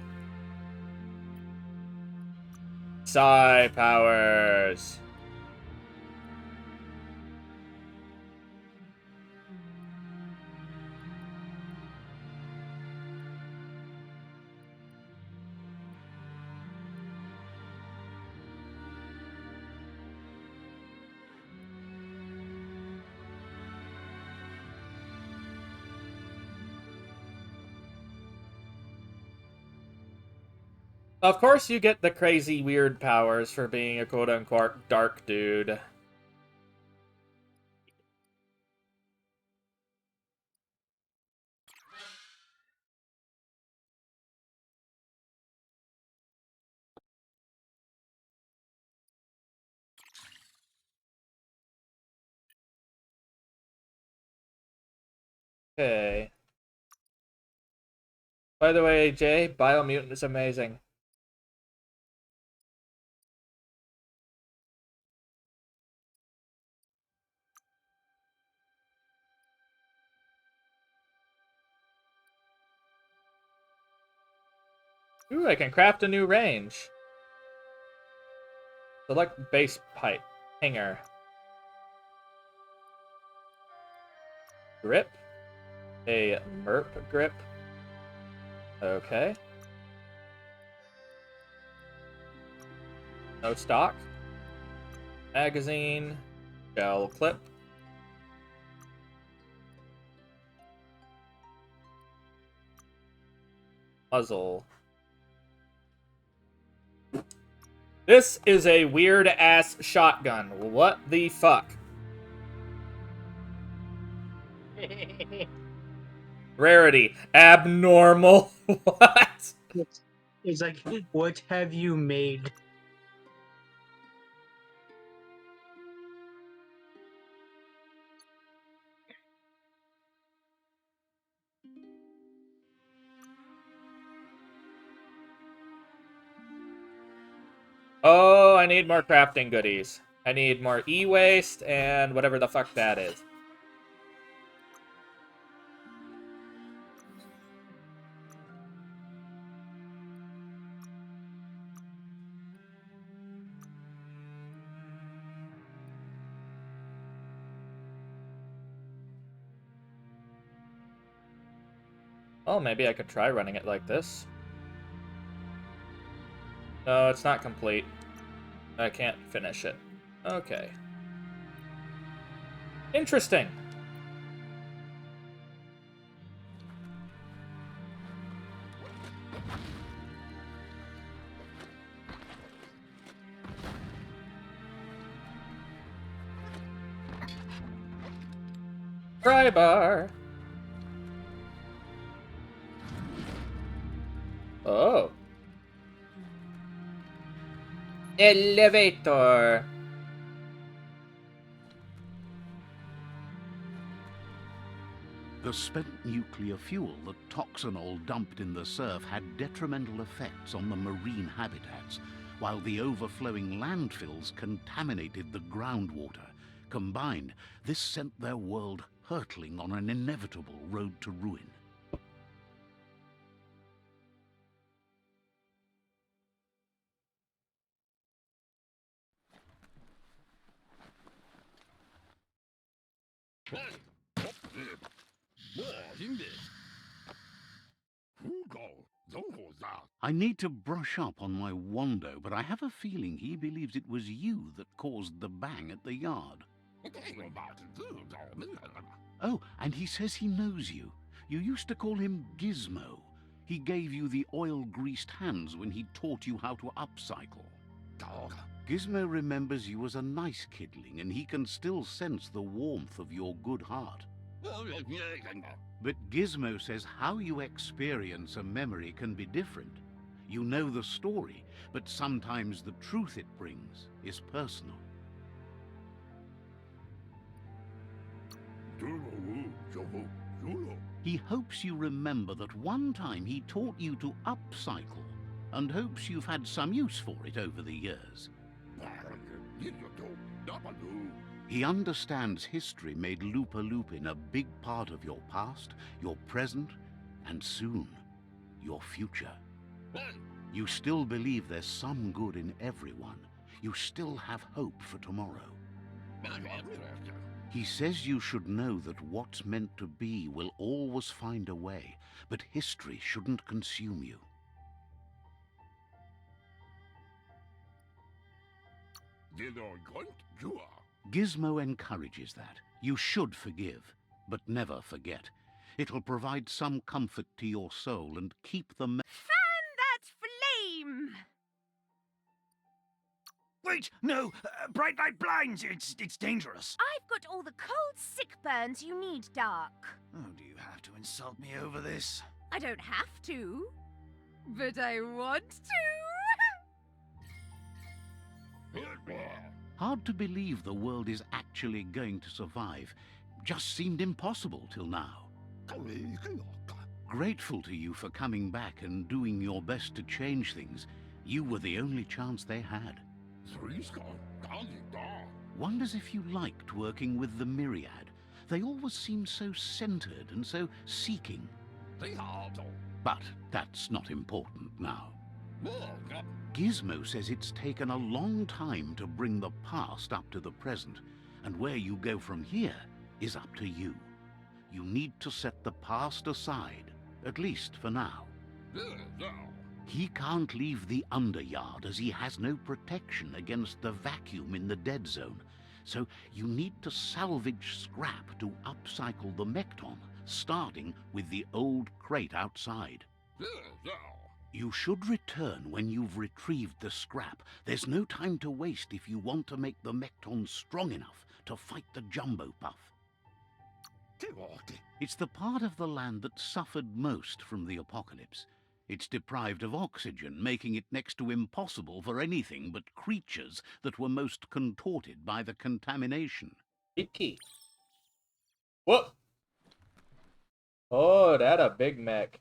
Speaker 2: Psi powers. Of course you get the crazy weird powers for being a quote-unquote dark dude. Okay. By the way, Jay, BioMutant is amazing. Ooh, I can craft a new range. Select base pipe. Hanger. Grip. A merp grip. Okay. No stock. Magazine. Shell clip. Muzzle. This is a weird ass shotgun. What the fuck? Rarity. Abnormal. What?
Speaker 3: It's like, what have you made?
Speaker 2: Oh, I need more crafting goodies. I need more e-waste and whatever the fuck that is. Oh, maybe I could try running it like this. No, it's not complete. I can't finish it. Okay. Interesting. Pry bar. Oh. Elevator.
Speaker 4: The spent nuclear fuel that Toxanol dumped in the surf had detrimental effects on the marine habitats, while the overflowing landfills contaminated the groundwater. Combined, this sent their world hurtling on an inevitable road to ruin. I need to brush up on my Wando, but I have a feeling he believes it was you that caused the bang at the yard. Oh, and he says he knows you. You used to call him Gizmo. He gave you the oil-greased hands when he taught you how to upcycle. Gizmo remembers you as a nice kidling, and he can still sense the warmth of your good heart. But Gizmo says how you experience a memory can be different. You know the story, but sometimes the truth it brings is personal. He hopes you remember that one time he taught you to upcycle, and hopes you've had some use for it over the years. He understands history made Loopalupin a big part of your past, your present, and soon, your future. You still believe there's some good in everyone. You still have hope for tomorrow. He says you should know that what's meant to be will always find a way, but history shouldn't consume you. Gizmo encourages that. You should forgive, but never forget. It'll provide some comfort to your soul and keep the...
Speaker 5: Fan that flame!
Speaker 6: Wait, no! Bright light blinds! It's dangerous!
Speaker 5: I've got all the cold sick burns you need, Dark.
Speaker 6: Oh, do you have to insult me over this?
Speaker 5: I don't have to, but I want to.
Speaker 4: Hard to believe the world is actually going to survive. Just seemed impossible till now. Grateful to you for coming back and doing your best to change things. You were the only chance they had. Wonders if you liked working with the Myriad. They always seemed so centered and so seeking. But that's not important now. Gizmo says it's taken a long time to bring the past up to the present, and where you go from here is up to you. You need to set the past aside, at least for now. He can't leave the Underyard as he has no protection against the vacuum in the dead zone, so you need to salvage scrap to upcycle the Mekton, starting with the old crate outside. You should return when you've retrieved the scrap. There's no time to waste if you want to make the Mekton strong enough to fight the Jumbo Puff. It's the part of the land that suffered most from the apocalypse. It's deprived of oxygen, making it next to impossible for anything but creatures that were most contorted by the contamination.
Speaker 2: Big key. Whoop! Oh, that a big mech.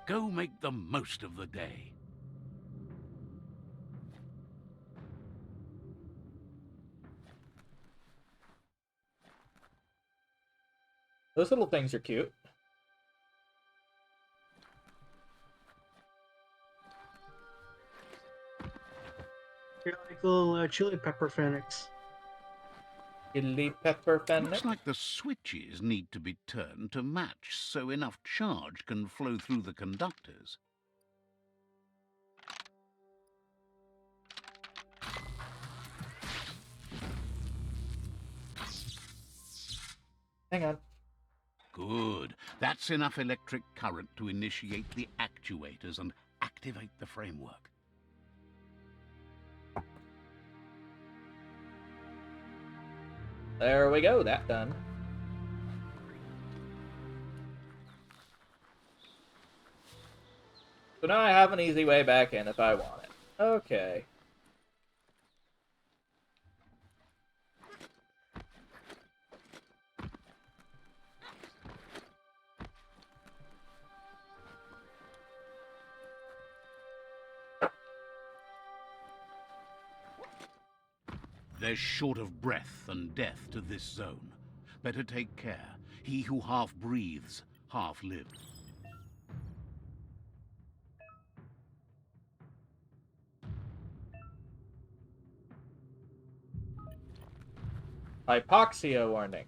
Speaker 4: Go make the most of the day.
Speaker 2: Those little things are cute.
Speaker 3: You're like little chili pepper fennec.
Speaker 2: Chili pepper fennec.
Speaker 4: Looks like the switches need to be turned to match so enough charge can flow through the conductors.
Speaker 2: Hang on.
Speaker 4: Good. That's enough electric current to initiate the actuators and activate the framework.
Speaker 2: There we go, that done. So now I have an easy way back in if I want it. Okay.
Speaker 4: There's short of breath and death to this zone. Better take care. He who half breathes, half lives.
Speaker 2: Hypoxia warning.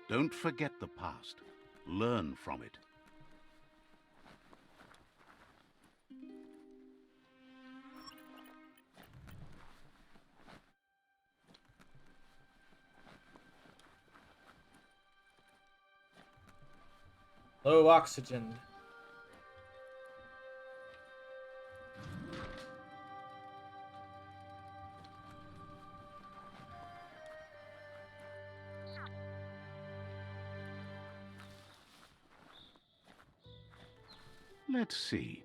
Speaker 4: Don't forget the past. Learn from it.
Speaker 2: Low oxygen.
Speaker 4: Let's see.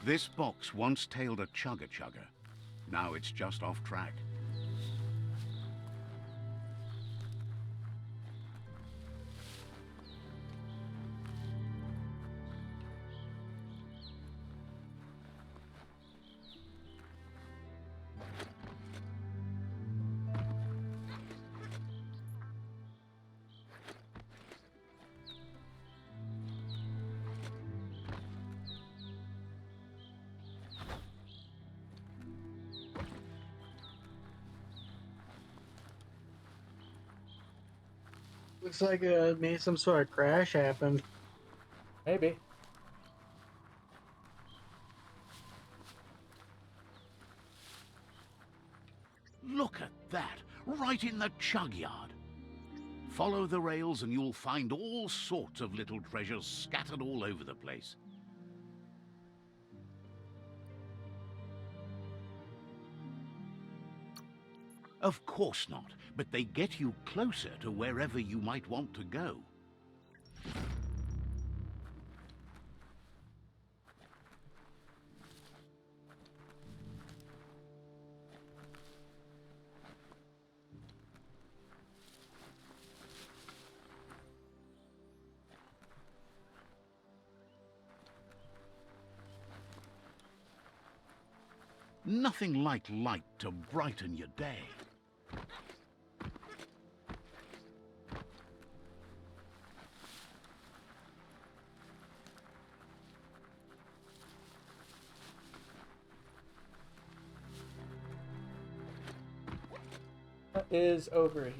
Speaker 4: This box once tailed a chugga-chugga. Now it's just off track.
Speaker 3: Looks like maybe some sort of crash happened.
Speaker 2: Maybe.
Speaker 4: Look at that, right in the chug yard. Follow the rails and you'll find all sorts of little treasures scattered all over the place. Of course not, but they get you closer to wherever you might want to go. Nothing like light to brighten your day.
Speaker 2: What is over here?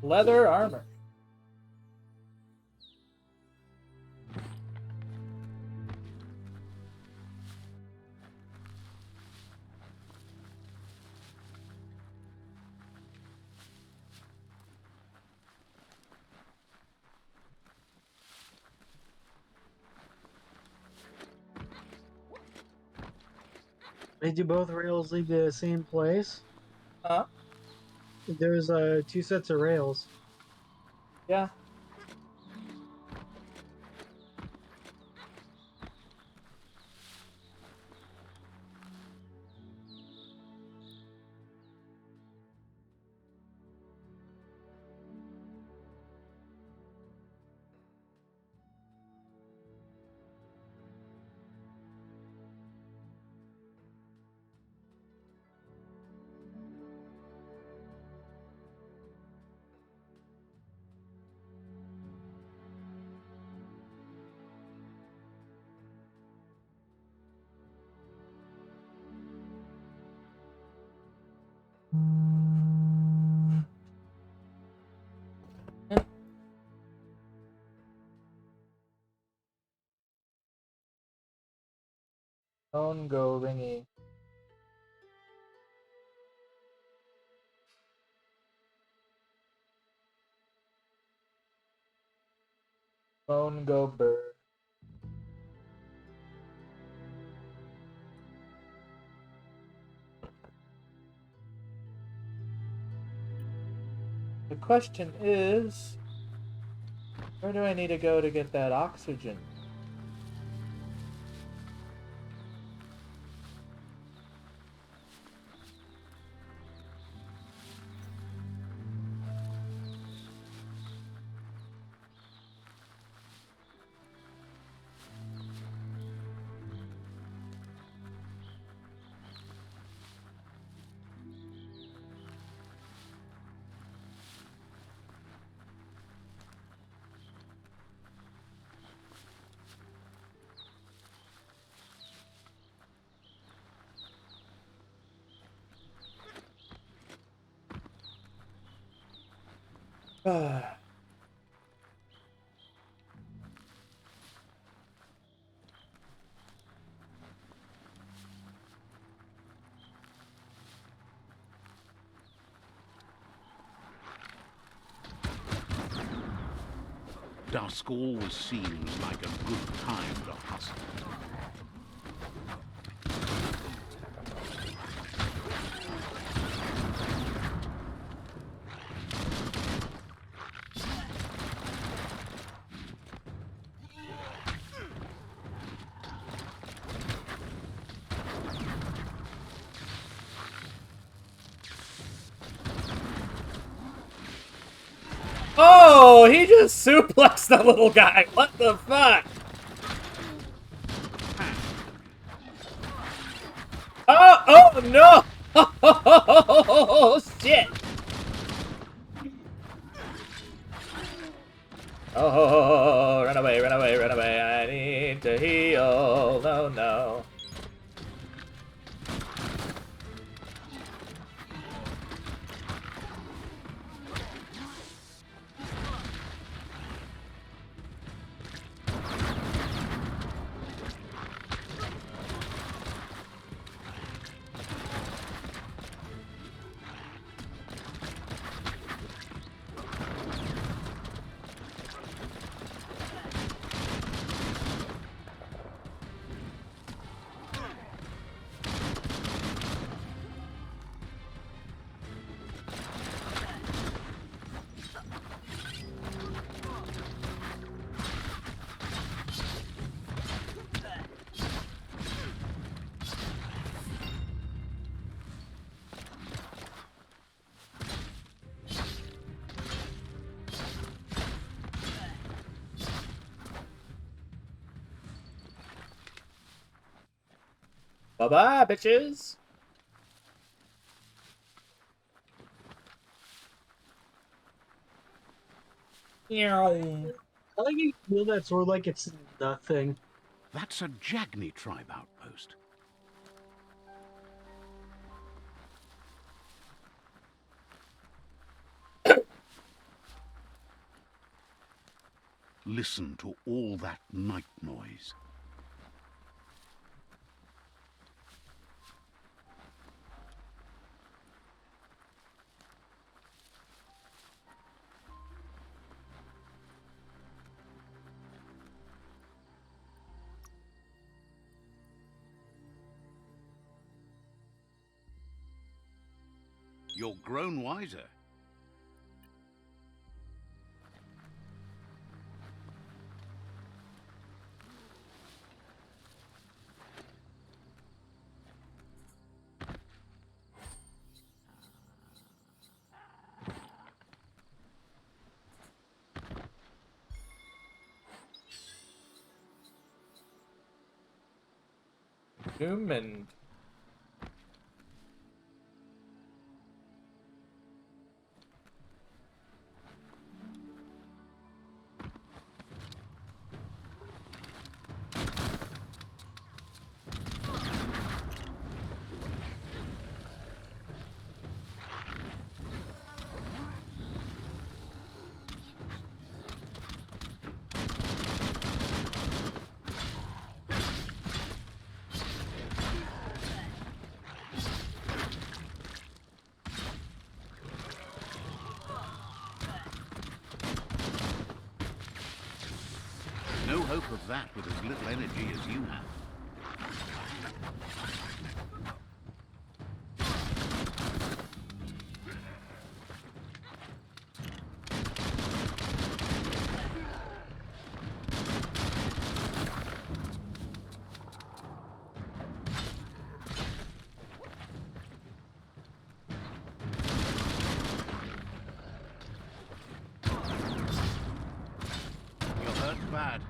Speaker 2: Leather armor.
Speaker 3: Did you both rails lead to the same place?
Speaker 2: Huh?
Speaker 3: There's 2 sets of rails.
Speaker 2: Yeah. Phone go ringy. Phone go bird. The question is, where do I need to go to get that oxygen?
Speaker 4: Dusk always seems like a good time to hustle.
Speaker 2: Oh, he just suplexed the little guy. What the fuck? Oh no! Oh, shit! Oh, run away, run away, run away. I need to heal. No, no. Bye-bye, bitches. Meow.
Speaker 3: I like you wield that sword like it's nothing.
Speaker 4: That's a Jagni tribe outpost. Listen to all that night noise. You're grown wiser.
Speaker 2: Human.
Speaker 4: No hope of that with as little energy as you have. You're hurt bad.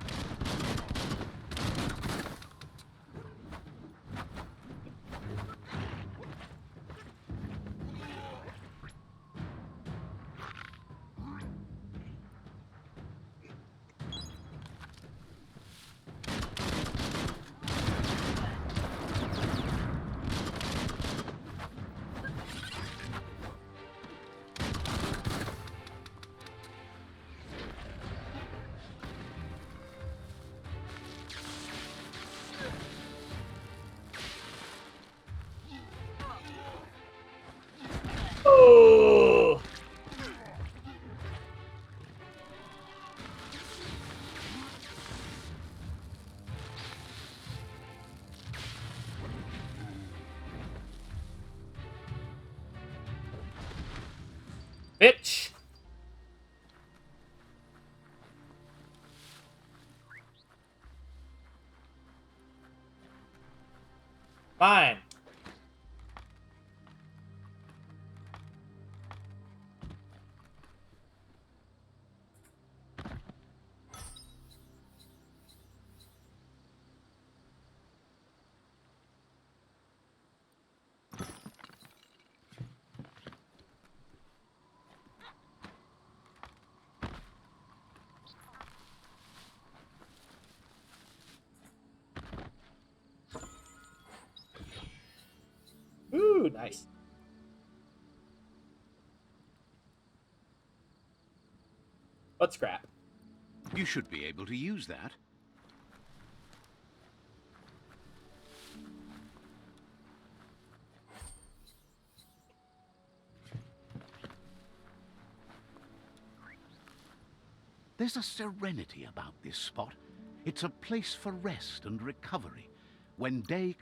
Speaker 2: Oh! Bitch! Fine. Ooh, nice. Let's scrap.
Speaker 4: You should be able to use that. There's a serenity about this spot. It's a place for rest and recovery. When day...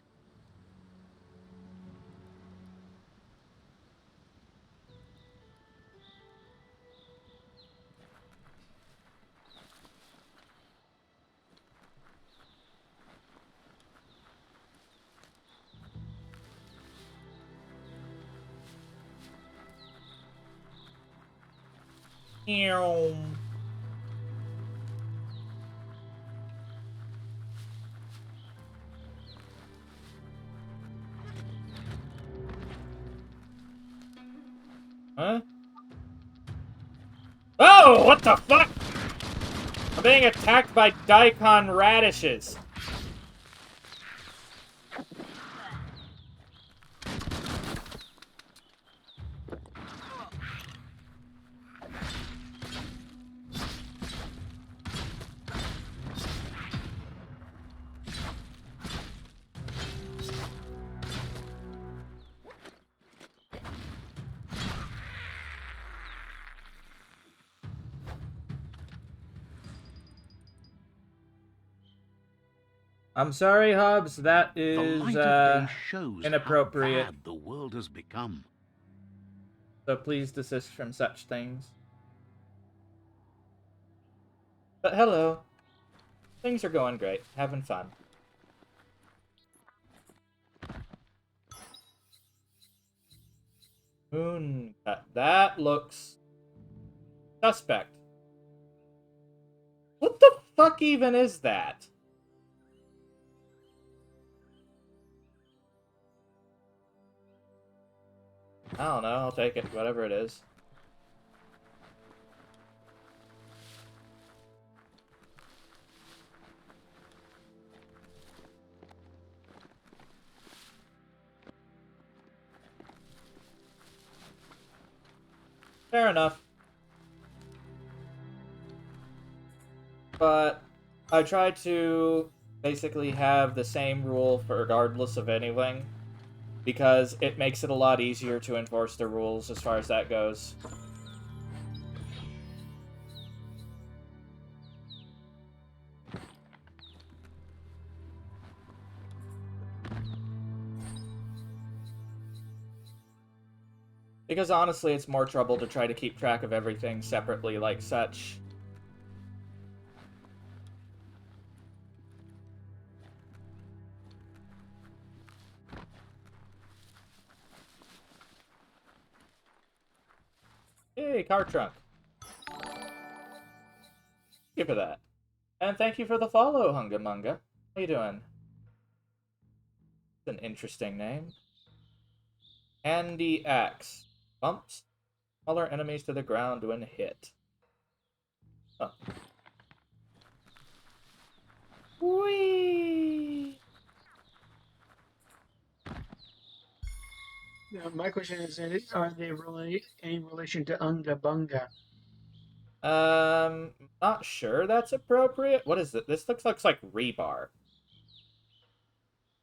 Speaker 2: Ew. Huh? Oh, what the fuck? I'm being attacked by daikon radishes. I'm sorry, Hobbs. That
Speaker 4: The
Speaker 2: is
Speaker 4: light of day shows
Speaker 2: inappropriate.
Speaker 4: how bad the world has become.
Speaker 2: So please desist from such things. But hello. Things are going great. Having fun. Moon cut. That looks suspect. What the fuck even is that? I don't know. I'll take it. Whatever it is. Fair enough. But I try to basically have the same rule for regardless of anything, because it makes it a lot easier to enforce the rules as far as that goes. Because honestly, it's more trouble to try to keep track of everything separately like such. Hey, car trunk. Thank you for that. And thank you for the follow, Hungamunga. How you doing? It's an interesting name. Andy Axe. Bumps smaller enemies to the ground when hit. Oh. Whee!
Speaker 3: Now, my question is, are they really any relation to Unga Bunga?
Speaker 2: Not sure that's appropriate. What is it? This looks like rebar.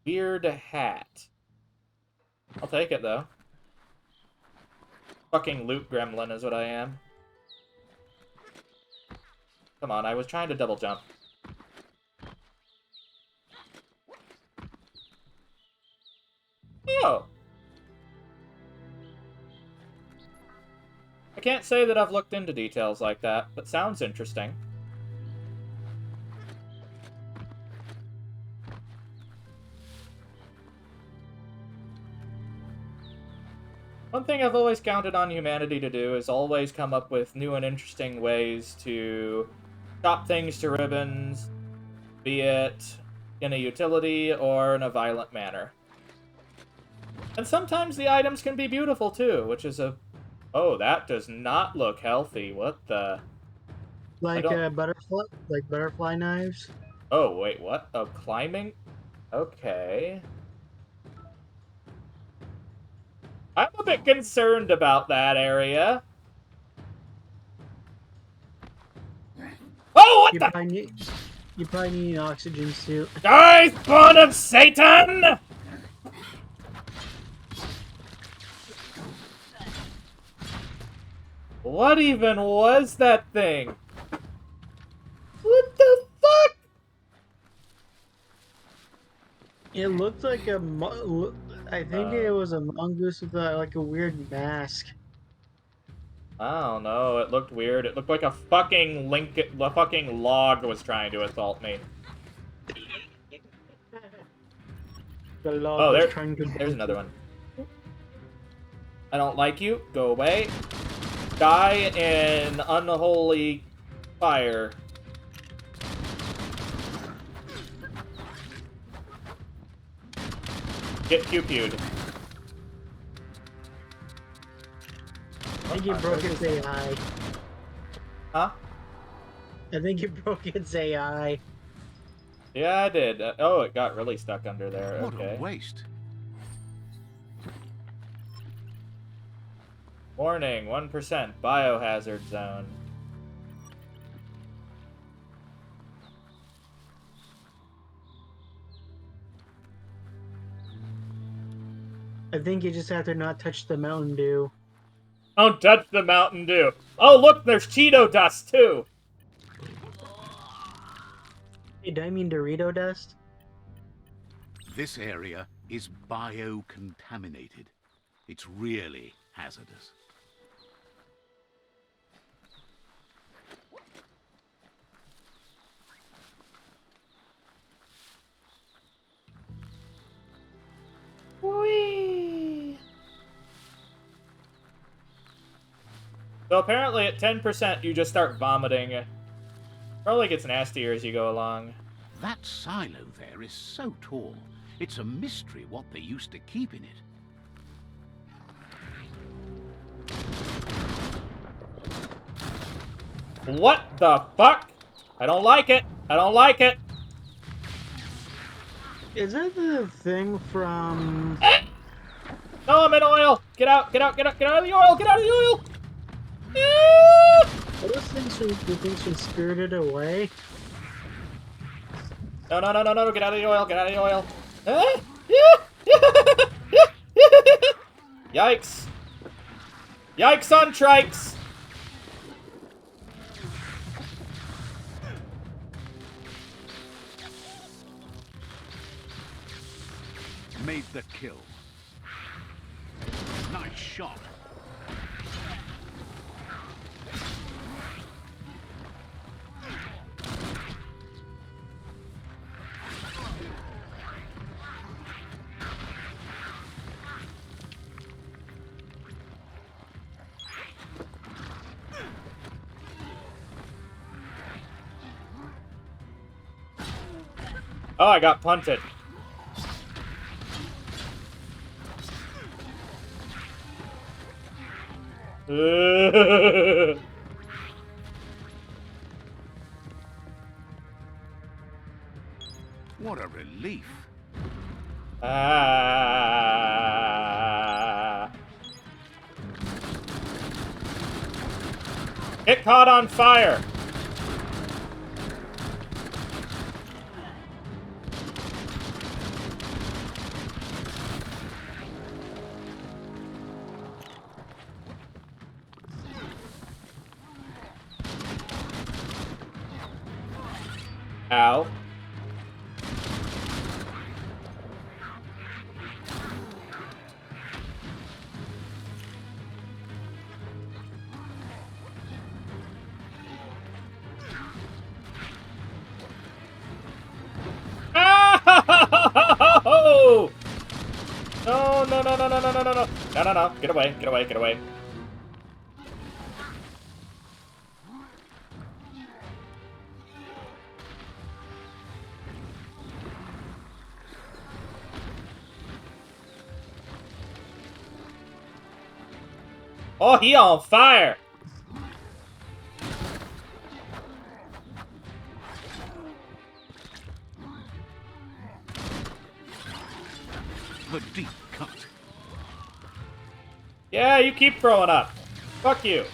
Speaker 2: Weird hat. I'll take it, though. Fucking loot gremlin is what I am. Come on, I was trying to double jump. Oh! I can't say that I've looked into details like that, but sounds interesting. One thing I've always counted on humanity to do is always come up with new and interesting ways to chop things to ribbons, be it in a utility or in a violent manner. And sometimes the items can be beautiful too, which is a... Oh, that does not look healthy. What the...
Speaker 3: Like butterfly knives?
Speaker 2: Oh, wait, what? Oh, climbing? Okay. I'm a bit concerned about that area. Oh, what
Speaker 3: You
Speaker 2: the?
Speaker 3: probably need an oxygen suit.
Speaker 2: Die, spawn of Satan! What even was that thing? What the fuck?
Speaker 3: It looked like I think it was a mongoose with like a weird mask.
Speaker 2: I don't know. It looked weird. It looked like a fucking log was trying to assault me.
Speaker 3: The log
Speaker 2: Oh,
Speaker 3: was trying to.
Speaker 2: there's another one. I don't like you. Go away. Die in unholy fire. Get pew-pewed.
Speaker 3: I think you broke its AI.
Speaker 2: Huh?
Speaker 3: I think you broke its AI.
Speaker 2: Yeah, I did. Oh, it got really stuck under there.
Speaker 4: What
Speaker 2: Okay.
Speaker 4: a waste.
Speaker 2: Warning, 1% biohazard zone.
Speaker 3: I think you just have to not touch the Mountain Dew.
Speaker 2: Don't touch the Mountain Dew. Oh, look, there's Cheeto dust, too.
Speaker 3: Hey, do I mean Dorito dust?
Speaker 4: This area is biocontaminated. It's really hazardous.
Speaker 2: Whee! So apparently at 10% you just start vomiting. Probably gets nastier as you go along.
Speaker 4: That silo there is so tall. It's a mystery what they used to keep in it.
Speaker 2: What the fuck? I don't like it. I don't like it.
Speaker 3: Is that the thing from?
Speaker 2: No, I'm in oil. Get out, get out, get out, get out of the oil. Get out of the oil. Ah!
Speaker 3: Are those things from the things from Spirited Away?
Speaker 2: No, no, no, no, no. Get out of the oil. Get out of the oil. Ah! Yikes. Yikes on trikes.
Speaker 4: Made the kill. Nice shot.
Speaker 2: Oh, I got punted.
Speaker 4: What a relief.
Speaker 2: Ah. Get caught on fire. Ow. Oh! No, no, no, no, no, no, no, no, no. No, no, no. Get away, get away, get away. Oh, he on fire!
Speaker 4: The deep cut.
Speaker 2: Yeah, you keep throwing up. Fuck you.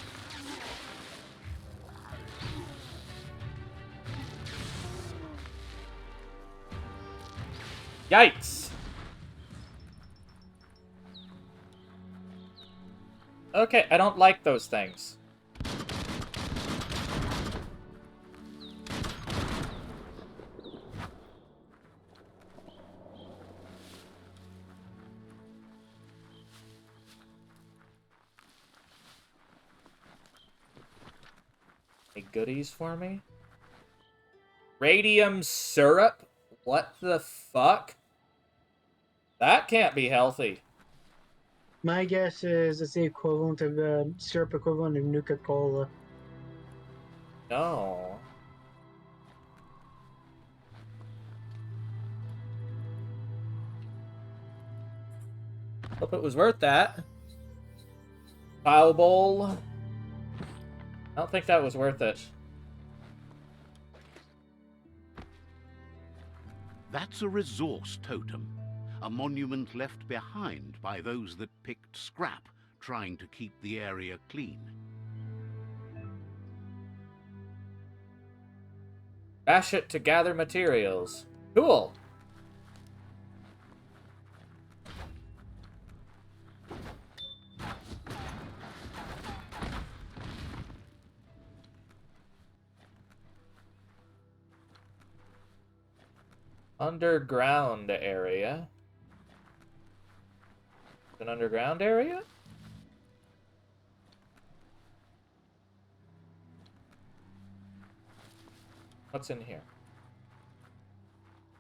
Speaker 2: Yikes. Okay, I don't like those things. Any goodies for me? Radium syrup? What the fuck? That can't be healthy.
Speaker 3: My guess is it's the equivalent of the syrup equivalent of Nuka-Cola.
Speaker 2: No. Hope it was worth that. Pile bowl. I don't think that was worth it.
Speaker 4: That's a resource totem, a monument left behind by those that picked scrap, trying to keep the area clean.
Speaker 2: Bash it to gather materials. Cool. Underground area. An underground area? What's in here?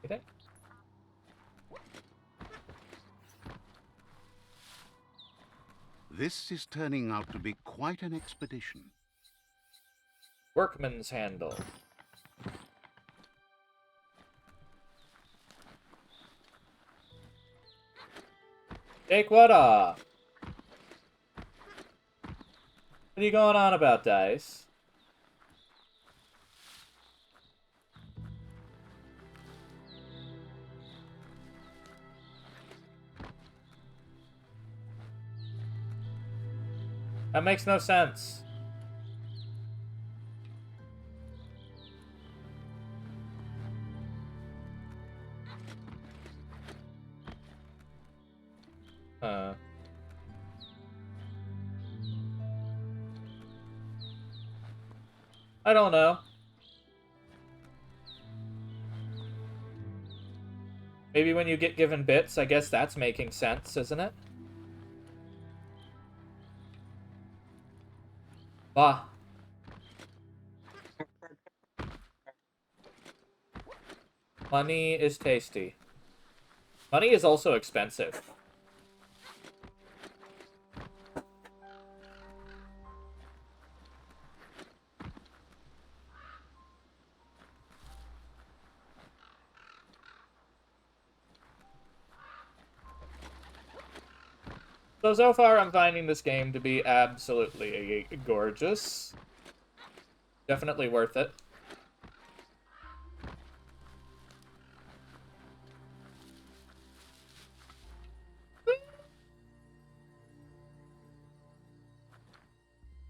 Speaker 2: You think?
Speaker 4: This is turning out to be quite an expedition.
Speaker 2: Workman's handle. Take what off? What are you going on about, Dice? That makes no sense. I don't know. Maybe when you get given bits, I guess that's making sense, isn't it? Bah. Money is tasty. Money is also expensive. So far I'm finding this game to be absolutely gorgeous. Definitely worth it.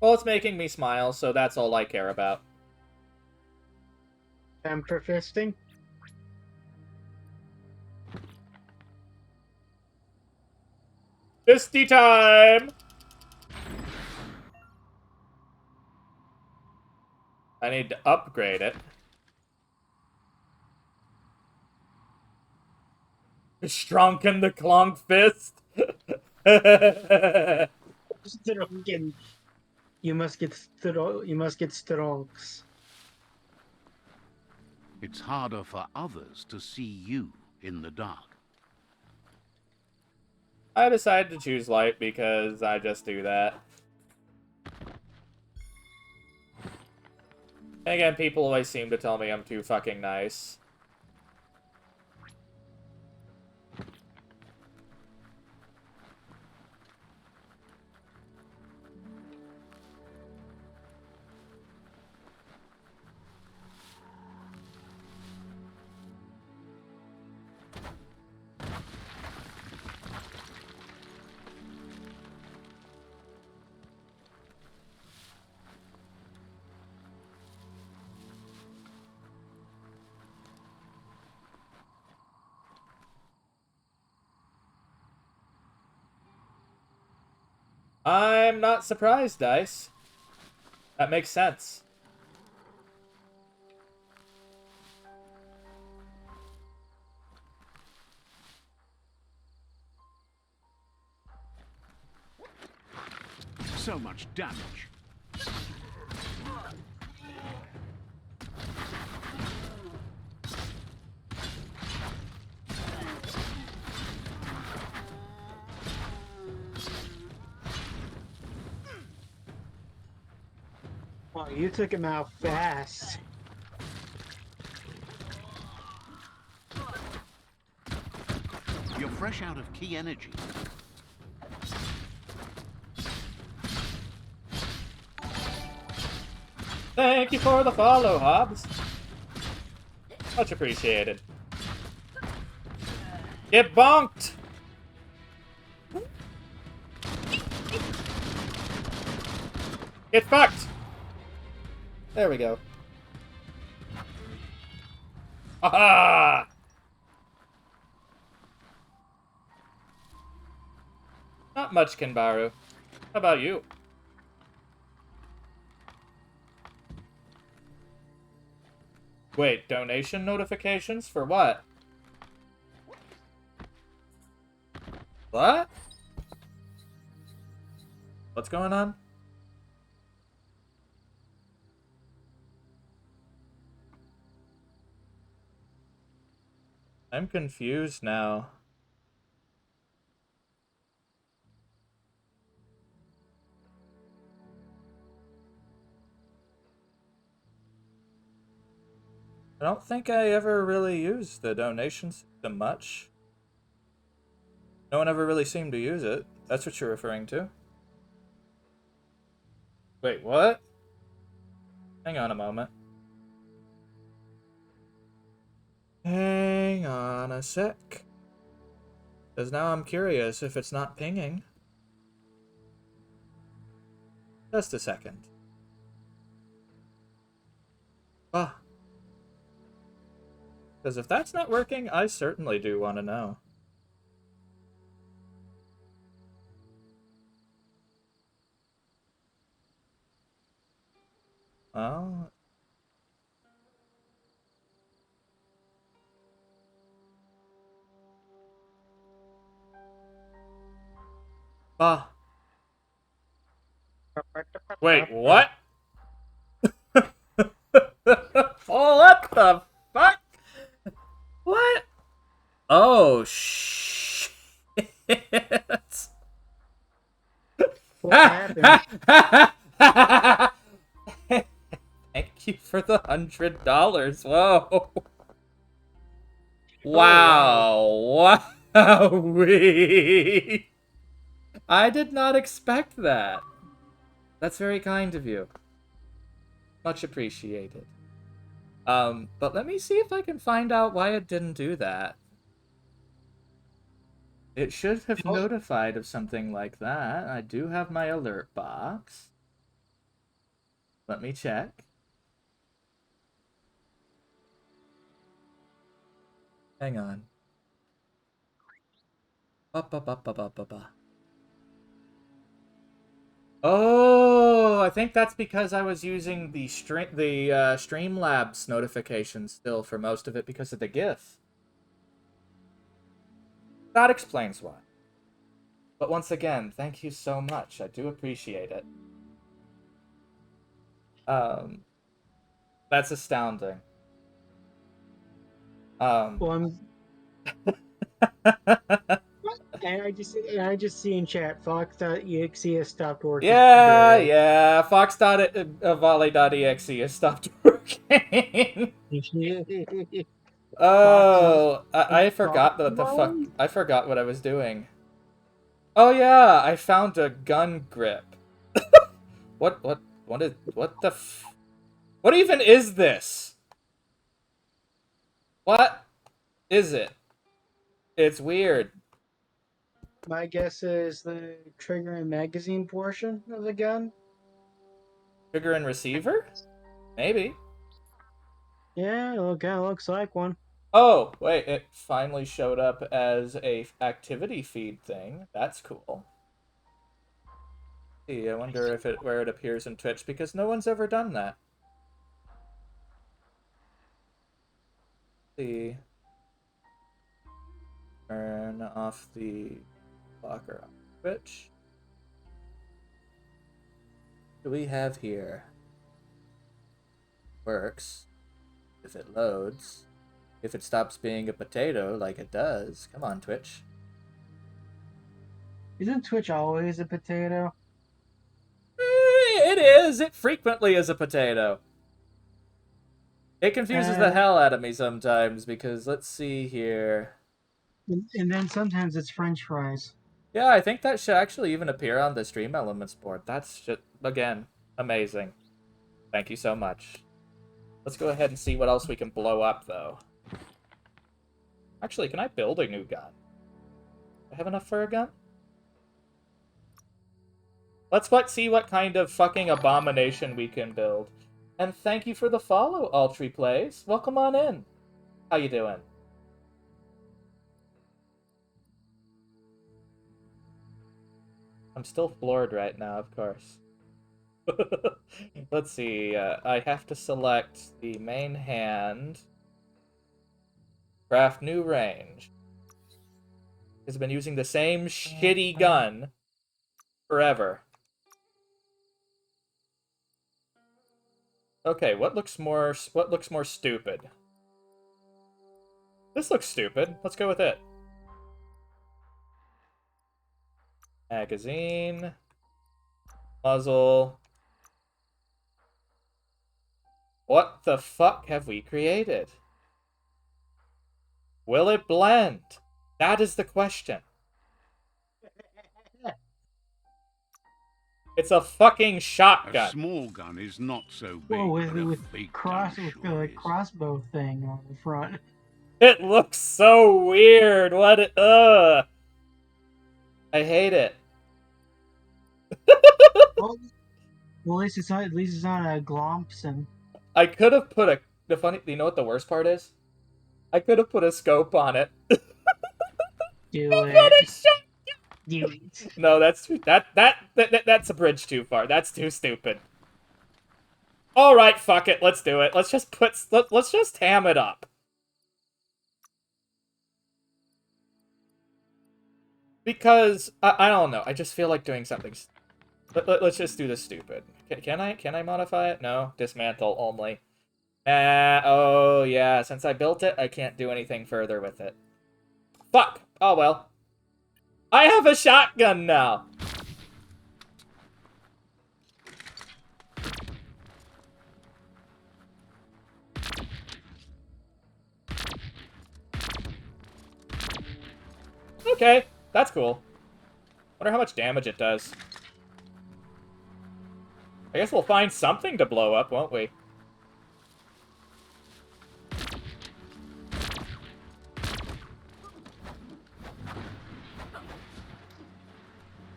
Speaker 2: Well, it's making me smile, so that's all I care about.
Speaker 3: Temper fisting?
Speaker 2: Fisty time! I need to upgrade it. Strunken the Clonk Fist?
Speaker 3: Strunken. You must get stronks.
Speaker 4: It's harder for others to see you in the dark.
Speaker 2: I decided to choose light because I just do that. And again, people always seem to tell me I'm too fucking nice. I'm not surprised, Dice. That makes sense.
Speaker 4: So much damage.
Speaker 3: Oh, you took him out fast.
Speaker 4: You're fresh out of key energy.
Speaker 2: Thank you for the follow, Hobbs. Much appreciated. Get bonked! Get fucked! There we go. Aha! Not much, Kenbaru. How about you? Wait, donation notifications for what? What? What's going on? I'm confused now. I don't think I ever really used the donation system much. No one ever really seemed to use it. That's what you're referring to. Wait, what? Hang on a moment. Hang on a sec. Because now I'm curious if it's not pinging. Just a second. Ah. Because if that's not working, I certainly do want to know. Well... Ah. Wait, what? Oh, what the fuck? What? Oh, shit.
Speaker 3: What happened?
Speaker 2: Thank you for the $100. Whoa. Wow. Wowee. I did not expect that. That's very kind of you. Much appreciated. But let me see if I can find out why it didn't do that. It should have notified of something like that. I do have my alert box. Let me check. Hang on. Ba-ba-ba-ba-ba-ba-ba. Oh, I think that's because I was using the Streamlabs notification still for most of it because of the GIF. That explains why. But once again, thank you so much. I do appreciate it. That's astounding.
Speaker 3: Well, I'm. And I just see in chat Fox.exe has stopped working.
Speaker 2: Yeah. Fox.volley.exe has stopped working. Oh, I forgot what the fuck. I forgot what I was doing. Oh yeah, I found a gun grip. What the what even is this? What is it? It's weird.
Speaker 3: My guess is the trigger and magazine portion of the gun.
Speaker 2: Trigger and receiver? Maybe.
Speaker 3: Yeah, it kind of looks like one.
Speaker 2: Oh, wait, it finally showed up as a activity feed thing. That's cool. See, I wonder if where it appears in Twitch, because no one's ever done that. See. Turn off the blocker on Twitch. What do we have here? Works. If it loads. If it stops being a potato like it does. Come on, Twitch.
Speaker 3: Isn't Twitch always a potato?
Speaker 2: It is. It frequently is a potato. It confuses the hell out of me sometimes because, let's see here.
Speaker 3: And then sometimes it's French fries.
Speaker 2: Yeah, I think that should actually even appear on the Stream Elements board. That's just, again, amazing. Thank you so much. Let's go ahead and see what else we can blow up, though. Actually, can I build a new gun? Do I have enough for a gun? Let's see what kind of fucking abomination we can build. And thank you for the follow, Altry Plays. Welcome on in. How you doing? I'm still floored right now, of course. Let's see. I have to select the main hand. Craft new range. Has been using the same shitty gun forever. Okay, what looks more stupid? This looks stupid. Let's go with it. Magazine. Muzzle. What the fuck have we created? Will it blend? That is the question. It's a fucking shotgun.
Speaker 4: A small gun is not so big.
Speaker 3: Well,
Speaker 4: but a
Speaker 3: with
Speaker 4: big gun sure
Speaker 3: the
Speaker 4: is.
Speaker 3: crossbow thing on the front.
Speaker 2: It looks so weird. What? I hate it.
Speaker 3: Well, at least it's not a Glompson.
Speaker 2: I could have put a. You know what the worst part is? I could have put a scope on it.
Speaker 3: Do it. Do it.
Speaker 2: No, that's a bridge too far. That's too stupid. All right, fuck it. Let's do it. Let's just ham it up. Because I don't know. I just feel like doing something. Let's just do this stupid. Can I modify it? No, dismantle only. Oh yeah. Since I built it, I can't do anything further with it. Fuck. Oh well. I have a shotgun now. Okay, that's cool. Wonder how much damage it does. I guess we'll find something to blow up, won't we?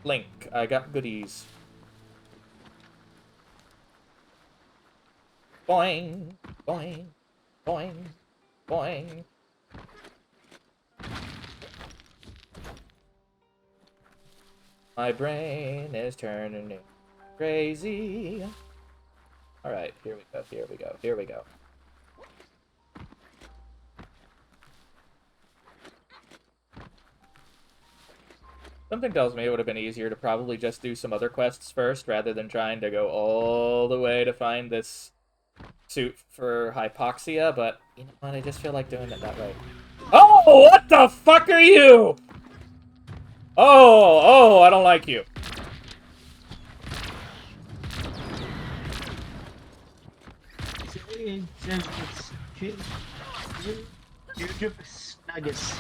Speaker 2: Link, I got goodies. Boing, boing, boing, boing. My brain is turning crazy. Alright, here we go, here we go, here we go. Something tells me it would have been easier to probably just do some other quests first, rather than trying to go all the way to find this suit for hypoxia, but you know what, I just feel like doing it that way. Oh, what the fuck are you? Oh, I don't like you.
Speaker 3: It's nuggets.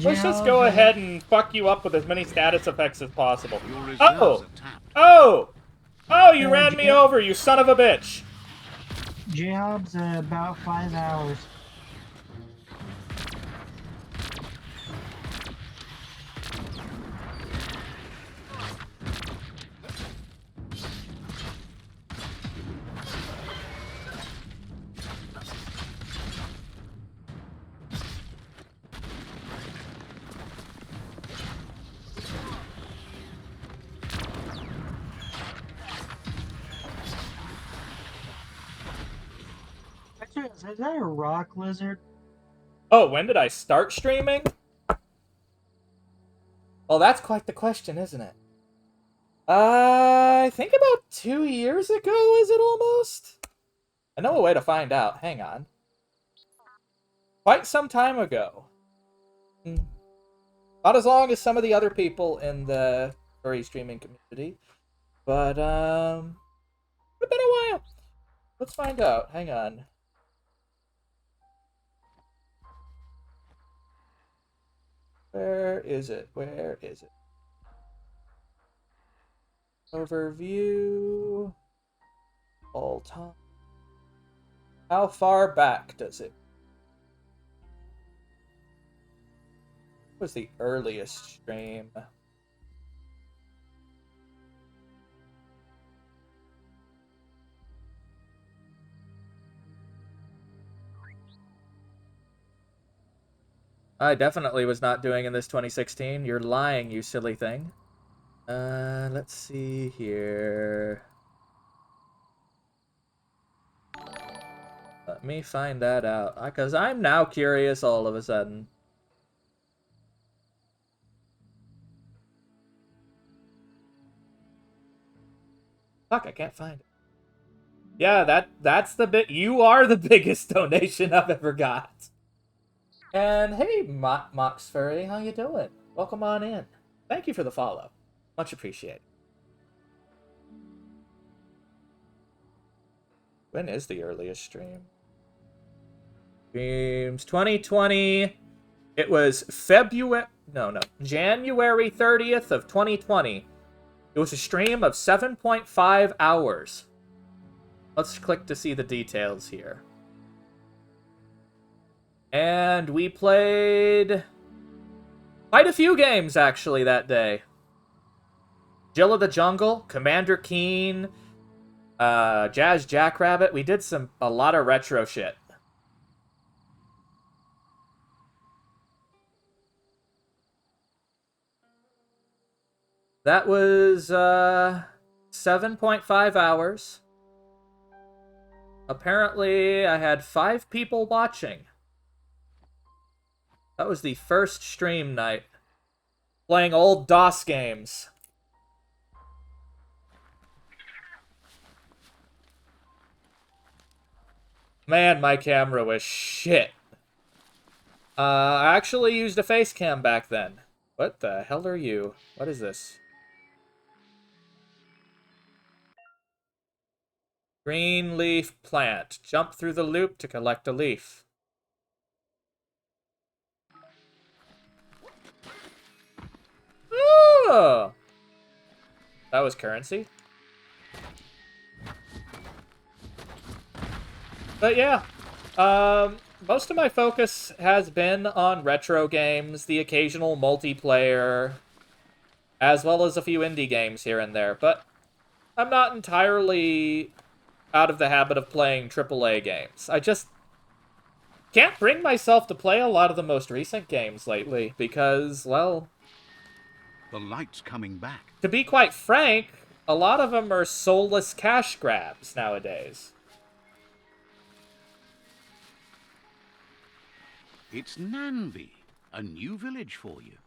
Speaker 2: Let's just go ahead and fuck you up with as many status effects as possible.
Speaker 4: Your reserves
Speaker 2: Oh!
Speaker 4: are tapped.
Speaker 2: Oh! Oh, you ran me over, you son of a bitch!
Speaker 3: J-Hob's about 5 hours. Is that a rock lizard?
Speaker 2: Oh, when did I start streaming? Well, that's quite the question, isn't it? I think about 2 years ago, is it almost? I know a way to find out. Hang on. Quite some time ago. Not as long as some of the other people in the furry streaming community. But, it's been a while. Let's find out. Hang on. Where is it? Where is it? Overview. All time. How far back does it? What was the earliest stream? I definitely was not doing in this 2016. You're lying, you silly thing. Let's see here. Let me find that out, because I'm now curious all of a sudden. Fuck, I can't find it. Yeah, that's the bit. You are the biggest donation I've ever got. And hey, Mox Furry, how you doing? Welcome on in. Thank you for the follow. Much appreciated. When is the earliest stream? Streams 2020. It was January 30th of 2020. It was a stream of 7.5 hours. Let's click to see the details here. And we played quite a few games, actually, that day. Jill of the Jungle, Commander Keen, Jazz Jackrabbit. We did a lot of retro shit. That was 7.5 hours. Apparently, I had 5 people watching. That was the first stream night. Playing old DOS games. Man, my camera was shit. I actually used a face cam back then. What the hell are you? What is this? Green leaf plant. Jump through the loop to collect a leaf. Oh! That was currency. But yeah, most of my focus has been on retro games, the occasional multiplayer, as well as a few indie games here and there. But I'm not entirely out of the habit of playing AAA games. I just can't bring myself to play a lot of the most recent games lately because, well...
Speaker 4: The light's coming back.
Speaker 2: To be quite frank, a lot of them are soulless cash grabs nowadays.
Speaker 4: It's Nanby, a new village for you.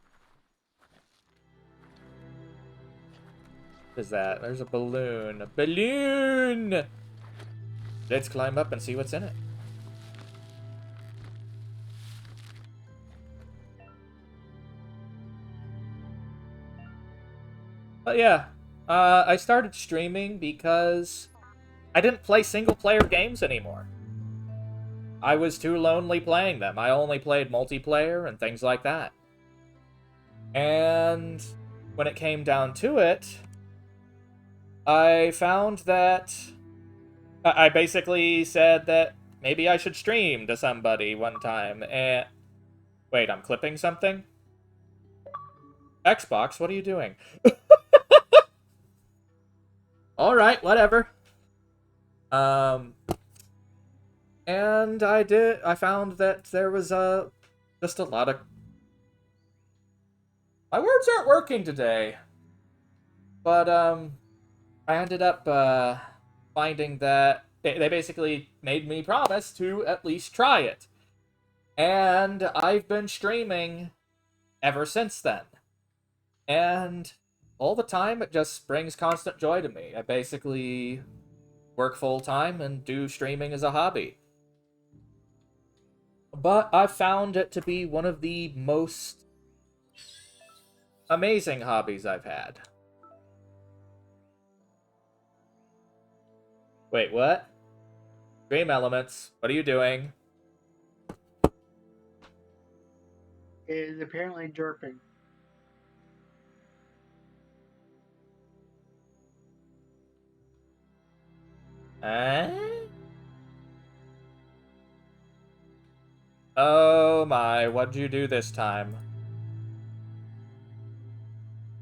Speaker 2: What is that? There's a balloon. A balloon! Let's climb up and see what's in it. But yeah, I started streaming because I didn't play single-player games anymore. I was too lonely playing them. I only played multiplayer and things like that. And when it came down to it, I found that I basically said that maybe I should stream to somebody one time. And wait, I'm clipping something? Xbox, what are you doing? Alright, whatever. And I found that there was just a lot of... My words aren't working today. But, I ended up, finding that They basically made me promise to at least try it. And I've been streaming ever since then. And all the time, it just brings constant joy to me. I basically work full-time and do streaming as a hobby. But I've found it to be one of the most amazing hobbies I've had. Wait, what? Dream Elements, what are you doing?
Speaker 3: It is apparently derping.
Speaker 2: Oh my, what'd you do this time?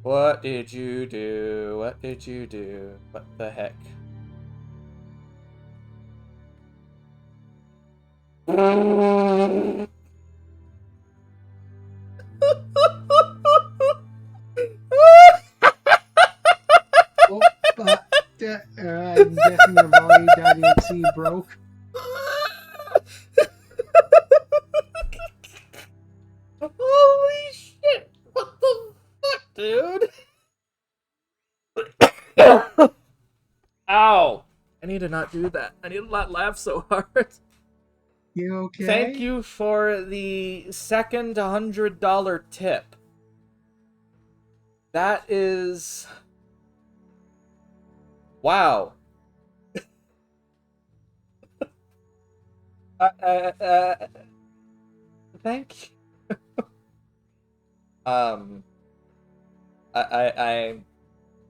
Speaker 2: What did you do? What did you do? What the heck?
Speaker 3: Oh, I'm guessing your volley.exe broke.
Speaker 2: Holy shit! What the fuck, dude? Ow! I need to not do that. I need to not laugh so hard.
Speaker 3: You okay?
Speaker 2: Thank you for the second $100 tip. That is... Wow. Thank you. I'm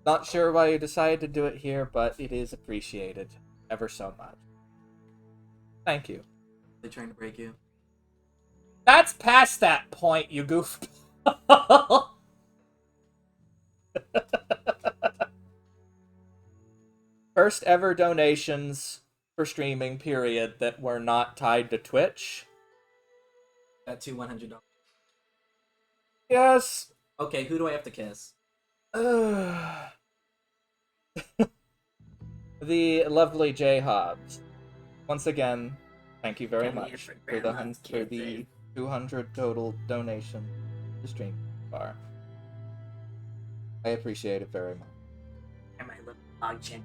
Speaker 2: not sure why you decided to do it here, but it is appreciated ever so much. Thank you.
Speaker 8: They trying to break you?
Speaker 2: That's past that point, you goof. First ever donations for streaming, period, that were not tied to Twitch.
Speaker 8: That $2 $100.
Speaker 2: Yes.
Speaker 8: Okay, who do I have to kiss?
Speaker 2: The lovely J Hobbs. Once again, thank you very
Speaker 8: Only
Speaker 2: much
Speaker 8: for
Speaker 2: for the
Speaker 8: grandma's
Speaker 2: for the
Speaker 8: kisses.
Speaker 2: 200 total donation to stream bar. I appreciate it very much.
Speaker 8: And my little dog chin.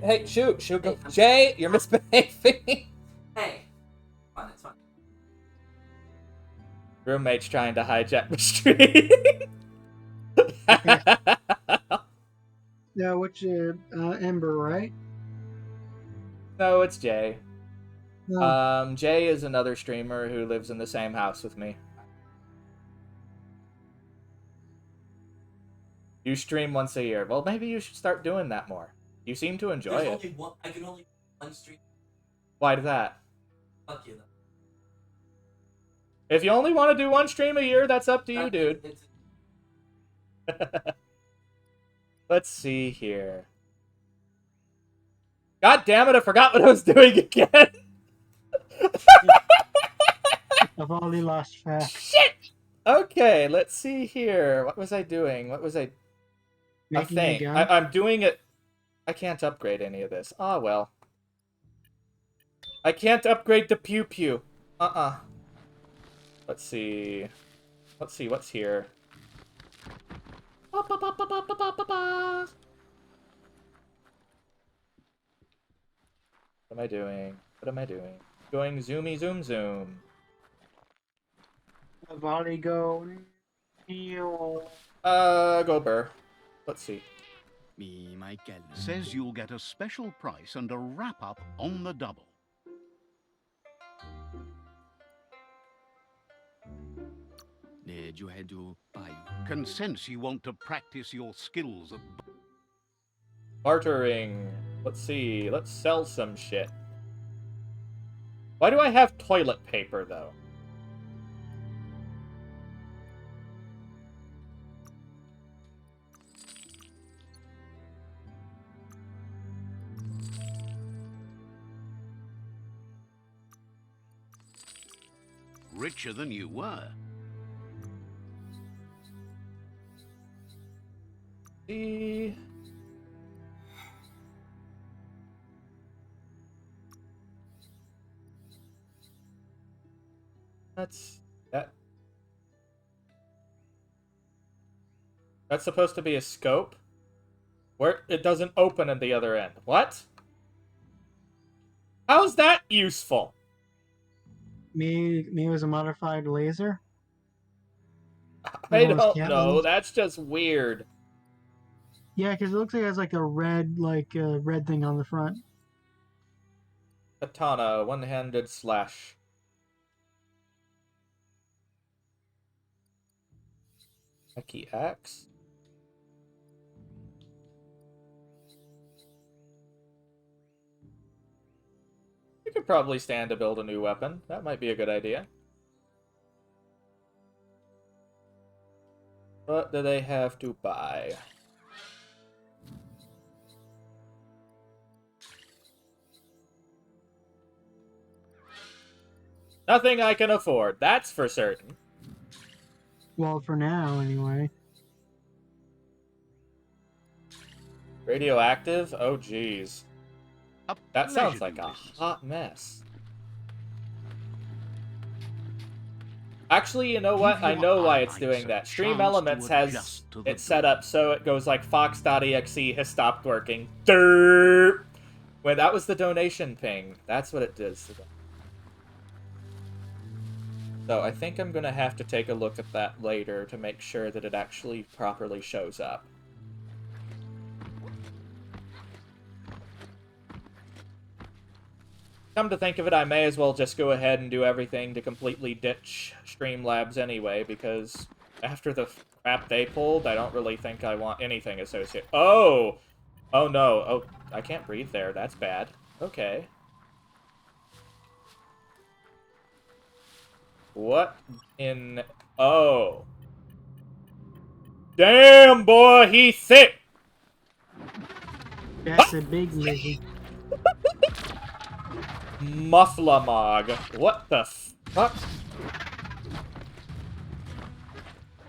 Speaker 2: Hey, shoot,
Speaker 8: Hey, I'm-
Speaker 2: Jay, you're misbehaving.
Speaker 8: Hey! Fine, it's fine.
Speaker 2: Roommate's trying to hijack the stream.
Speaker 3: Yeah, which Ember, right?
Speaker 2: No, it's Jay.
Speaker 3: No.
Speaker 2: Jay is another streamer who lives in the same house with me. You stream once a year. Well, maybe you should start doing that more. You seem to enjoy
Speaker 8: There's
Speaker 2: it.
Speaker 8: only one. I can only one stream.
Speaker 2: Why that?
Speaker 8: Fuck you, though.
Speaker 2: If you only want to do one stream a year, that's up to you, dude.
Speaker 8: It's-
Speaker 2: Let's see here. God damn it, I forgot what I was doing again.
Speaker 3: I've already lost track.
Speaker 2: Shit! Okay, let's see here. What was I doing? What was I
Speaker 3: Making a
Speaker 2: think.
Speaker 3: gun?
Speaker 2: I'm doing it. I can't upgrade any of this. Ah, well. I can't upgrade the pew pew. Let's see. Let's see what's here. What am I doing? What am I doing? Going zoomy zoom zoom.
Speaker 3: I've already go.
Speaker 2: Go burr. Let's see.
Speaker 4: Me, Michael. Says you'll get a special price and a wrap-up on the double. Can sense you want to practice your skills at...
Speaker 2: Bartering. Let's see. Let's sell some shit. Why do I have toilet paper, though?
Speaker 4: Richer than you were.
Speaker 2: See. That. That's supposed to be a scope? Where it doesn't open at the other end. What? How's that useful?
Speaker 3: Me was a modified laser.
Speaker 2: I
Speaker 3: One of those
Speaker 2: don't
Speaker 3: cat
Speaker 2: know.
Speaker 3: ones.
Speaker 2: That's just weird.
Speaker 3: Yeah, because it looks like it has like a red thing on the front.
Speaker 2: Katana, one-handed slash. Lucky axe. You could probably stand to build a new weapon. That might be a good idea. What do they have to buy? Nothing I can afford, that's for certain.
Speaker 3: Well, for now, anyway.
Speaker 2: Radioactive? Oh, jeez.
Speaker 4: A
Speaker 2: That sounds
Speaker 4: pleasure
Speaker 2: like
Speaker 4: to
Speaker 2: a
Speaker 4: listen.
Speaker 2: hot mess. Actually, you know what?
Speaker 4: Give
Speaker 2: I
Speaker 4: your
Speaker 2: know why it's
Speaker 4: eyelights
Speaker 2: doing
Speaker 4: a
Speaker 2: that. Stream
Speaker 4: chance
Speaker 2: Elements
Speaker 4: to
Speaker 2: has
Speaker 4: adjust to the
Speaker 2: it set
Speaker 4: dawn.
Speaker 2: up so it goes like Fox.exe has stopped working. Derp! When that was the donation ping. That's what it does to them. So I think I'm going to have to take a look at that later to make sure that it actually properly shows up. Come to think of it, I may as well just go ahead and do everything to completely ditch Streamlabs anyway, because after the crap they pulled, I don't really think I want anything associated. Oh! Oh no. Oh, I can't breathe there. That's bad. Okay. What in... Oh. Damn, boy, he's sick!
Speaker 3: That's a big lizard.
Speaker 2: Mufflamog. What the fuck?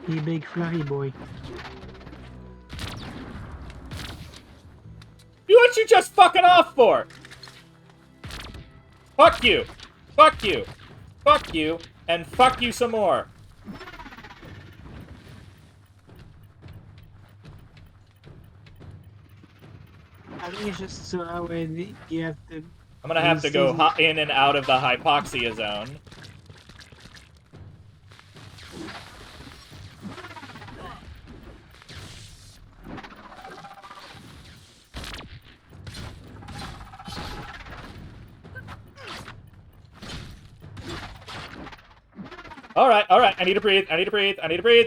Speaker 3: You big fluffy boy.
Speaker 2: What you just fucking off for? Fuck you. Fuck you. Fuck you. And fuck you some more.
Speaker 3: I think it's just so that way you have to...
Speaker 2: I'm gonna have to go in and out of the hypoxia zone. Alright, alright, I need to breathe, I need to breathe, I need to breathe.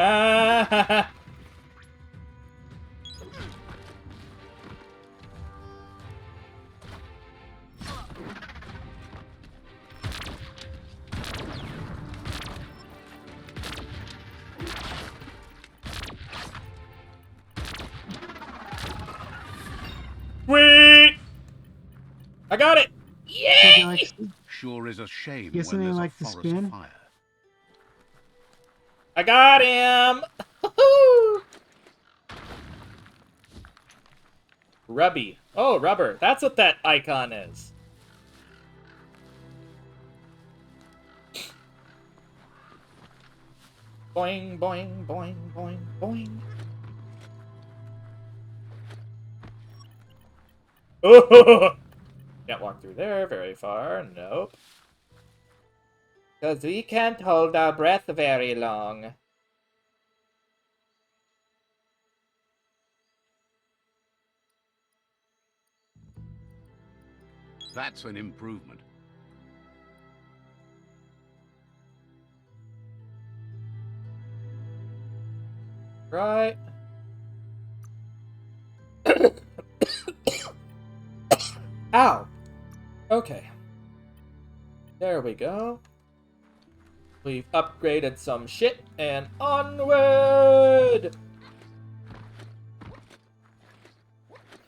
Speaker 2: Ah, Sweet! I got it! Yay!
Speaker 4: Sure is a shame
Speaker 3: Get
Speaker 4: when
Speaker 3: something
Speaker 4: there's
Speaker 3: like
Speaker 4: a
Speaker 3: the
Speaker 4: forest
Speaker 3: spin?
Speaker 4: fire.
Speaker 2: I got him! Rubby. Oh, rubber. That's what that icon is. Boing, boing, boing, boing, boing. Oh! Can't walk through there very far. Nope. Because we can't hold our breath very long.
Speaker 4: That's an improvement.
Speaker 2: Right. Ow. Okay. There we go. We've upgraded some shit, and onward!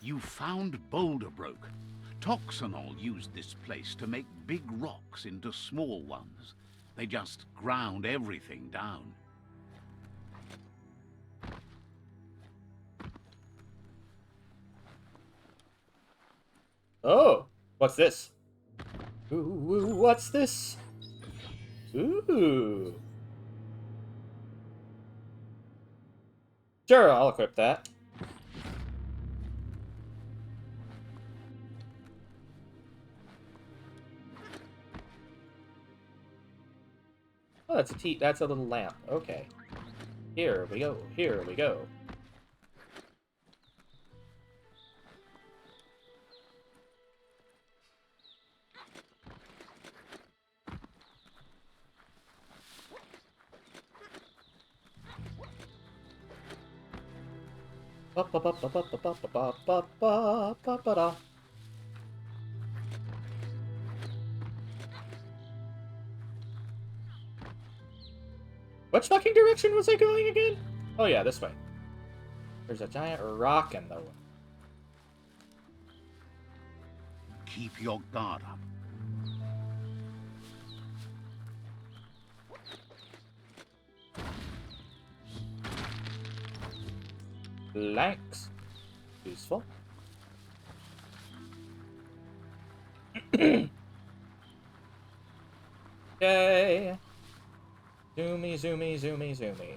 Speaker 4: You found Boulder Broke. Toxanol used this place to make big rocks into small ones. They just ground everything down.
Speaker 2: Oh, what's this? Ooh, what's this? Ooh. Sure, I'll equip that. Oh, that's a little lamp. Okay. Here we go. Here we go. Which fucking direction was I going again? Oh yeah, this way. There's a giant rock in the way.
Speaker 4: Keep your guard up.
Speaker 2: Blanks. Useful. Yay! Zoomy, zoomy, zoomy, zoomy.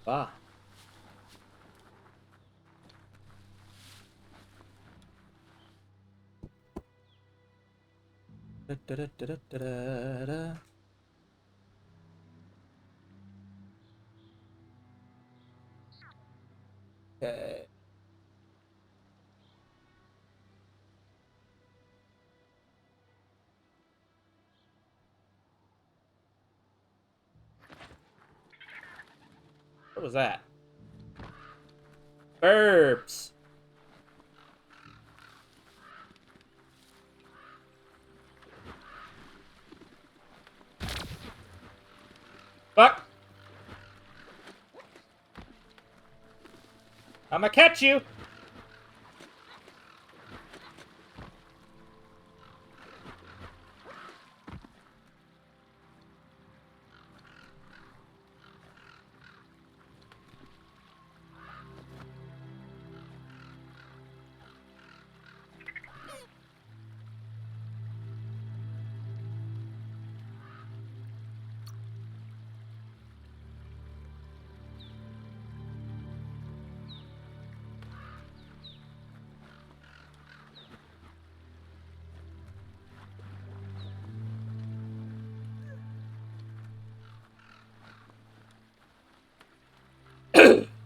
Speaker 2: Ah. Da, da, da, da, da, da, da. Okay. What was that? Burps. Fuck. I'ma catch you.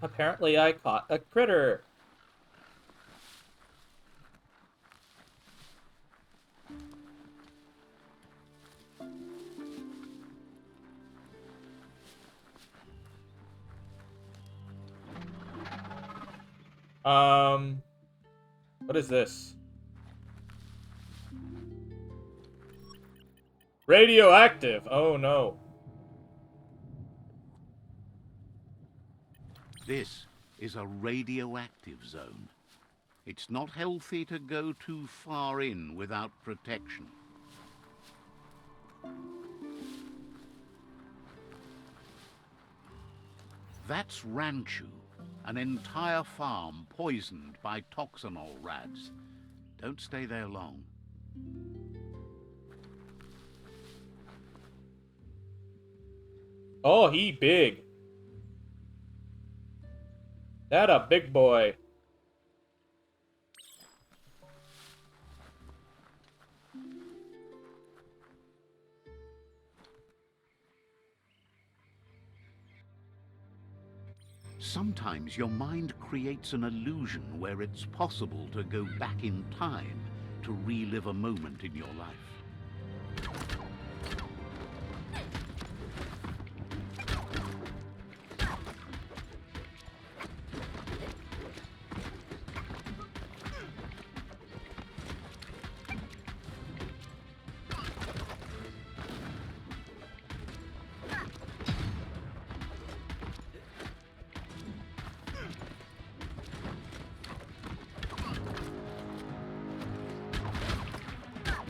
Speaker 2: Apparently I caught a critter. What is this? Radioactive. Oh no.
Speaker 4: This is a radioactive zone. It's not healthy to go too far in without protection. That's Ranchu, an entire farm poisoned by toxanol rads. Don't stay there long.
Speaker 2: Oh, he big. That a big boy.
Speaker 4: Sometimes your mind creates an illusion where it's possible to go back in time to relive a moment in your life.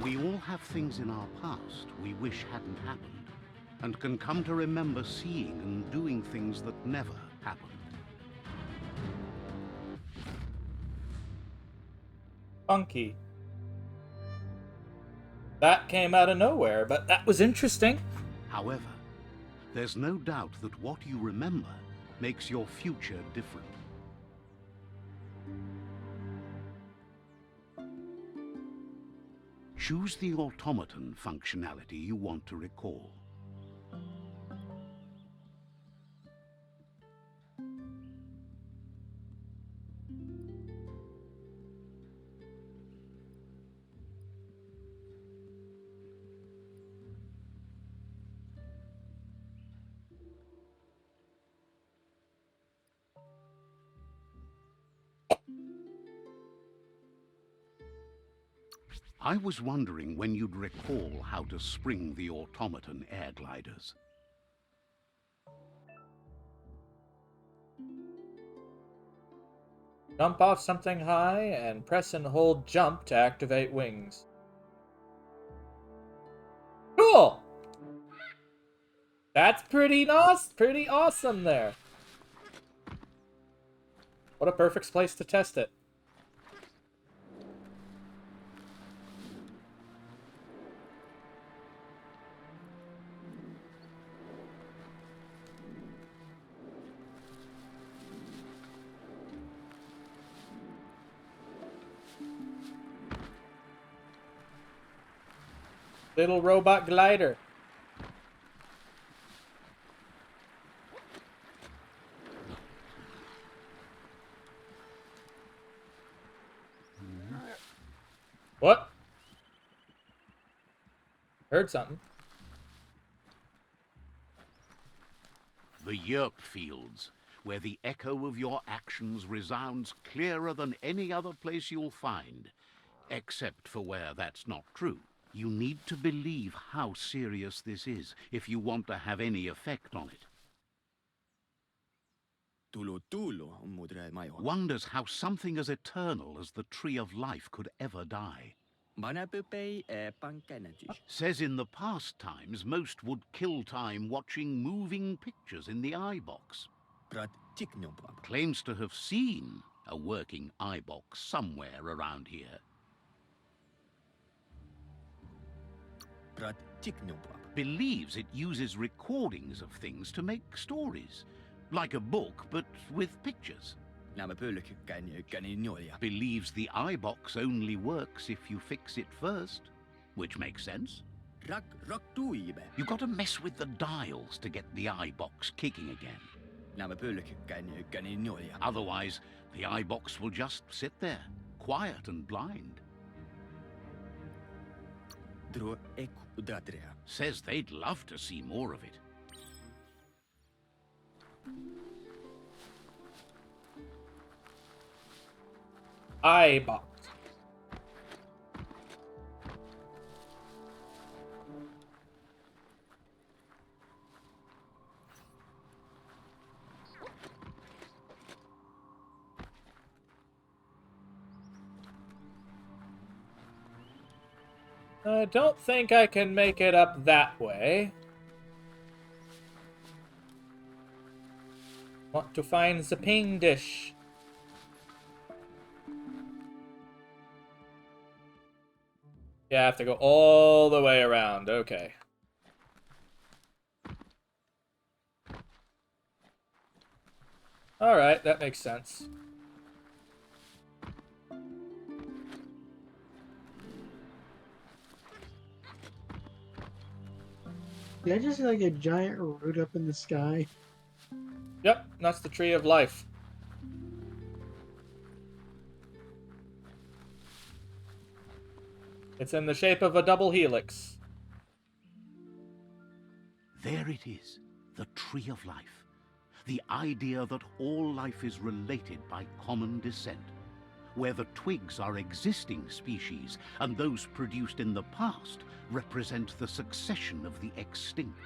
Speaker 4: We all have things in our past we wish hadn't happened, and can come to remember seeing and doing things that never happened.
Speaker 2: Funky. That came out of nowhere, but that was interesting.
Speaker 4: However, there's no doubt that what you remember makes your future different. Choose the automaton functionality you want to recall. I was wondering when you'd recall how to spring the automaton air gliders.
Speaker 2: Jump off something high and press and hold jump to activate wings. Cool! That's pretty awesome there. What a perfect place to test it. Little robot glider. What? Heard something.
Speaker 4: The yerp fields, where the echo of your actions resounds clearer than any other place you'll find, except for where that's not true. You need to believe how serious this is if you want to have any effect on it. Wonders how something as eternal as the tree of life could ever die. Says in the past times most would kill time watching moving pictures in the iBox. Claims to have seen a working iBox somewhere around here. Believes it uses recordings of things to make stories. Like a book, but with pictures. Believes the iBox only works if you fix it first. Which makes sense. You've got to mess with the dials to get the iBox kicking again. Otherwise, the iBox will just sit there, quiet and blind. Says they'd love to see more of it.
Speaker 2: iBox. I don't think I can make it up that way. Want to find the ping dish. Yeah, I have to go all the way around. Okay. Alright, that makes sense.
Speaker 3: Did I just see, like, a giant root up in the sky?
Speaker 2: Yep, that's the tree of life. It's in the shape of a double helix.
Speaker 4: There it is, the tree of life. The idea that all life is related by common descent, where the twigs are existing species and those produced in the past represent the succession of the extinct.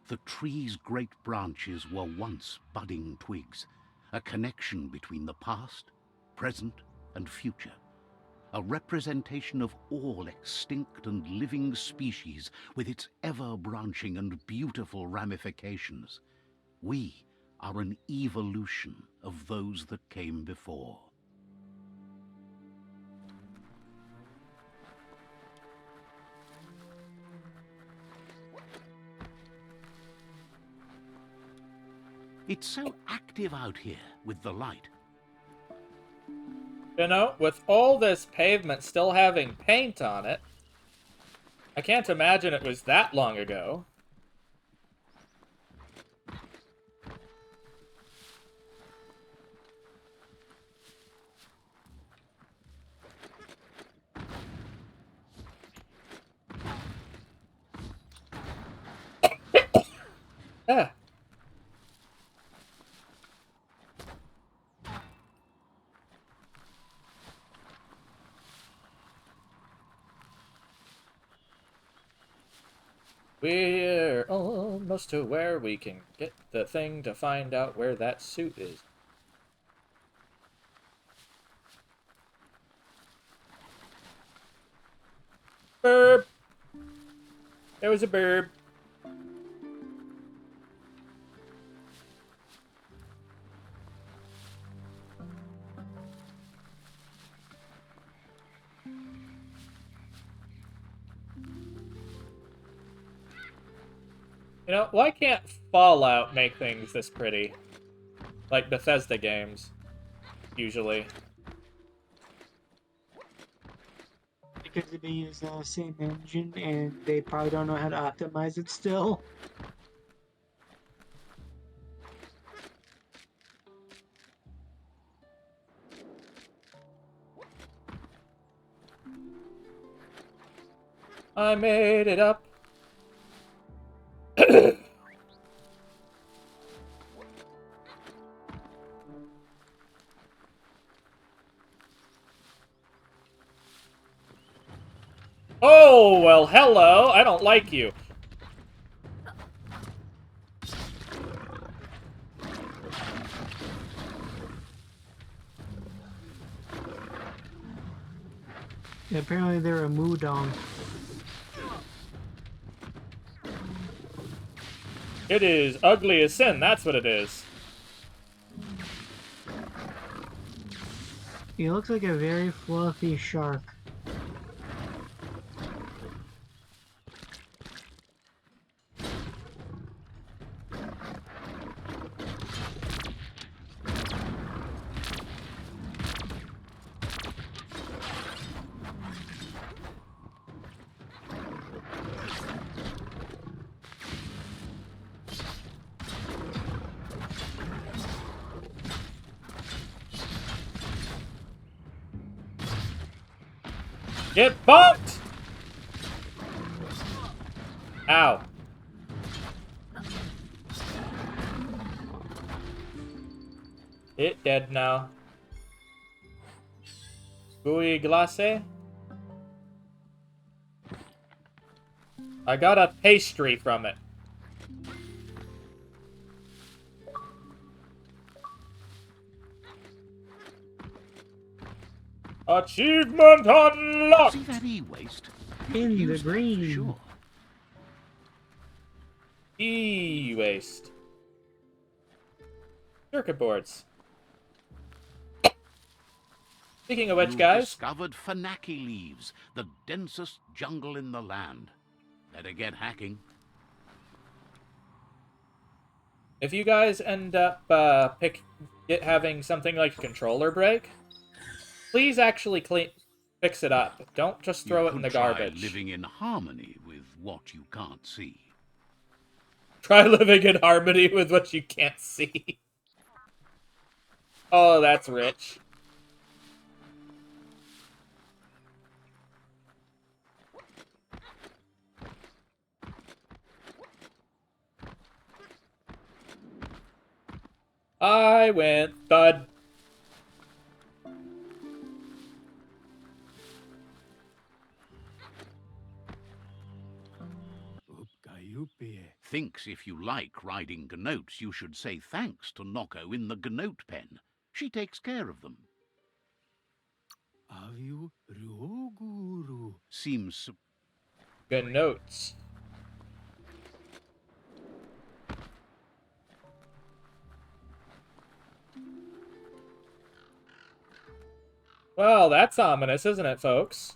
Speaker 4: The tree's great branches were once budding twigs, a connection between the past, present, and future. a representation of all extinct and living species with its ever-branching and beautiful ramifications. We are an evolution of those that came before. It's so active out here with the light.
Speaker 2: You know, with all this pavement still having paint on it, I can't imagine it was that long ago. Ah. We're almost to where we can get the thing to find out where that suit is. Burb! There was a burb. You know, why can't Fallout make things this pretty? Like Bethesda games, usually.
Speaker 3: Because they use the same engine and they probably don't know how to optimize it still.
Speaker 2: I made it up. Oh, well, hello. I don't like you.
Speaker 3: Yeah, apparently they're a Moodong.
Speaker 2: It is ugly as sin, that's what it is.
Speaker 3: He looks like a very fluffy shark.
Speaker 2: Get bumped! Ow. It dead now. Gooey glace? I got a pastry from it. Achievement unlocked!
Speaker 4: See that e-waste?
Speaker 3: In the
Speaker 4: Use that for
Speaker 3: green.
Speaker 4: Sure.
Speaker 2: E-waste. Circuit boards. Speaking of which,
Speaker 4: You've
Speaker 2: guys,
Speaker 4: discovered Fanaki leaves, the densest jungle in the land. Better get hacking.
Speaker 2: if you guys end up having something like a controller break, please actually fix it up. Don't just throw it in the
Speaker 4: You could try
Speaker 2: garbage.
Speaker 4: living in harmony with what you can't see.
Speaker 2: Try living in harmony with what you can't see. Oh, that's rich. I went thud.
Speaker 4: Thinks if you like riding gnotes, you should say thanks to Noko in the gnote pen. She takes care of them. Seems
Speaker 2: Good notes. Well, that's ominous, isn't it, folks?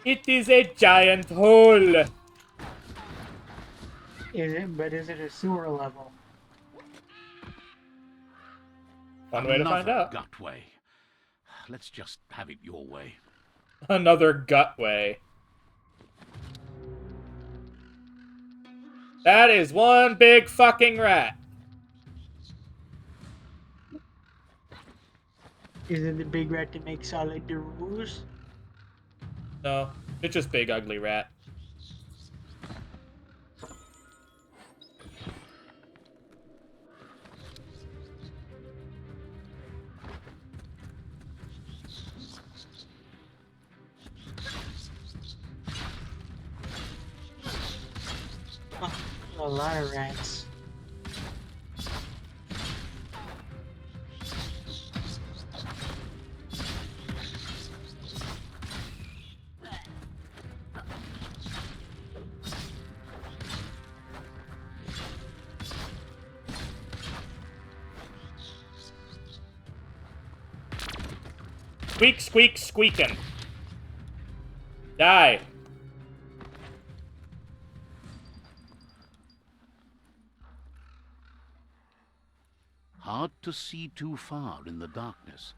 Speaker 2: It is a giant hole.
Speaker 3: Is it? But is it a sewer level?
Speaker 2: One way to find
Speaker 4: another
Speaker 2: out.
Speaker 4: gut way. Let's just have it your way.
Speaker 2: Another gut way. That is one big fucking rat.
Speaker 3: Is it the big rat that makes solid the rules?
Speaker 2: No, it's just big ugly rat.
Speaker 3: Oh, a lot of rats.
Speaker 2: Squeak, squeak, squeaking. Die.
Speaker 4: Hard to see too far in the darkness.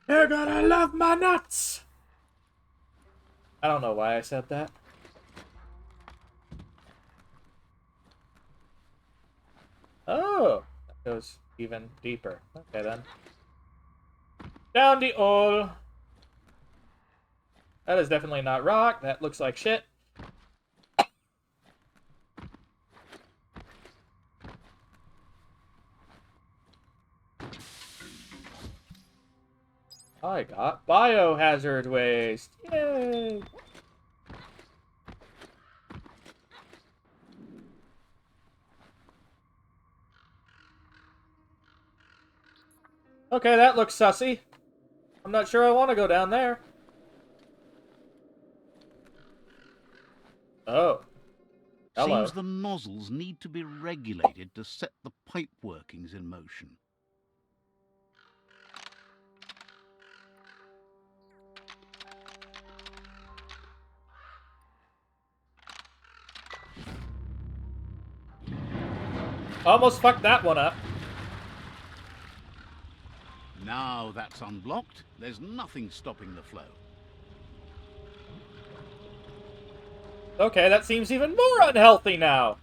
Speaker 2: You're gonna love my nuts. I don't know why I said that. Oh, that goes even deeper. Okay then. Down the hole. That is definitely not rock. That looks like shit. I got biohazard waste. Yay! Okay, that looks sussy. I'm not sure I want to go down there. Oh. Hello.
Speaker 4: Seems the nozzles need to be regulated to set the pipe workings in motion.
Speaker 2: Almost fucked that one up.
Speaker 4: Now that's unblocked, there's nothing stopping the flow.
Speaker 2: Okay, that seems even more unhealthy now.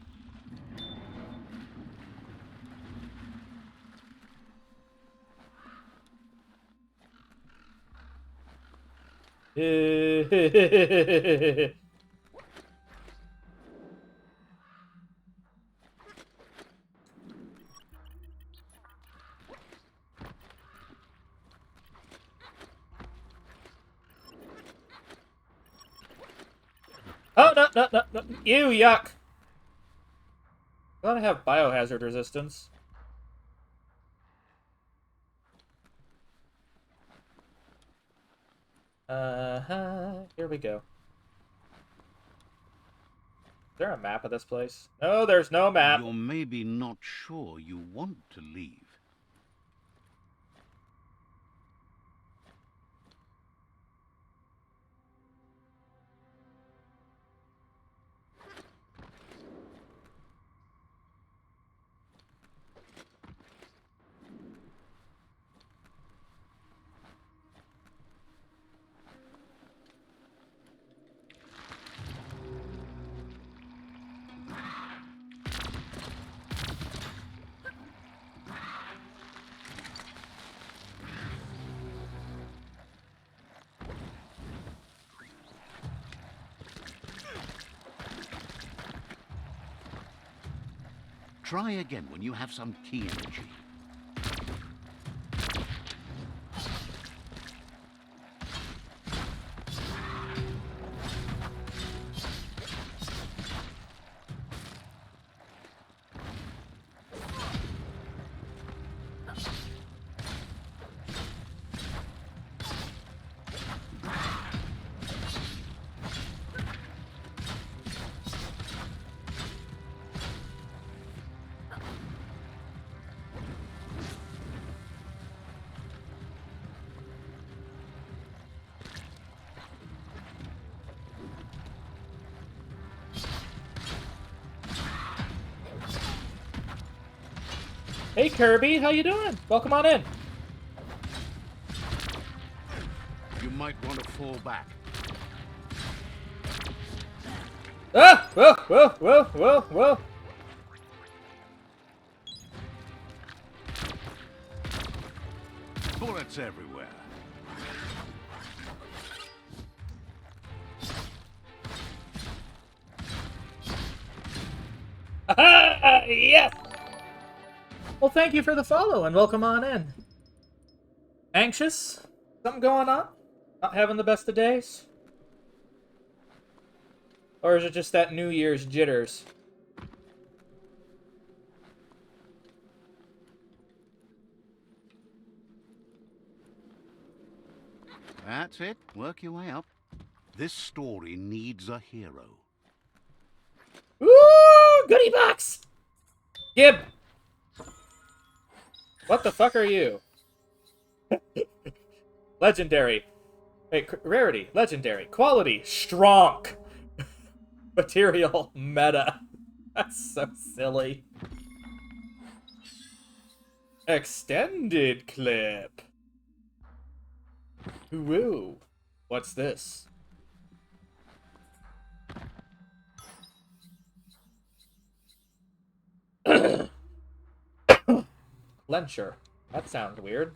Speaker 2: Oh, no, no, no, no. Ew, yuck. Gotta have biohazard resistance. Here we go. Is there a map of this place? No, there's no map.
Speaker 4: You're maybe not sure you want to leave. Try again when you have some key energy.
Speaker 2: Hey Kirby, how you doing? Welcome on in.
Speaker 4: You might want to fall back.
Speaker 2: Ah! Whoa, whoa, whoa, whoa, whoa.
Speaker 4: Bullets everywhere.
Speaker 2: Aha! Yes! Well, thank you for the follow and welcome on in. Anxious? Something going on? Not having the best of days? Or is it just that New Year's jitters?
Speaker 4: That's it. Work your way up. This story needs a hero.
Speaker 2: Ooh! Goodie box! Gib! What the fuck are you? Legendary. Wait, rarity. Legendary. Quality. Strong. Material. Meta. That's so silly. Extended clip. Woo. What's this? Clencher. That sounds weird.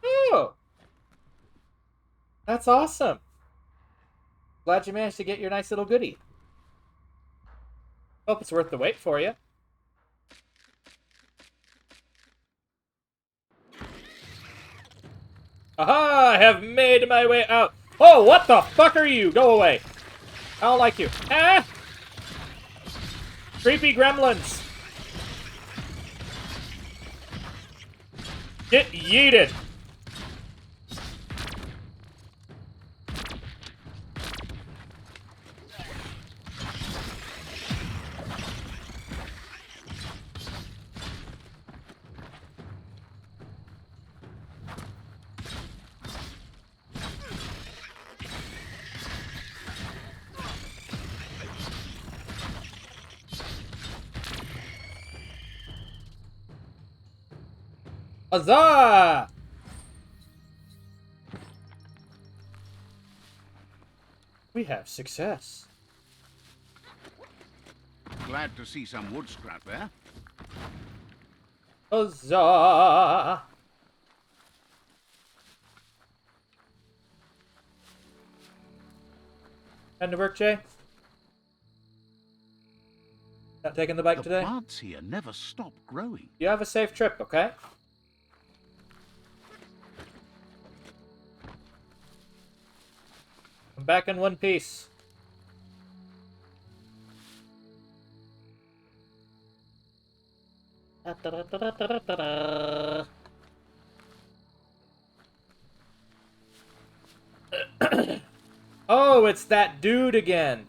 Speaker 2: Oh! That's awesome. Glad you managed to get your nice little goodie. Hope it's worth the wait for you. Aha! I have made my way out. Oh, what the fuck are you? Go away. I don't like you. Ah! Creepy gremlins. Get yeeted. Huzzah! We have success.
Speaker 4: Glad to see some wood scrap there.
Speaker 2: Huzzah! Heading to work, Jay? Not taking the bike
Speaker 4: The
Speaker 2: today?
Speaker 4: plants here never stop growing.
Speaker 2: You have a safe trip, okay? I'm back in one piece. Oh, it's that dude again.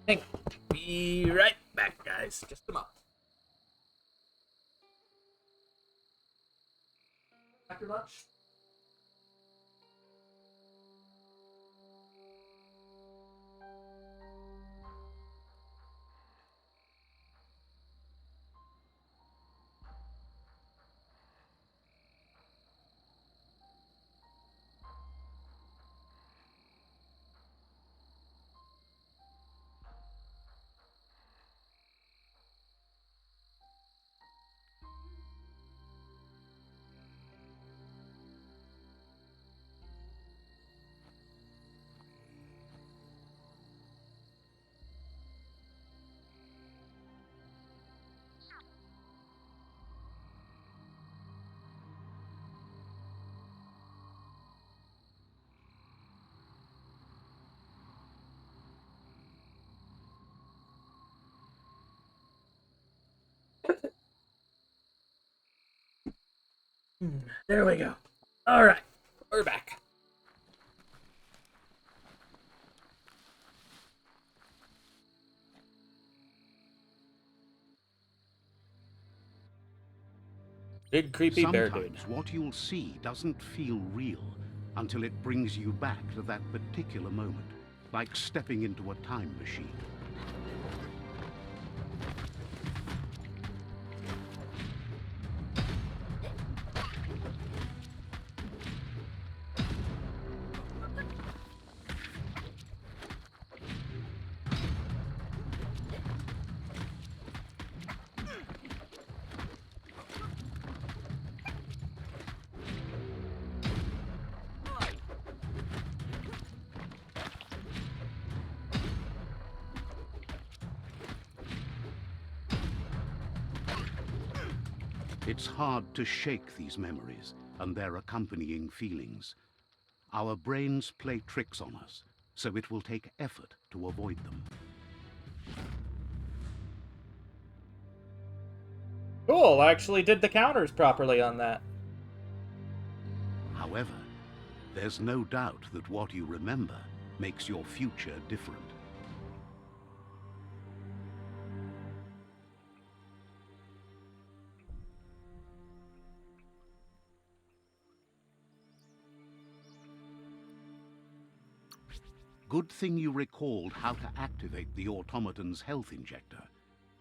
Speaker 2: Think. Be right back, guys. Just a moment. After lunch. There we go. All right, we're back. Big creepy bear dude.
Speaker 4: Sometimes what you'll see doesn't feel real until it brings you back to that particular moment, like stepping into a time machine. It's hard to shake these memories and their accompanying feelings. Our brains play tricks on us, so it will take effort to avoid them.
Speaker 2: Cool, I actually did the counters properly on that.
Speaker 4: However, there's no doubt that what you remember makes your future different. Good thing you recalled how to activate the automaton's health injector.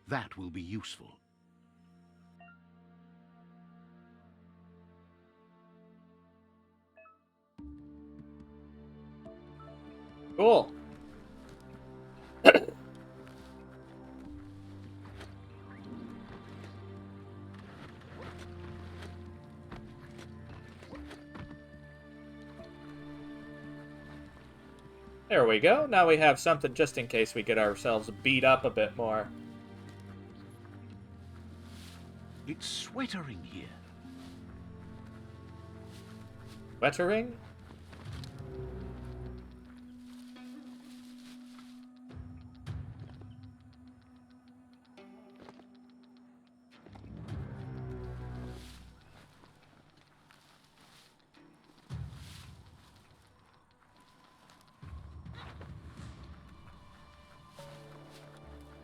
Speaker 4: That will be useful.
Speaker 2: Cool. There we go. Now we have something just in case we get ourselves beat up a bit more.
Speaker 4: It's sweatering here.
Speaker 2: Wettering?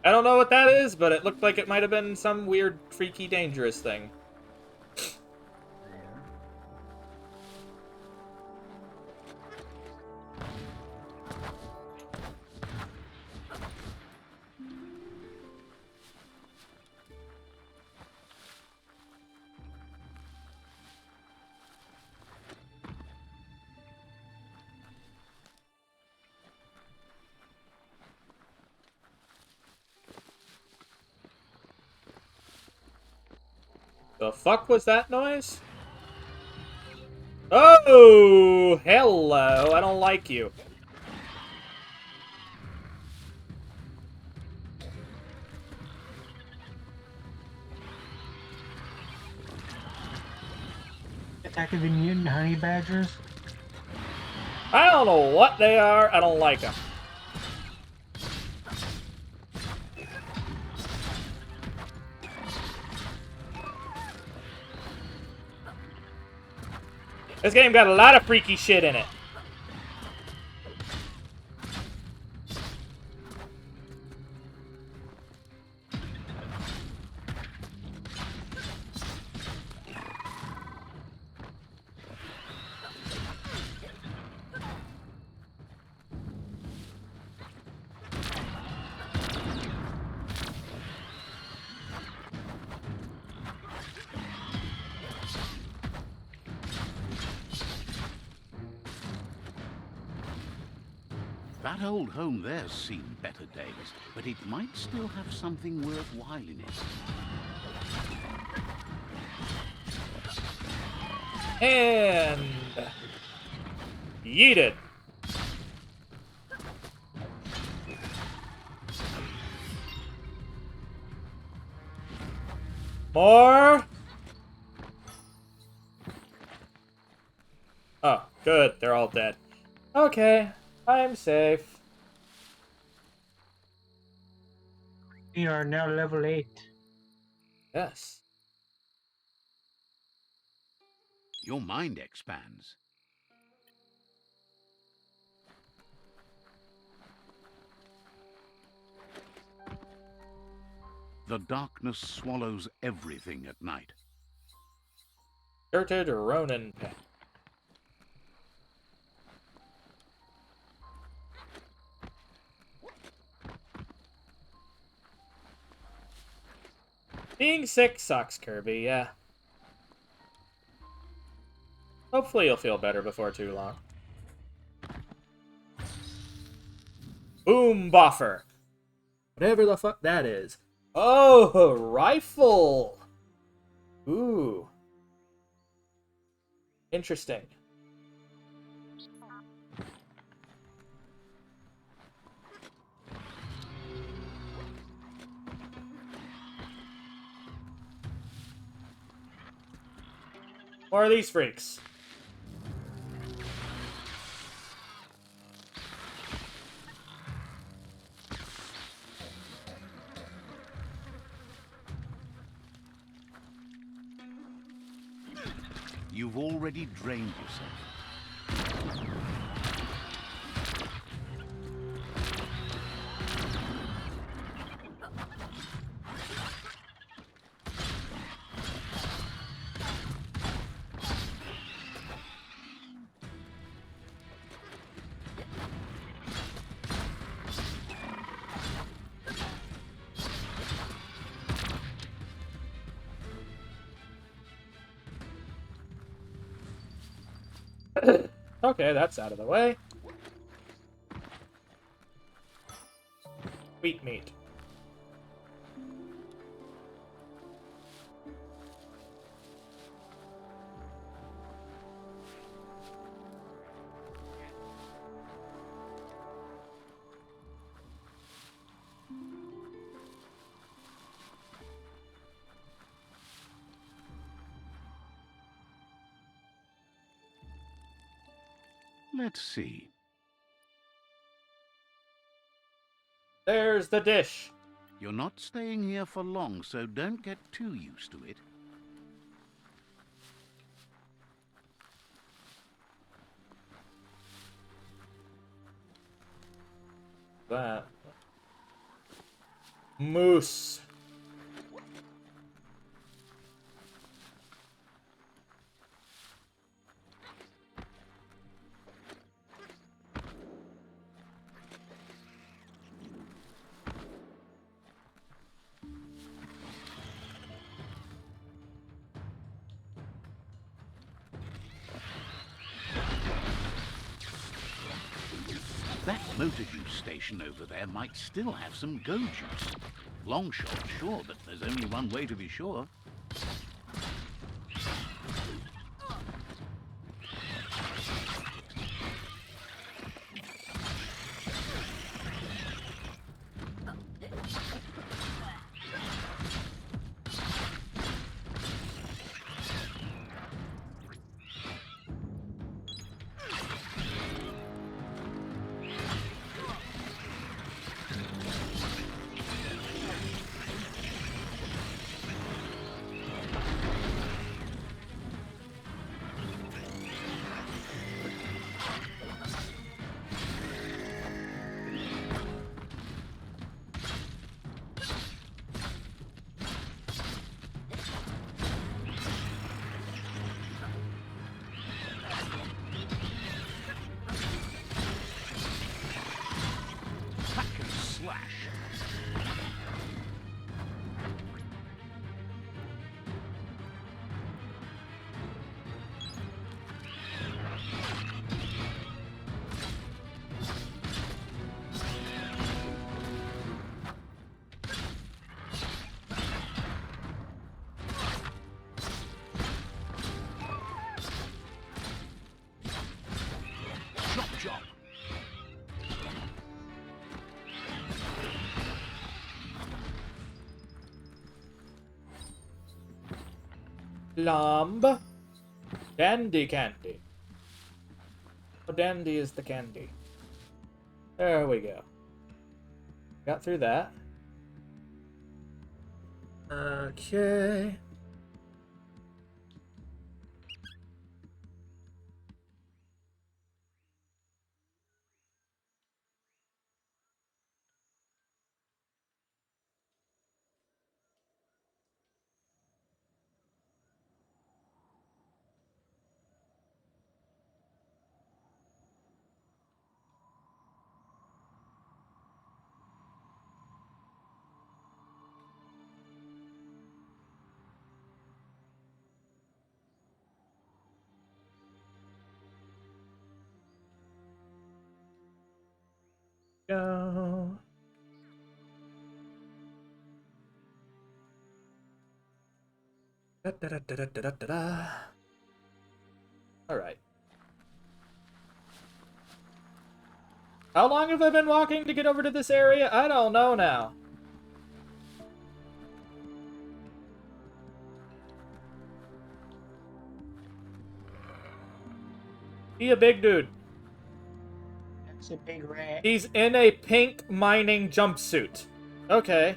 Speaker 2: I don't know what that is, but it looked like it might have been some weird, freaky, dangerous thing. The fuck was that noise? Oh, hello. I don't like you.
Speaker 3: Attacking the mutant honey badgers.
Speaker 2: I don't know what they are. I don't like them. This game got a lot of freaky shit in it.
Speaker 4: That old home there's seen better days, but it might still have something worthwhile in it.
Speaker 2: And yeet it. More. Oh, good. They're all dead. Okay, I'm safe.
Speaker 3: We are now level 8.
Speaker 2: Yes.
Speaker 4: Your mind expands. The darkness swallows everything at night.
Speaker 2: Dirted Ronin pen. Being sick sucks, Kirby, yeah. Hopefully you'll feel better before too long. Boom boffer. Whatever the fuck that is. Oh, a rifle! Ooh. Interesting. More of these freaks.
Speaker 4: You've already drained yourself.
Speaker 2: Okay, that's out of the way. Wheat meat.
Speaker 4: Let's see.
Speaker 2: There's the dish.
Speaker 4: You're not staying here for long, so don't get too used to it.
Speaker 2: That. Moose.
Speaker 4: That motor juice station over there might still have some go juice. Long shot, sure, but there's only one way to be sure. Hack and slash. Chop chop.
Speaker 2: Lamb. Dandy candy. Oh, dandy is the candy. There we go. Got through that. Okay. Go. Da, da, da, da, da, da, da, da. All right. How long have I been walking to get over to this area? I don't know now. He a big dude.
Speaker 3: That's a big rat.
Speaker 2: He's in a pink mining jumpsuit. Okay.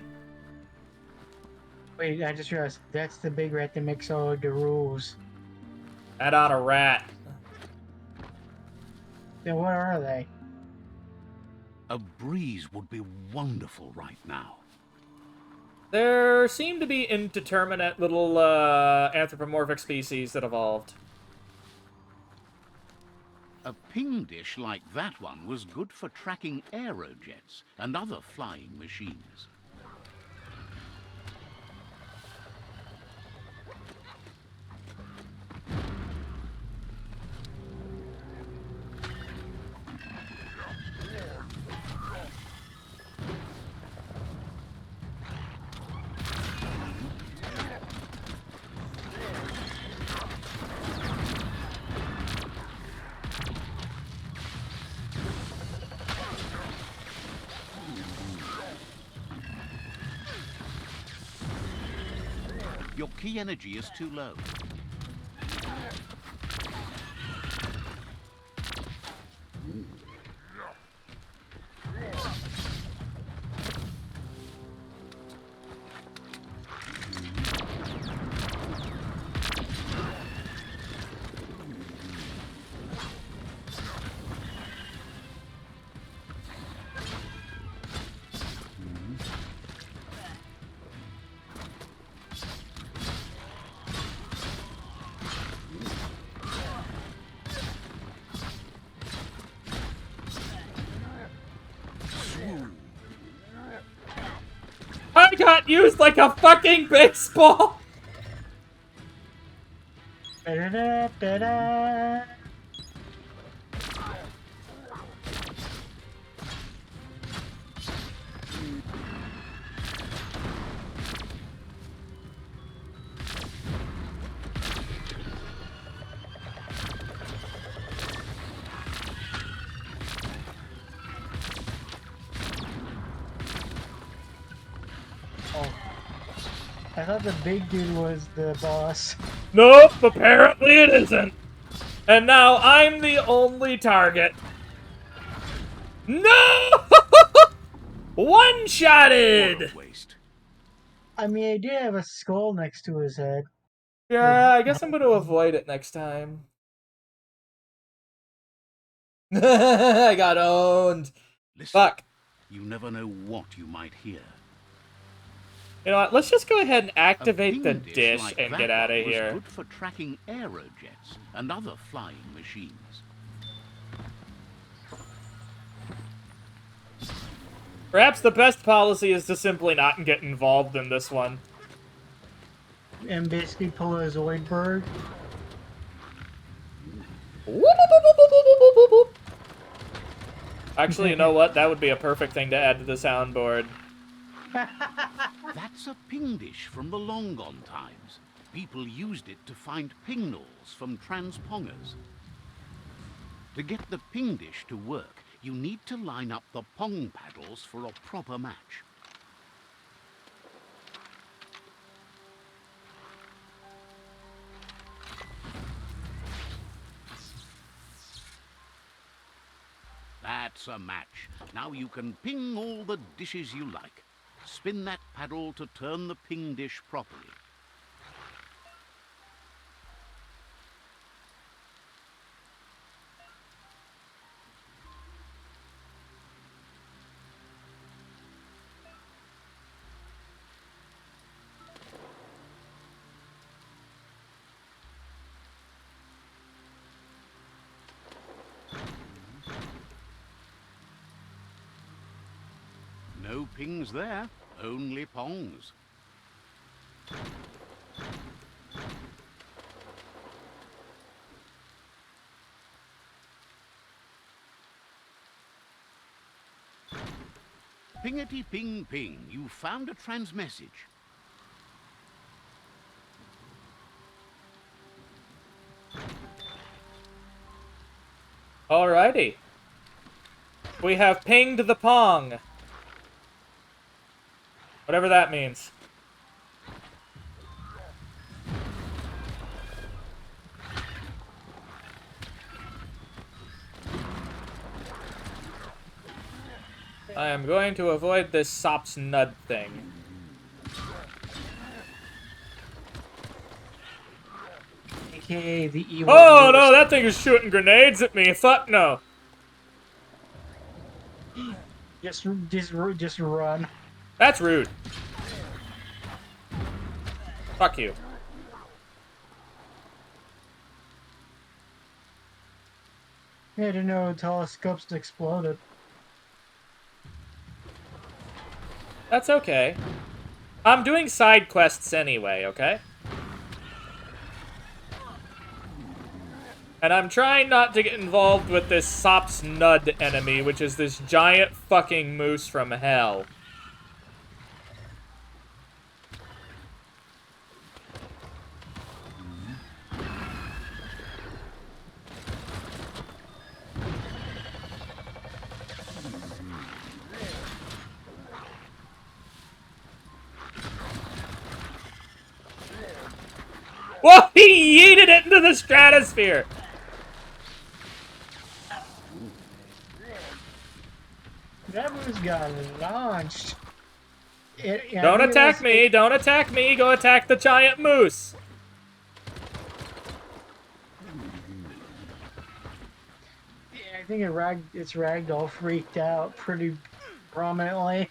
Speaker 3: Wait, I just realized that's the big rat that makes all the rules.
Speaker 2: That on a rat.
Speaker 3: Then what are they?
Speaker 4: A breeze would be wonderful right now.
Speaker 2: There seem to be indeterminate little anthropomorphic species that evolved.
Speaker 4: A ping dish like that one was good for tracking aerojets and other flying machines. Your key energy is too low.
Speaker 2: I got used like a fucking baseball!
Speaker 3: Da-da-da-da-da. Oh. I thought the big dude was the boss.
Speaker 2: Nope, apparently it isn't. And now I'm the only target. No! One-shotted!
Speaker 4: What a waste.
Speaker 3: I mean, he did have a skull next to his head.
Speaker 2: Yeah, I guess I'm gonna avoid it next time. I got owned.
Speaker 4: Listen,
Speaker 2: Fuck.
Speaker 4: you never know what you might hear.
Speaker 2: You know what? Let's just go ahead and
Speaker 4: A
Speaker 2: activate the
Speaker 4: ping
Speaker 2: dish
Speaker 4: like
Speaker 2: and
Speaker 4: that
Speaker 2: get out of
Speaker 4: one was
Speaker 2: here.
Speaker 4: good for tracking aerojets and other flying machines.
Speaker 2: Perhaps the best policy is to simply not get involved in this one.
Speaker 3: And basically pull a Zoidberg.
Speaker 2: Actually, you know what? That would be a perfect thing to add to the soundboard.
Speaker 4: That's a ping dish from the long gone times. People used it to find ping nulls from transpongers. To get the ping dish to work, you need to line up the pong paddles for a proper match. That's a match. Now you can ping all the dishes you like. Spin that paddle to turn the ping dish properly. No pings there, only pongs. Pingety ping ping, you found a transmessage.
Speaker 2: Alrighty. We have pinged the Pong. Whatever that means. I am going to avoid this Sops Nud thing.
Speaker 3: AKA the evil.
Speaker 2: Oh no, that thing is shooting grenades at me. Fuck no.
Speaker 3: Just run.
Speaker 2: That's rude. Fuck you.
Speaker 3: I didn't know telescopes exploded.
Speaker 2: That's okay. I'm doing side quests anyway, okay? And I'm trying not to get involved with this Sops Nud enemy, which is this giant fucking moose from hell. Whoa, he yeeted it into the stratosphere!
Speaker 3: That moose got launched.
Speaker 2: Don't attack me! Don't attack me! Go attack the giant moose!
Speaker 3: Yeah, I think its ragdoll freaked out pretty prominently.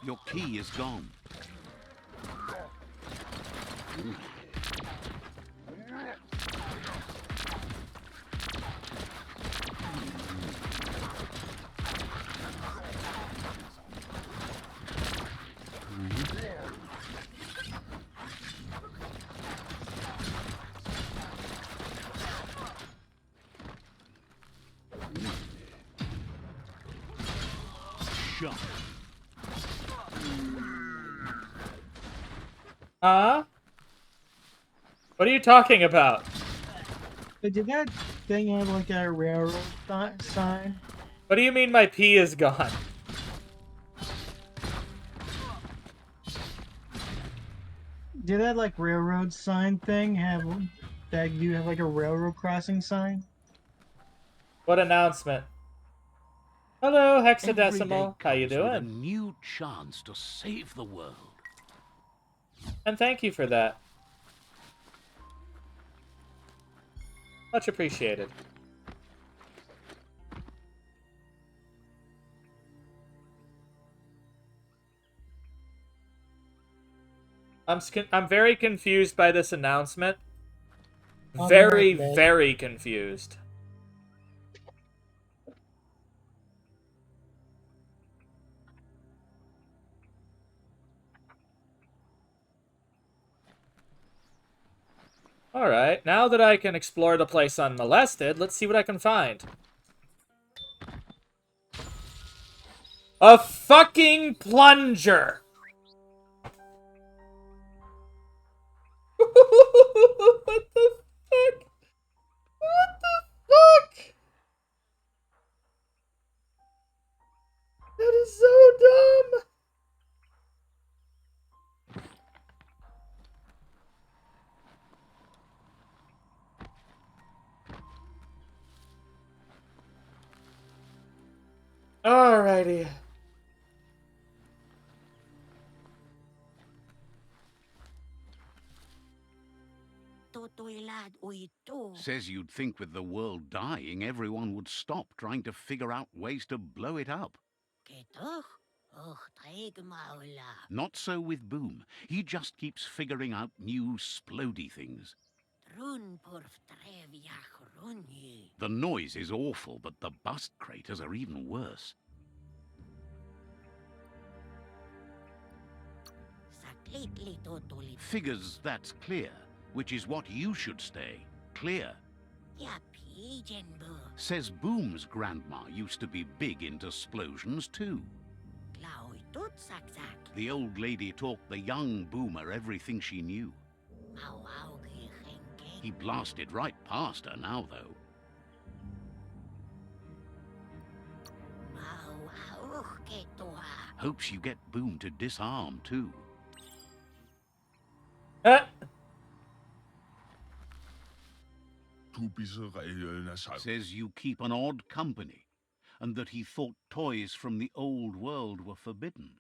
Speaker 4: Your key is gone. Shut.
Speaker 2: Huh? What are you talking about?
Speaker 3: But did that thing have like a railroad sign?
Speaker 2: What do you mean my pee is gone?
Speaker 3: Did that like railroad sign thing have that you have like a railroad crossing sign?
Speaker 2: What announcement? Hello,
Speaker 4: Every day
Speaker 2: Hexadecimal. How you
Speaker 4: comes with a
Speaker 2: doing?
Speaker 4: new chance to save the world.
Speaker 2: And thank you for that. Much appreciated. I'm very confused by this announcement.
Speaker 3: On the
Speaker 2: Very,
Speaker 3: right, babe.
Speaker 2: very confused. Alright, now that I can explore the place unmolested, let's see what I can find. A fucking plunger! What the fuck? What the fuck? That is so dumb! Alrighty.
Speaker 4: Says you'd think with the world dying, everyone would stop trying to figure out ways to blow it up. Not so with Boom. He just keeps figuring out new splody things. The noise is awful, but the bust craters are even worse. Figures that's clear, which is what you should stay. Clear. Says Boom's grandma used to be big into splosions too. The old lady taught the young Boomer everything she knew. He blasted right past her now, though. Hopes you get Boom to disarm too. Says you keep an odd company, and that he thought toys from the old world were forbidden.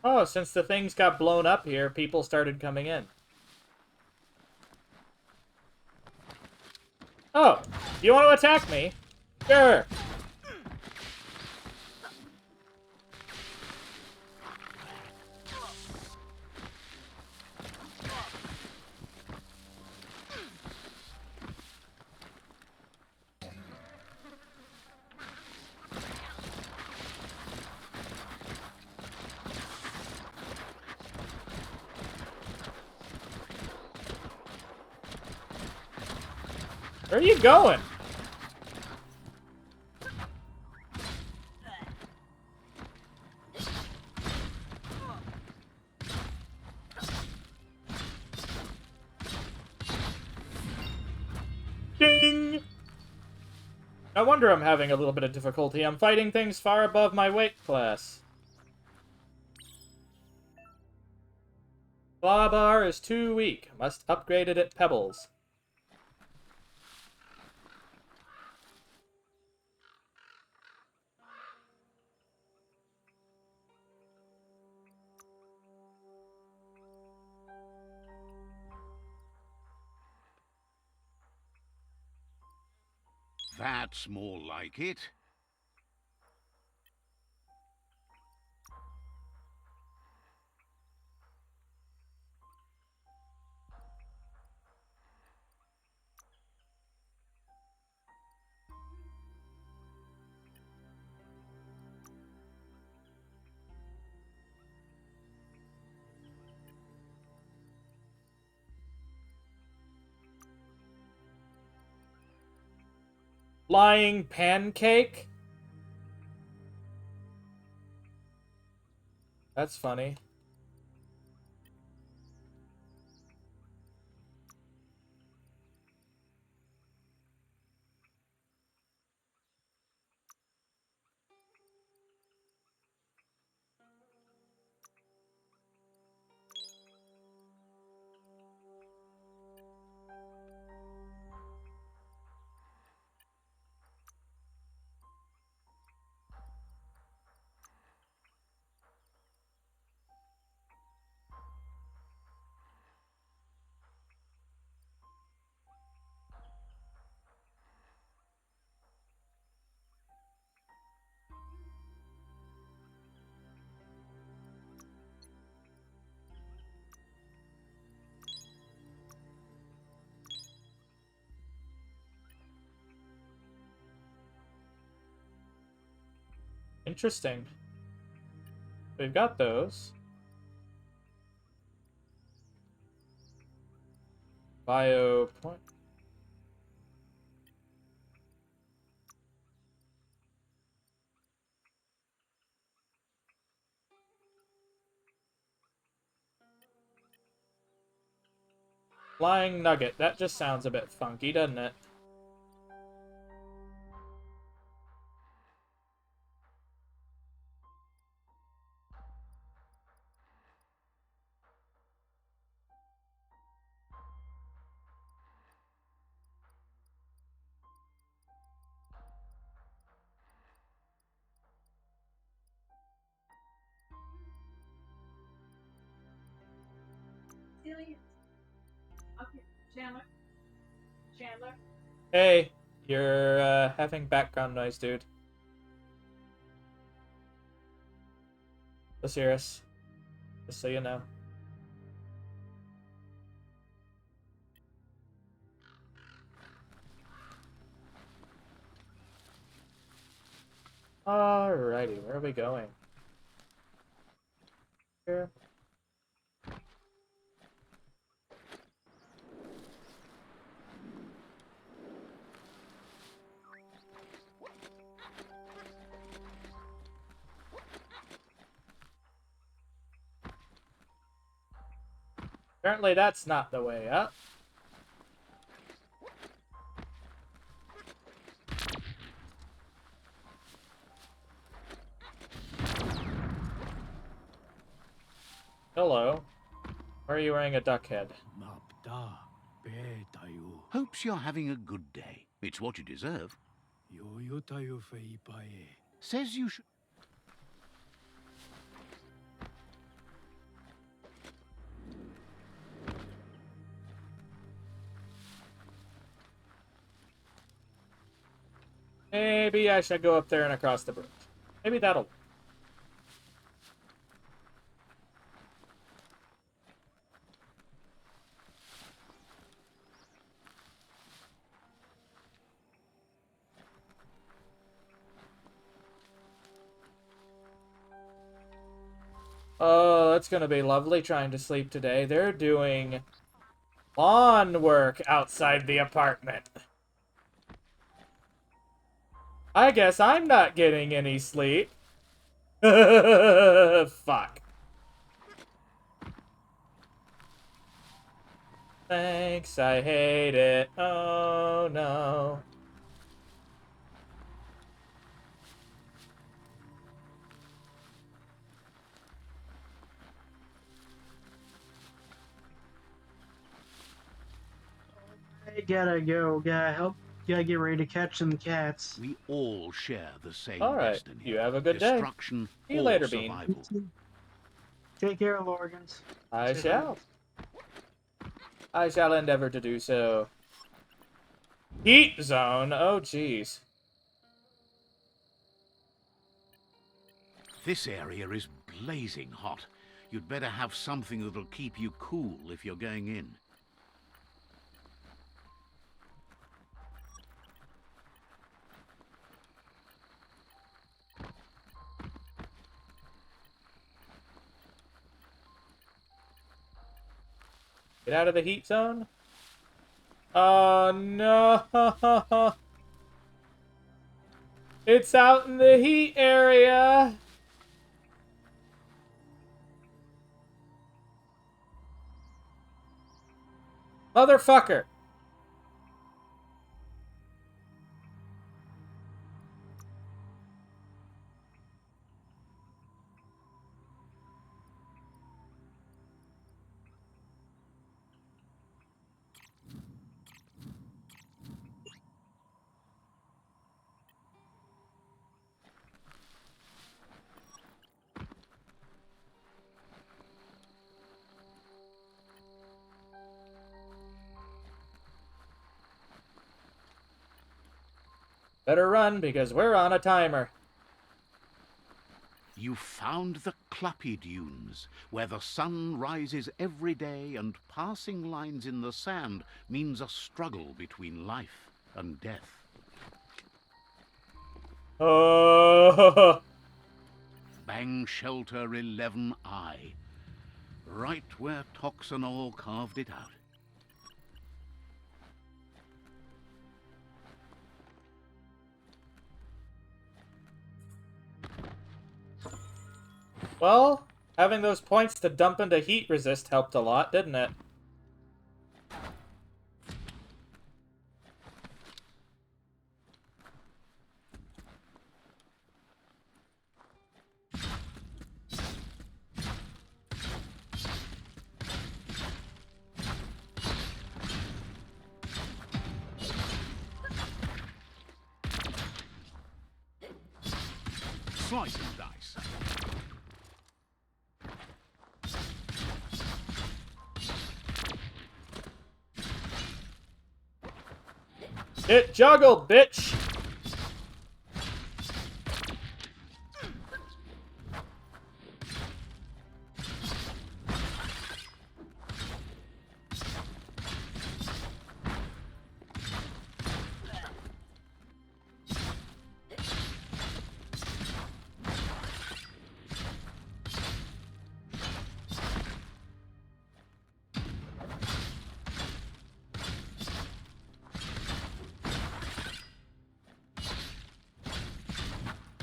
Speaker 2: Oh, since the things got blown up here, people started coming in. Oh, you want to attack me? Sure. Where are you going? Ding! No wonder I'm having a little bit of difficulty. I'm fighting things far above my weight class. Claw bar is too weak. Must upgrade it at Pebbles.
Speaker 4: That's more like it.
Speaker 2: Flying pancake? That's funny. Interesting. We've got those. Bio point. Flying nugget. That just sounds a bit funky, doesn't it?
Speaker 9: Chandler?
Speaker 2: Hey, you're having background noise, dude. Osiris, just so you know. Alrighty, where are we going? Here. Apparently that's not the way up. Hello. Why are you wearing a duck head?
Speaker 4: Hopes you're having a good day. It's what you deserve. Says you should.
Speaker 2: Maybe I should go up there and across the bridge. Maybe that'll... Oh, that's gonna be lovely trying to sleep today. They're doing lawn work outside the apartment. I guess I'm not getting any sleep. Fuck. Thanks, I hate it. Oh no.
Speaker 3: I gotta go. Gotta get ready to catch some cats.
Speaker 4: We all share the same
Speaker 2: Alright,
Speaker 4: destiny.
Speaker 2: you have a good day.
Speaker 4: Destruction
Speaker 2: See you
Speaker 4: or
Speaker 2: later, Bean.
Speaker 4: survival.
Speaker 3: Take care, Lorgans.
Speaker 2: I
Speaker 3: Say
Speaker 2: shall. I shall endeavor to do so. Heat zone? Oh, jeez.
Speaker 4: This area is blazing hot. You'd better have something that'll keep you cool if you're going in.
Speaker 2: Get out of the heat zone? Oh, no. It's out in the heat area. Motherfucker. Better run, because we're on a timer.
Speaker 4: You found the Cluppy Dunes, where the sun rises every day and passing lines in the sand means a struggle between life and death.
Speaker 2: Oh.
Speaker 4: Bang Shelter 11I. Right where Toxanol carved it out.
Speaker 2: Well, having those points to dump into heat resist helped a lot, didn't it?
Speaker 4: Slice and dice.
Speaker 2: It juggled, bitch!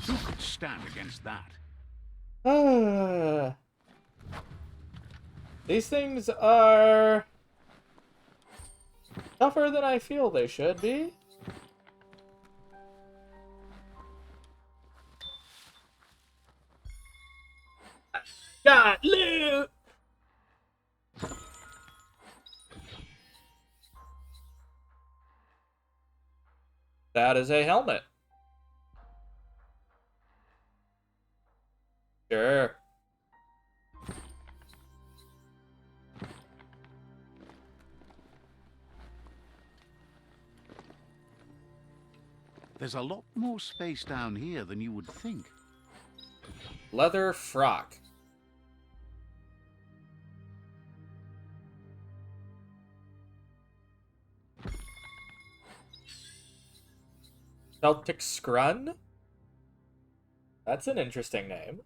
Speaker 4: Who could stand against that?
Speaker 2: These things are tougher than I feel they should be. Got loot! That is a helmet. Sure.
Speaker 4: There's a lot more space down here than you would think.
Speaker 2: Leather frock. Celtic Scrun? That's an interesting name.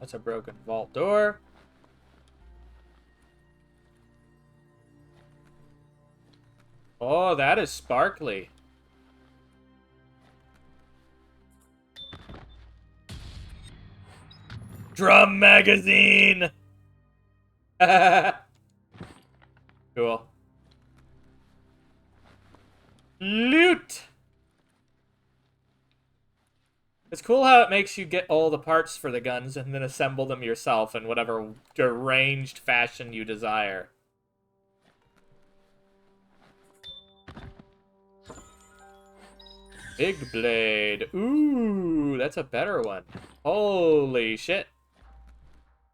Speaker 2: That's a broken vault door. Oh, that is sparkly. Drum magazine! Cool. Loot! It's cool how it makes you get all the parts for the guns and then assemble them yourself in whatever deranged fashion you desire. Big blade. Ooh, that's a better one. Holy shit.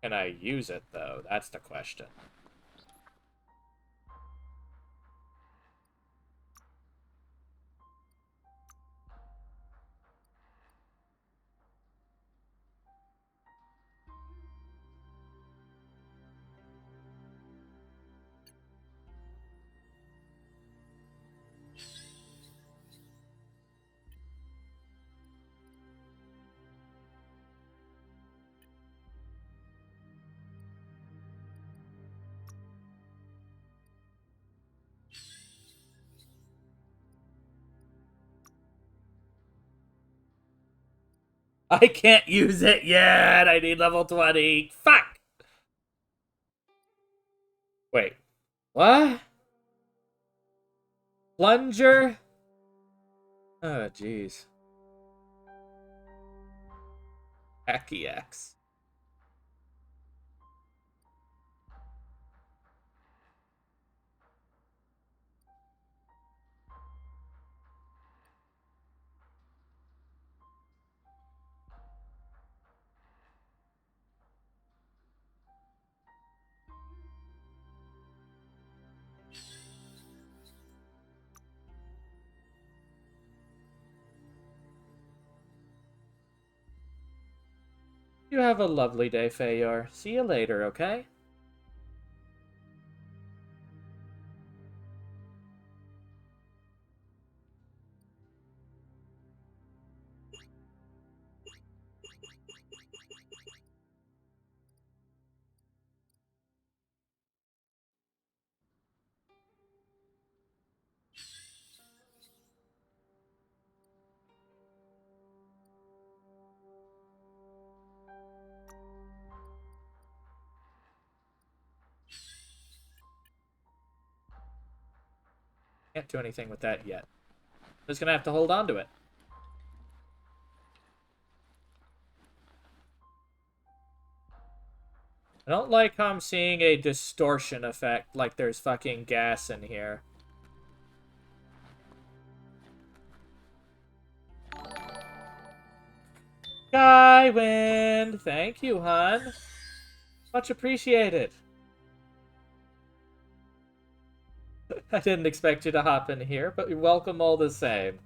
Speaker 2: Can I use it, though? That's the question. I can't use it yet! I need level 20! Fuck! Wait. What? Plunger? Oh, jeez. Hacky X. You have a lovely day, Feyor. See you later, okay? Can't do anything with that yet. Just gonna have to hold on to it. I don't like how I'm seeing a distortion effect, like there's fucking gas in here. Skywind! Thank you, hon. Much appreciated. I didn't expect you to hop in here, but you're welcome all the same.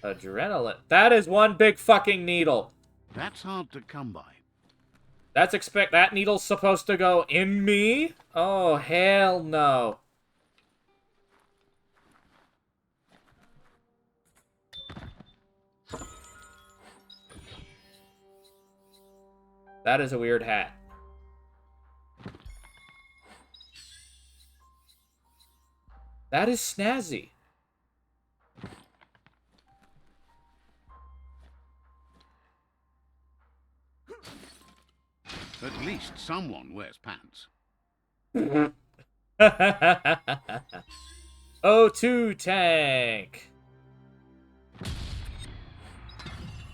Speaker 2: Adrenaline. That is one big fucking needle.
Speaker 4: That's hard to come by.
Speaker 2: That needle's supposed to go in me? Oh, hell no. That is a weird hat. That is snazzy.
Speaker 4: At least someone wears pants.
Speaker 2: O2 tank.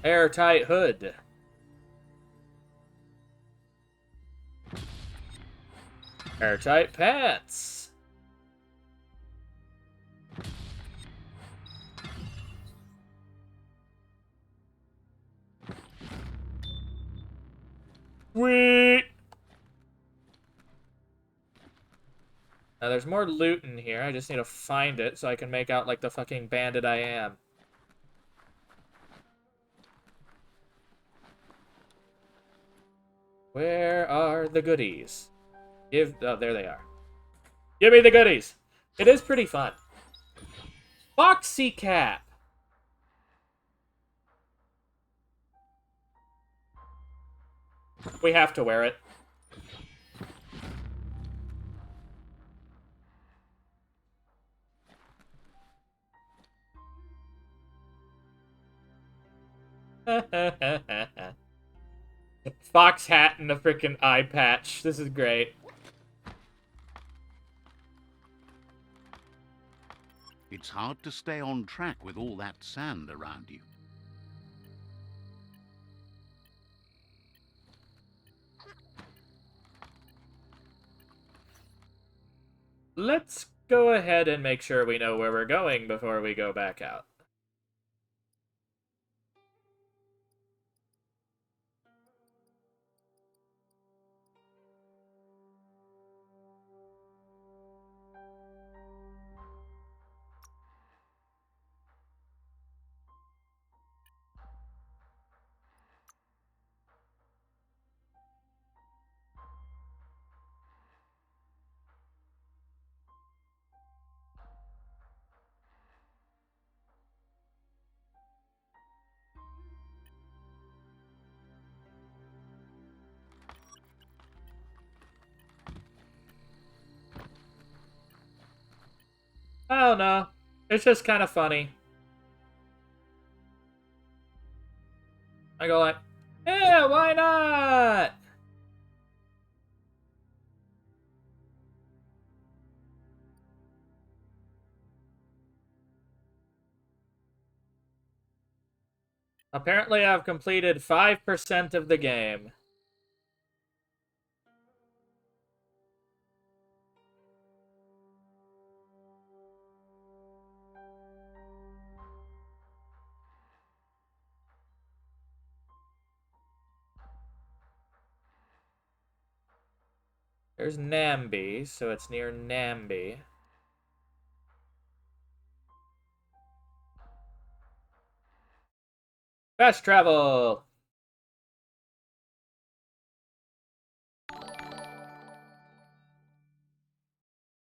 Speaker 2: Airtight hood. Airtight pants. Sweet. Now there's more loot in here. I just need to find it so I can make out like the fucking bandit I am. Where are the goodies? Oh, there they are. Give me the goodies. It is pretty fun. Foxy cap. We have to wear it. Fox hat and a freaking eye patch. This is great.
Speaker 4: It's hard to stay on track with all that sand around you.
Speaker 2: Let's go ahead and make sure we know where we're going before we go back out. I don't know. It's just kind of funny. I go like, yeah, why not? Apparently I've completed 5% of the game. There's Namby, so it's near Namby. Fast travel.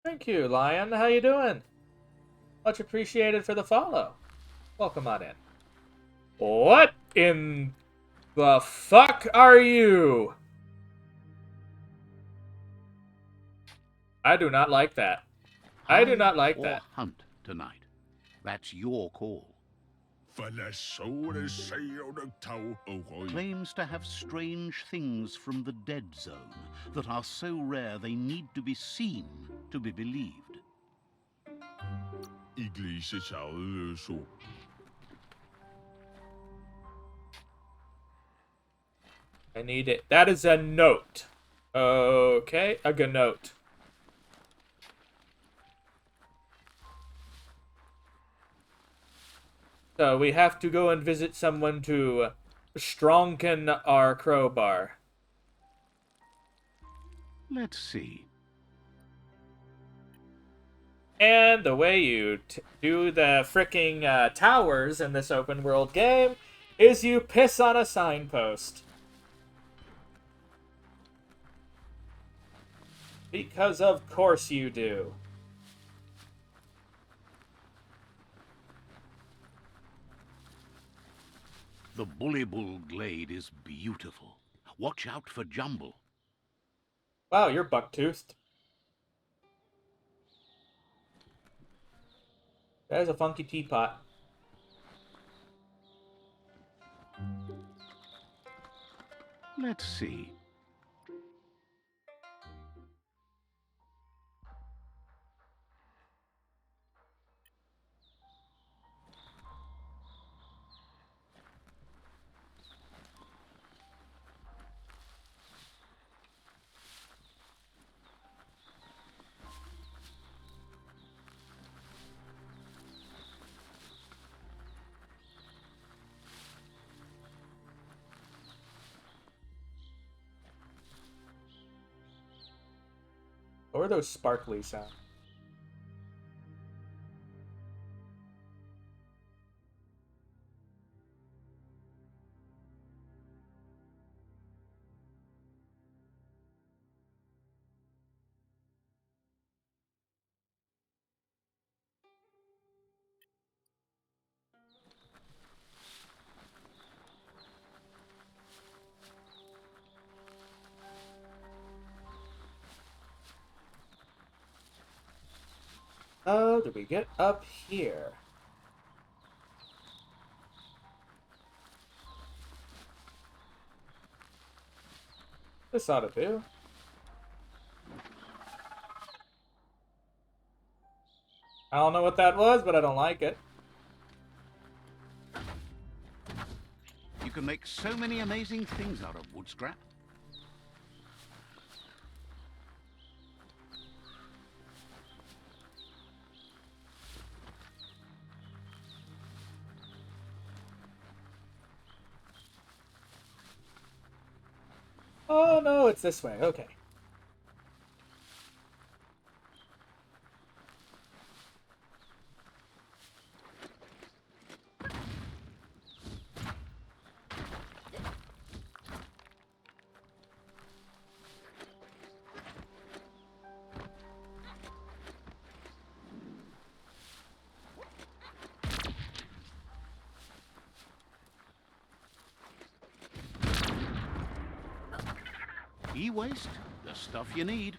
Speaker 2: Thank you, Lion. How you doing? Much appreciated for the follow. Welcome on in. What in the fuck are you? I do not like that. I do not like
Speaker 4: or
Speaker 2: that.
Speaker 4: Hunt tonight. That's your call. Claims to have strange things from the dead zone that are so rare they need to be seen to be believed.
Speaker 2: I need it. That is a note. Okay, a good note. So we have to go and visit someone to strongken our crowbar.
Speaker 4: Let's see.
Speaker 2: And the way you do the fricking towers in this open world game is you piss on a signpost. Because of course you do.
Speaker 4: The Bullybull Glade is beautiful. Watch out for Jumble.
Speaker 2: Wow, you're buck-toothed. That is a funky teapot.
Speaker 4: Let's see.
Speaker 2: What were those sparkly sounds? How do we get up here? This ought to do. I don't know what that was, but I don't like it.
Speaker 4: You can make so many amazing things out of wood scrap.
Speaker 2: Oh no, it's this way. Okay.
Speaker 4: E-waste, the stuff you need.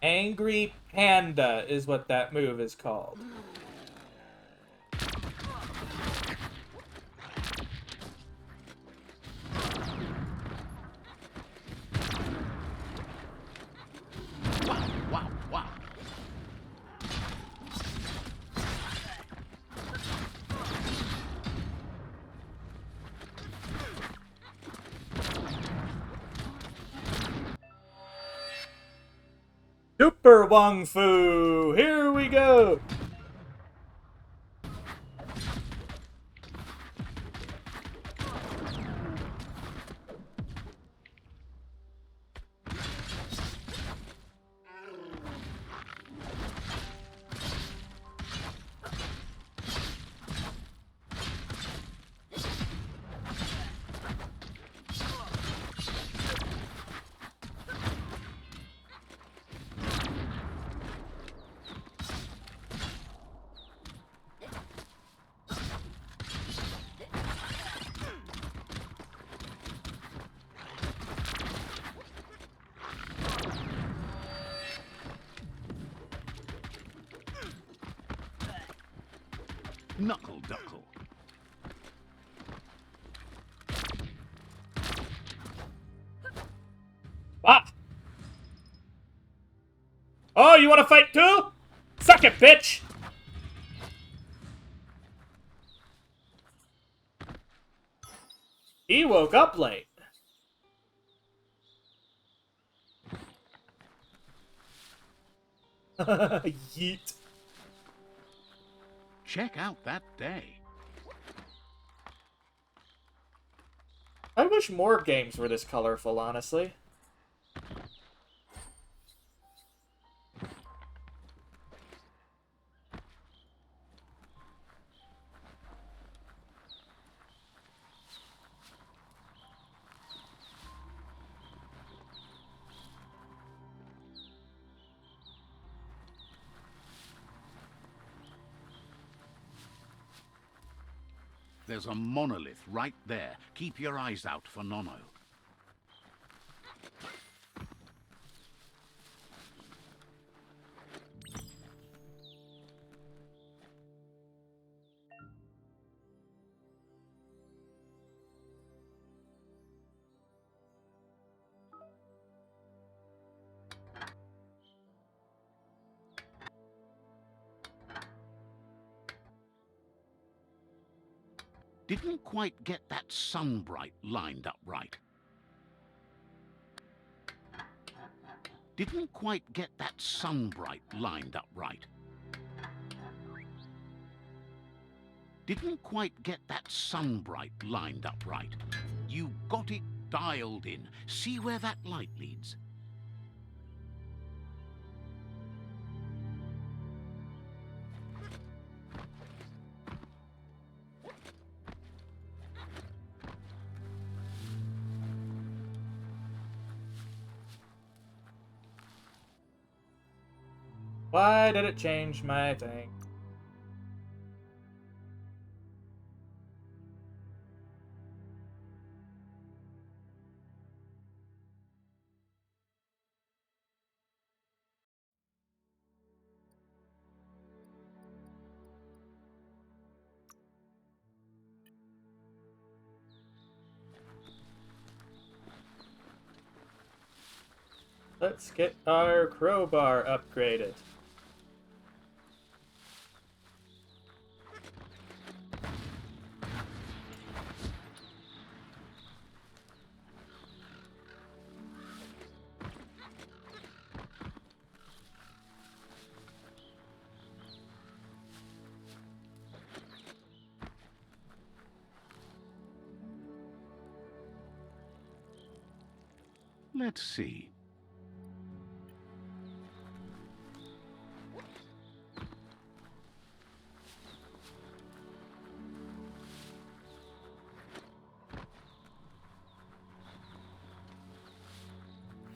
Speaker 2: Angry Panda is what that move is called.
Speaker 4: Wow, wow, wow.
Speaker 2: Super Wong Fu! Here we go!
Speaker 4: Knuckle duckle.
Speaker 2: Ah! Oh, you want to fight too? Suck it, bitch! He woke up late. Yeet.
Speaker 4: Check out that day.
Speaker 2: I wish more games were this colorful, honestly.
Speaker 4: There's a monolith right there. Keep your eyes out for Nono. Didn't quite get that sunbright lined up right. Didn't quite get that sunbright lined up right. Didn't quite get that sunbright lined up right. You got it dialed in. See where that light leads?
Speaker 2: Why did it change my thing? Let's get our crowbar upgraded.
Speaker 4: Let's see.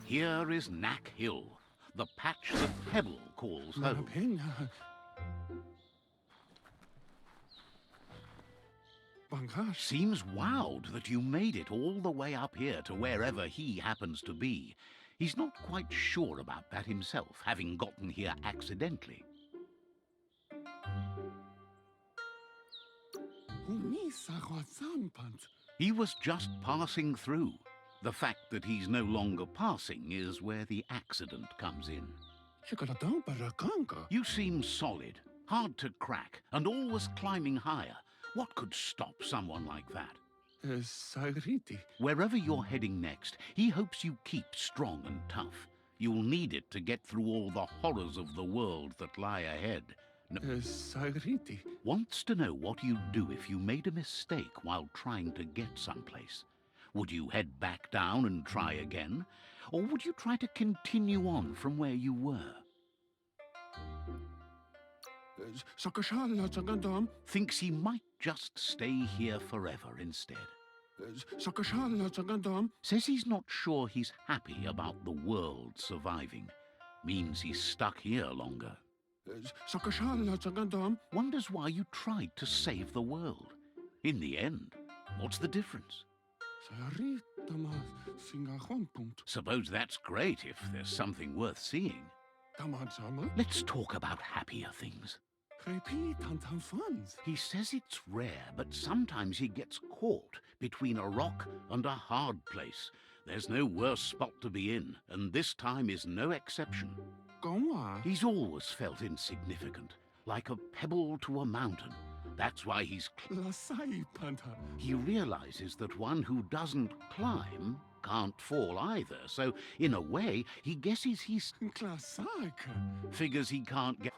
Speaker 4: Here is Knack Hill, the patch that Pebble calls home. Seems wowed that you made it all the way up here to wherever he happens to be. He's not quite sure about that himself, having gotten here accidentally. He was just passing through. The fact that he's no longer passing is where the accident comes in. You seem solid, hard to crack, and always climbing higher. What could stop someone like that? Wherever you're heading next, he hopes you keep strong and tough. You'll need it to get through all the horrors of the world that lie ahead. Wants to know what you'd do if you made a mistake while trying to get someplace. Would you head back down and try again? Or would you try to continue on from where you were? Thinks he might just stay here forever instead. Says he's not sure he's happy about the world surviving. Means he's stuck here longer. Wonders why you tried to save the world. In the end, what's the difference? Suppose that's great if there's something worth seeing. Let's talk about happier things. He says it's rare, but sometimes he gets caught between a rock and a hard place. There's no worse spot to be in, and this time is no exception. He's always felt insignificant, like a pebble to a mountain. That's why he realizes that one who doesn't climb can't fall either, so in a way, he guesses he's figures he can't get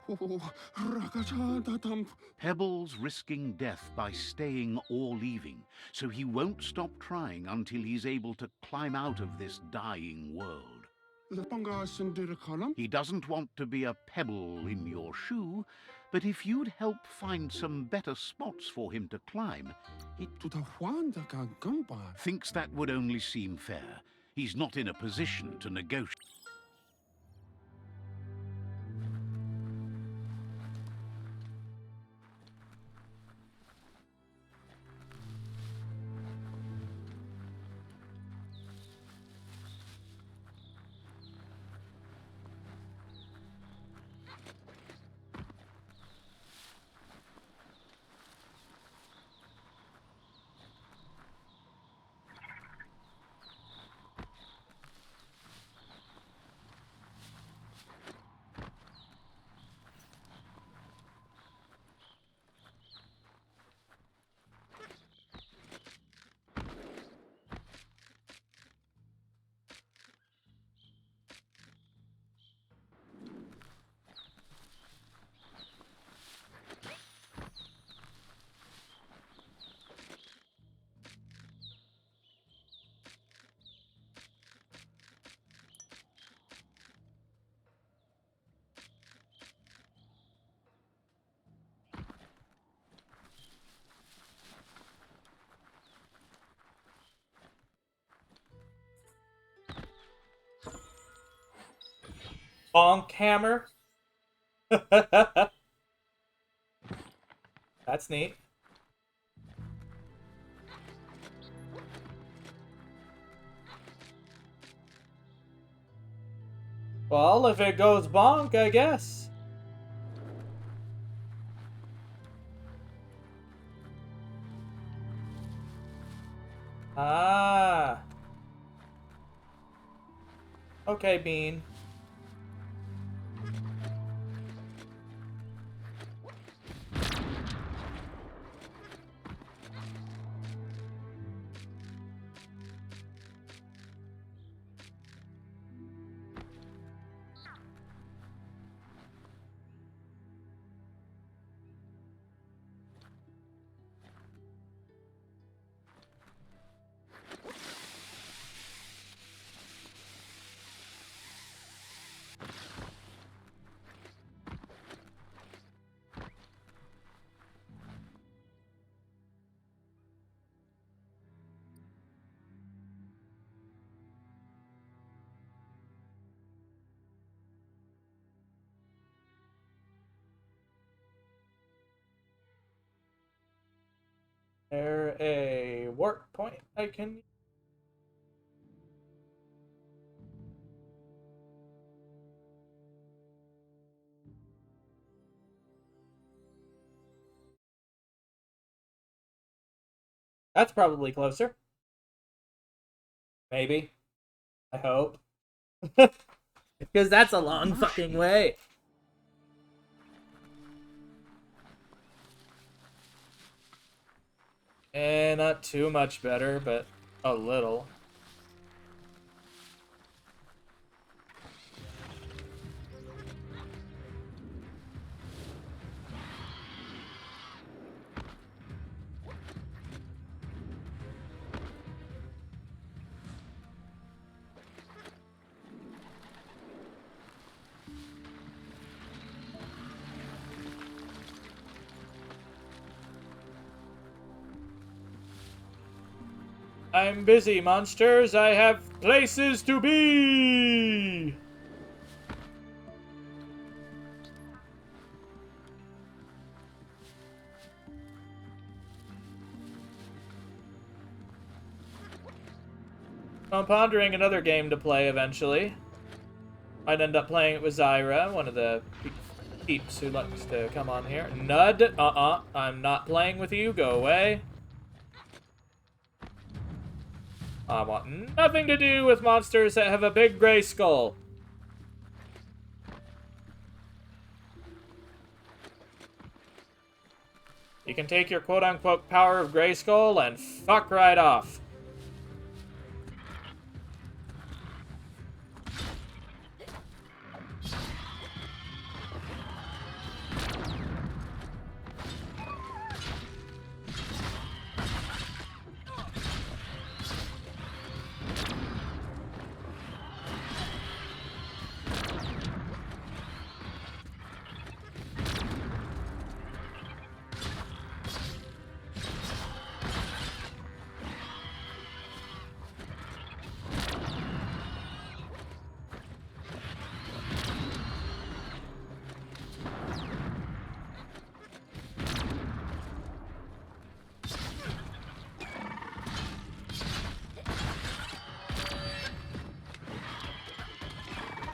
Speaker 4: Pebbles risking death by staying or leaving, so he won't stop trying until he's able to climb out of this dying world. He doesn't want to be a pebble in your shoe, but if you'd help find some better spots for him to climb, it thinks that would only seem fair. He's not in a position to negotiate.
Speaker 2: Bonk hammer. That's neat. Well, if it goes bonk, I guess. Ah. Okay, Bean. There a warp point I can... That's probably closer. Maybe. I hope. Because that's a long fucking way. And not too much better, but a little. I'm busy, monsters. I have places to be! I'm pondering another game to play eventually. Might end up playing it with Zyra, one of the peeps who likes to come on here. Nud, I'm not playing with you. Go away. I want nothing to do with monsters that have a big gray skull. You can take your quote-unquote power of Grayskull and fuck right off.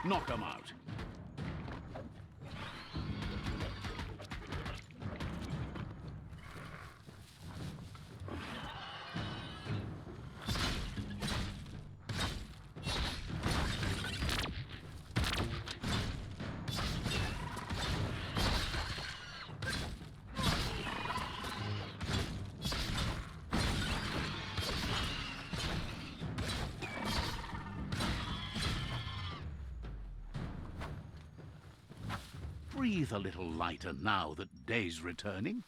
Speaker 4: Knock them out. Breathe a little lighter now that day's returning.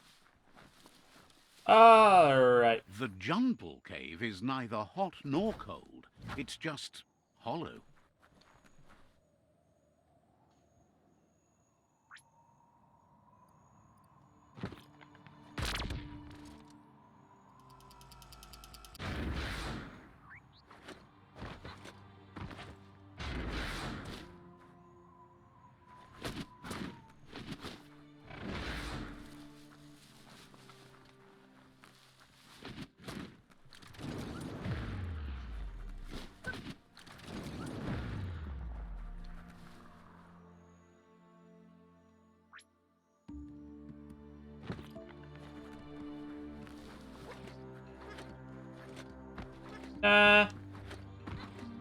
Speaker 2: Alright.
Speaker 4: The Jungle Cave is neither hot nor cold. It's just hollow.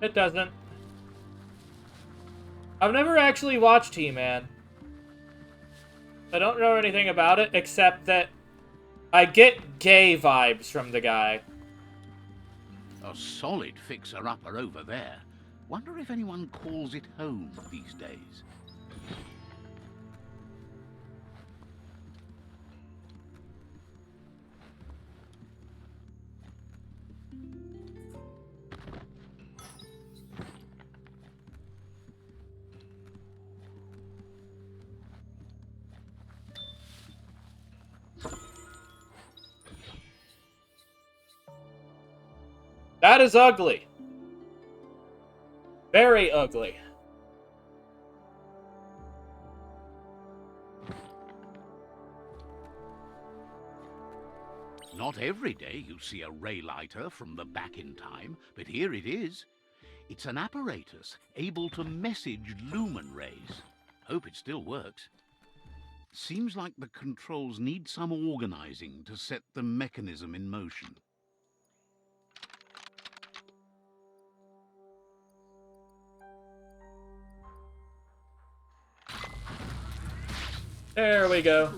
Speaker 2: It doesn't. I've never actually watched He-Man. I don't know anything about it, except that I get gay vibes from the guy.
Speaker 4: A solid fixer-upper over there. Wonder if anyone calls it home these days.
Speaker 2: That is ugly. Very ugly.
Speaker 4: Not every day you see a ray lighter from the back in time, but here it is. It's an apparatus able to message lumen rays. Hope it still works. Seems like the controls need some organizing to set the mechanism in motion.
Speaker 2: There we go.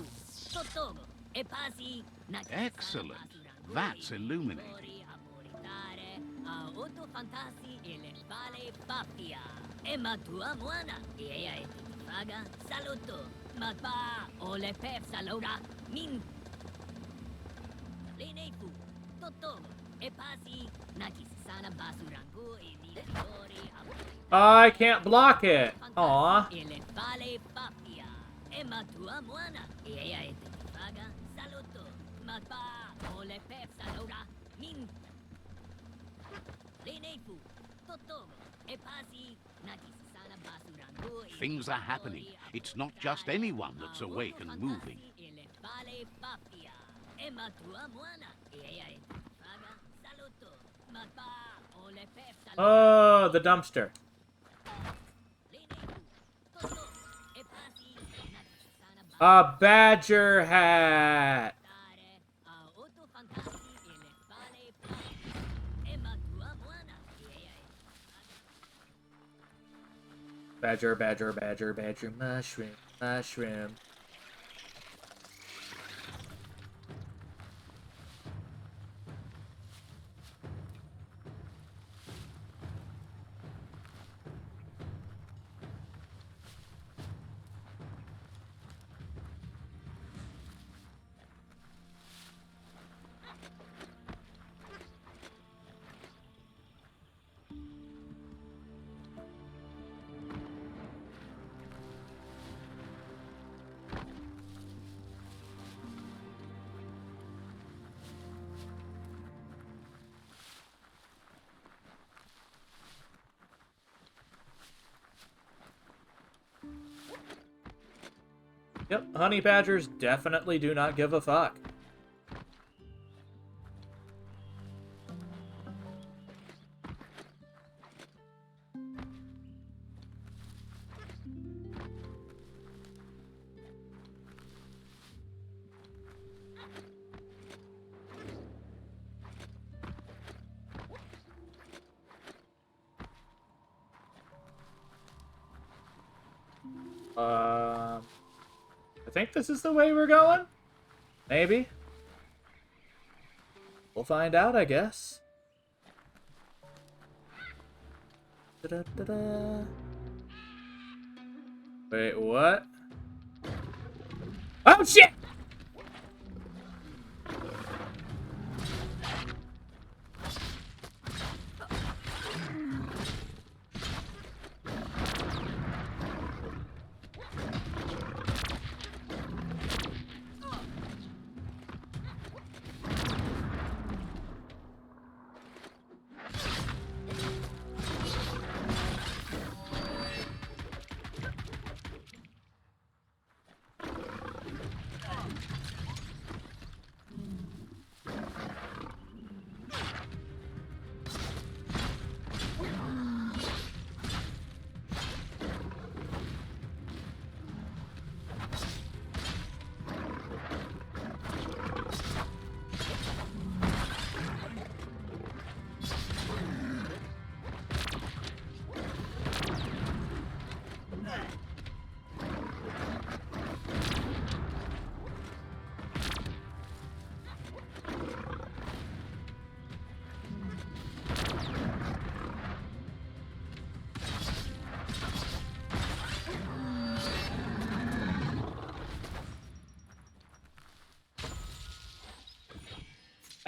Speaker 4: Excellent. That's illuminating.
Speaker 2: I can't block it. Aw.
Speaker 4: Things are happening. It's not just anyone that's awake and moving.
Speaker 2: Oh, the dumpster. A badger hat. Badger, badger, badger, badger, mushroom, mushroom. Yep, honey badgers definitely do not give a fuck. I think this is the way we're going? Maybe. We'll find out, I guess. Da-da-da-da. Wait, what? Oh, shit!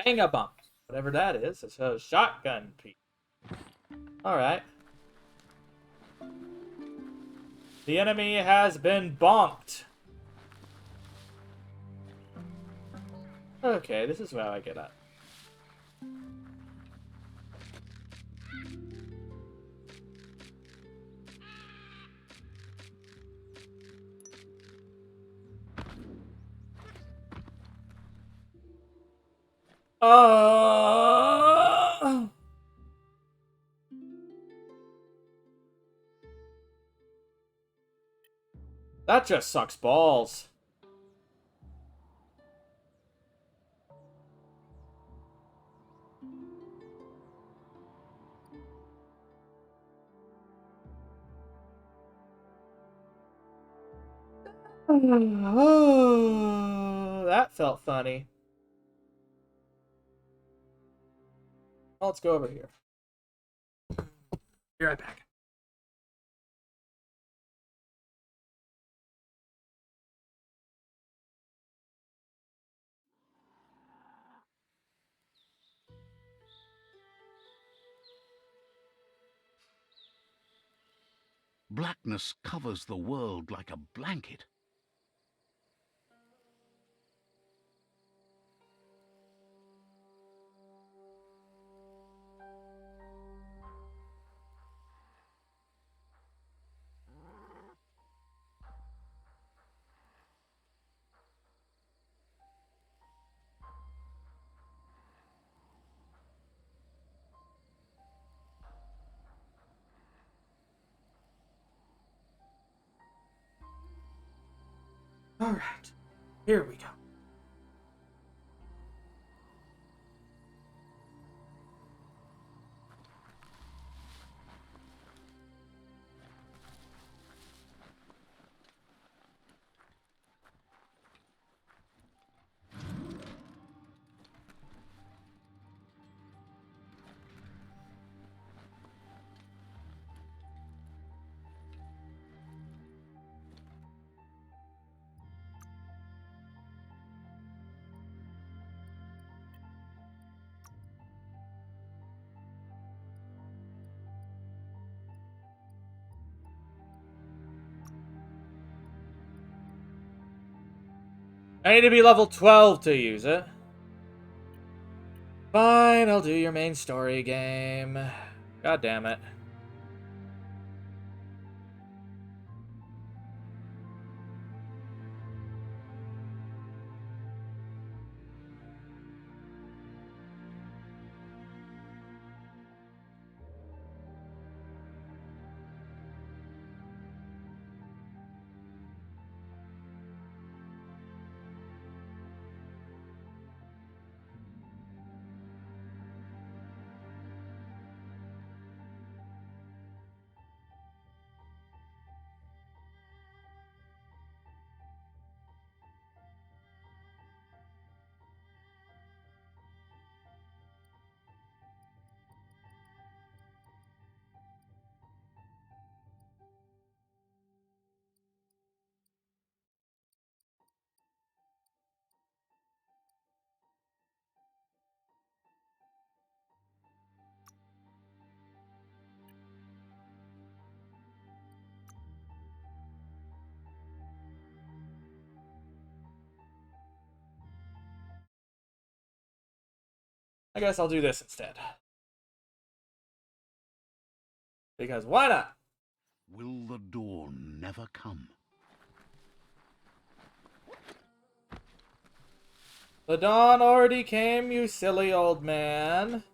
Speaker 2: Bang a bump. Whatever that is, it's a shotgun piece. Alright. The enemy has been bonked. Okay, this is how I get up. That just sucks balls. Oh, that felt funny. Well, let's go over here. Be right back.
Speaker 4: Blackness covers the world like a blanket.
Speaker 2: Alright. Here we go. I need to be level 12 to use it. Fine, I'll do your main story game. God damn it. I guess I'll do this instead. Because why not?
Speaker 4: Will the dawn never come?
Speaker 2: The dawn already came, you silly old man.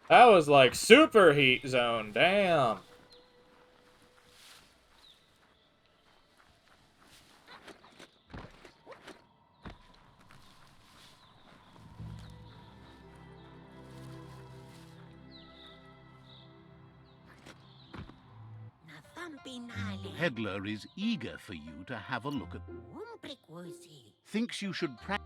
Speaker 2: That was like super heat zone, damn.
Speaker 4: Peddler is eager for you to have a look at... Thinks you should practice...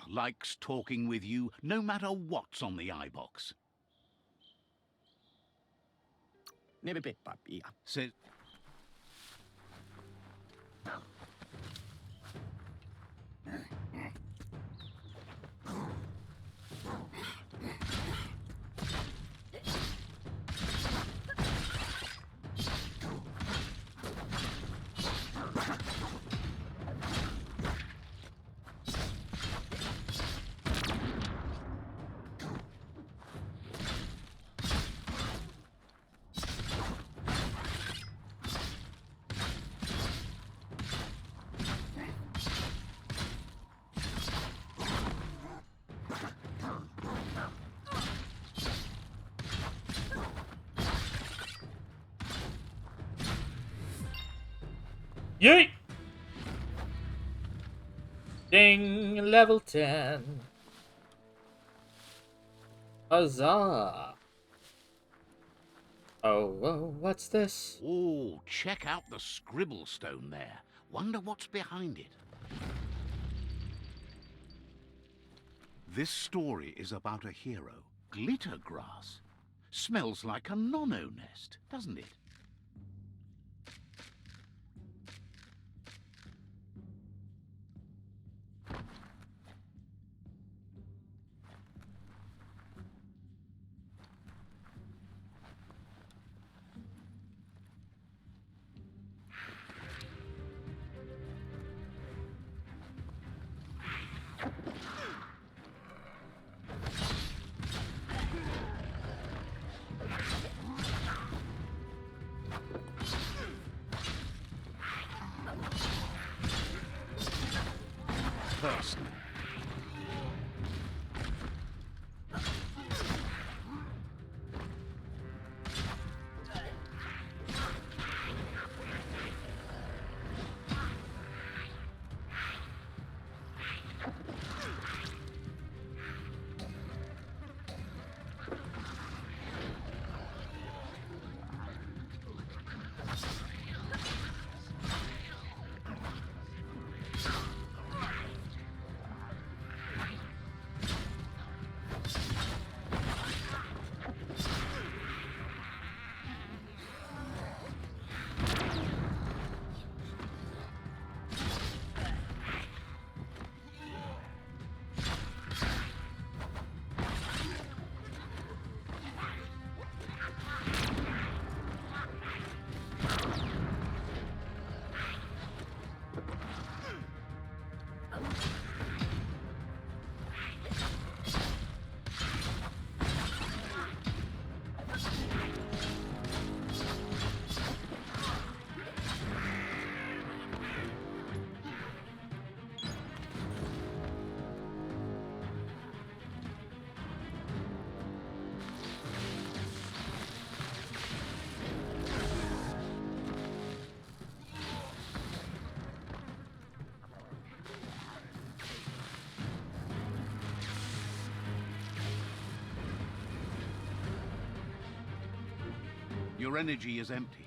Speaker 4: Likes talking with you, no matter what's on the iBox. Says...
Speaker 2: Yeet! Ding! Level 10. Huzzah! Oh, what's this?
Speaker 4: Oh, check out the scribble stone there. Wonder what's behind it. This story is about a hero, Glittergrass. Smells like a nono nest, doesn't it? First. Your energy is empty.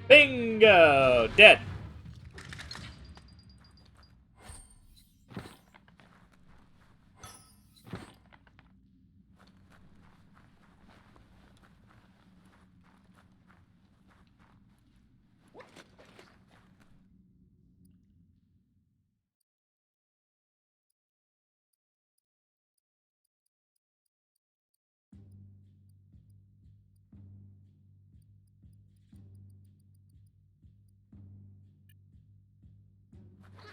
Speaker 2: Bingo! Dead.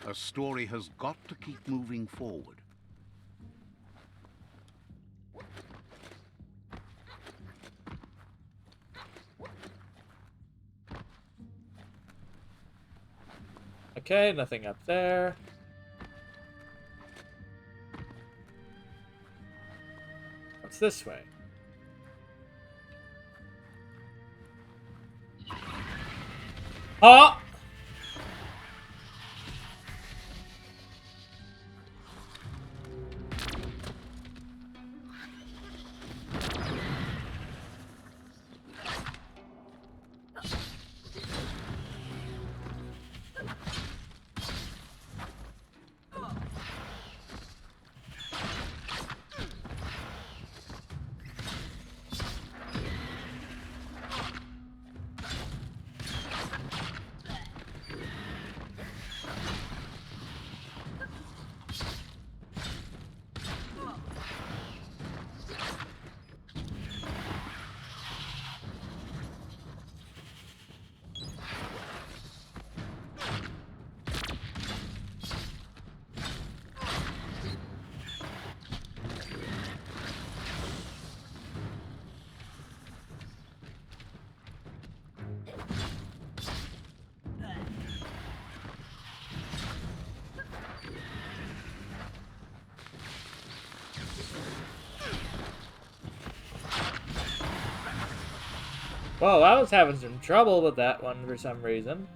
Speaker 4: A story has got to keep moving forward.
Speaker 2: Okay, nothing up there. What's this way? Oh! Whoa, I was having some trouble with that one for some reason.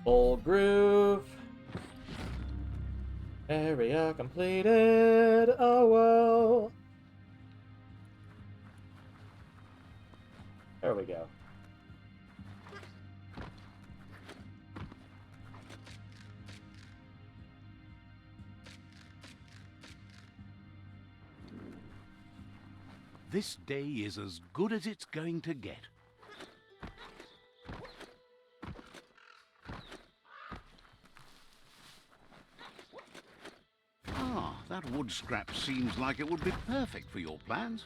Speaker 2: Full groove. Area completed. Oh well. There we go.
Speaker 4: This day is as good as it's going to get. Ah, that wood scrap seems like it would be perfect for your plans.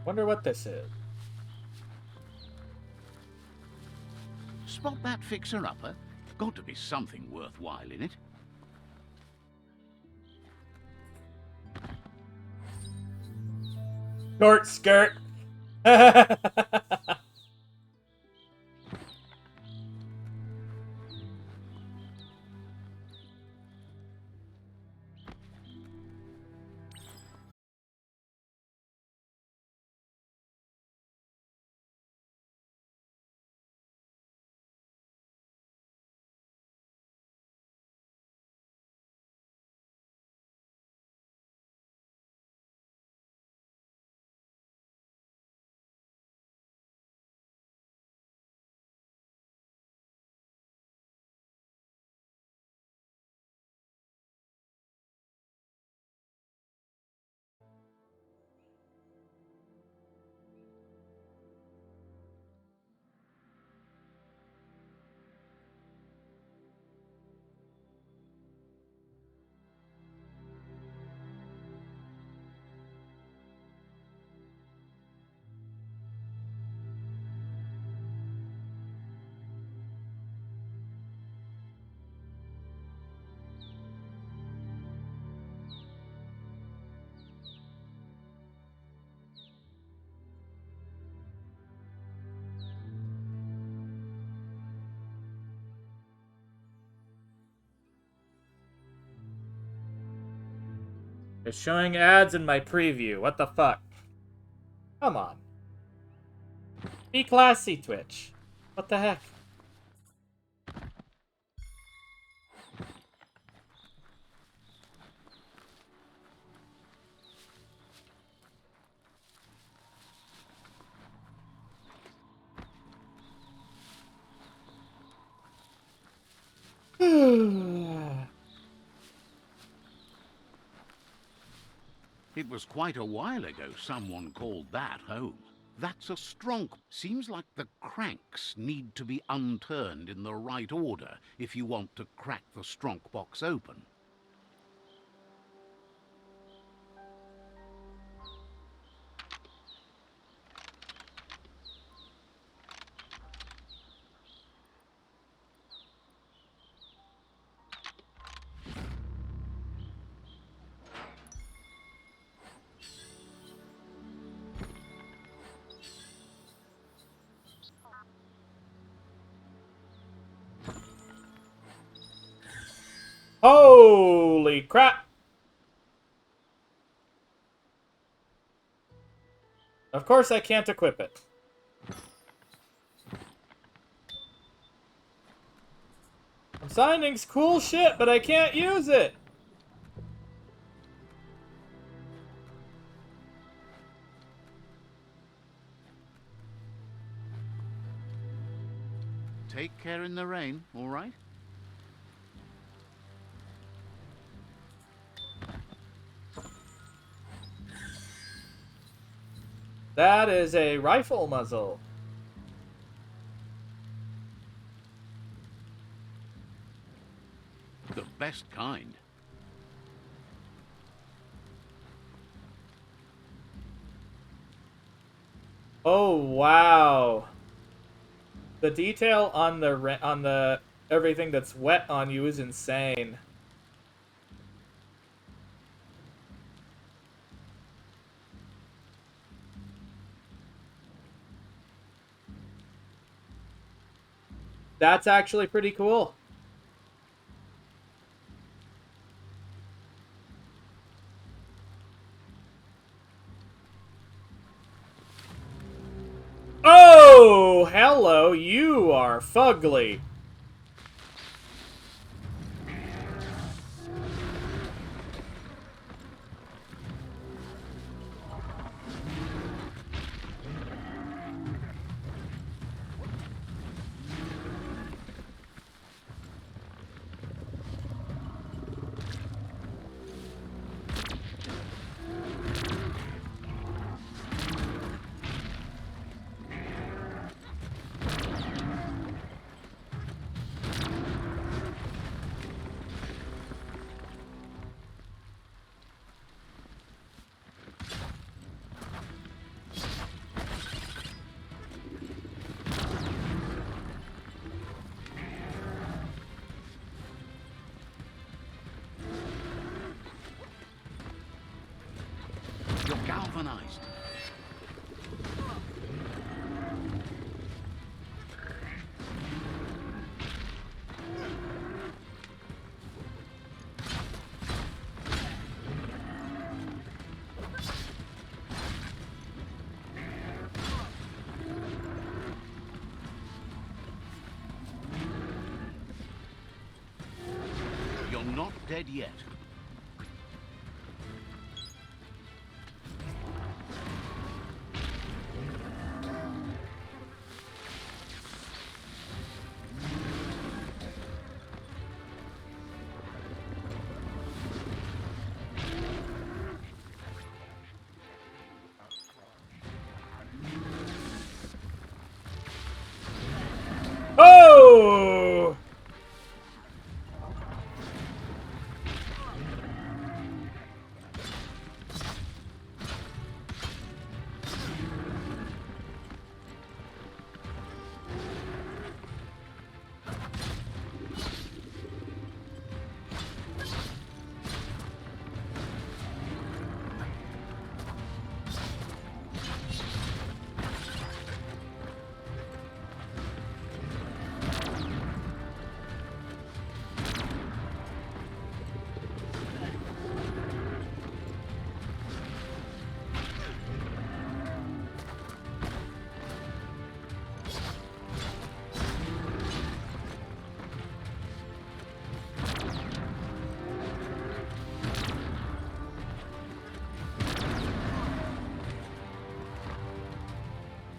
Speaker 2: Wonder what this is.
Speaker 4: Spot that fixer-upper? Got to be something worthwhile in it.
Speaker 2: Short skirt. It's showing ads in my preview. What the fuck? Come on. Be classy, Twitch. What the heck?
Speaker 4: It was quite a while ago someone called that home. That's a strong... Seems like the cranks need to be unturned in the right order if you want to crack the strong box open.
Speaker 2: Holy crap! Of course I can't equip it. I'm signing cool shit, but I can't use it!
Speaker 4: Take care in the rain, all right?
Speaker 2: That is a rifle muzzle.
Speaker 4: The best kind.
Speaker 2: Oh wow. The detail on the everything that's wet on you is insane. That's actually pretty cool. Oh, hello, you are fugly.
Speaker 4: You're galvanized. You're not dead yet.
Speaker 2: Oh!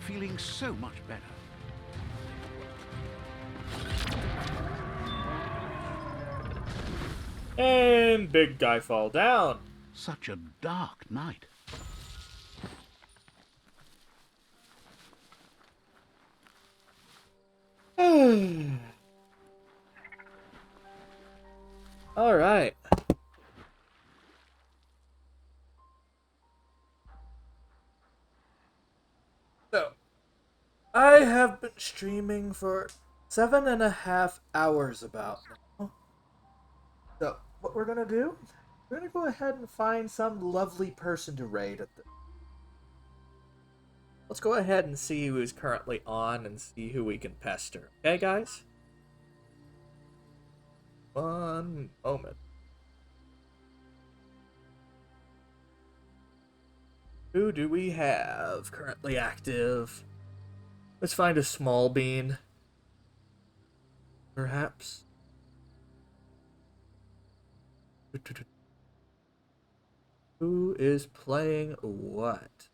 Speaker 4: Feeling so much better.
Speaker 2: And big guy fall down.
Speaker 4: Such a dark night.
Speaker 2: All right. So, I have been streaming for 7.5 hours about now. So, what we're gonna do? We're gonna go ahead and find some lovely person to raid at the. Let's go ahead and see who's currently on and see who we can pester. Okay, guys? One moment. Who do we have currently active? Let's find a small bean. Perhaps. Who is playing what?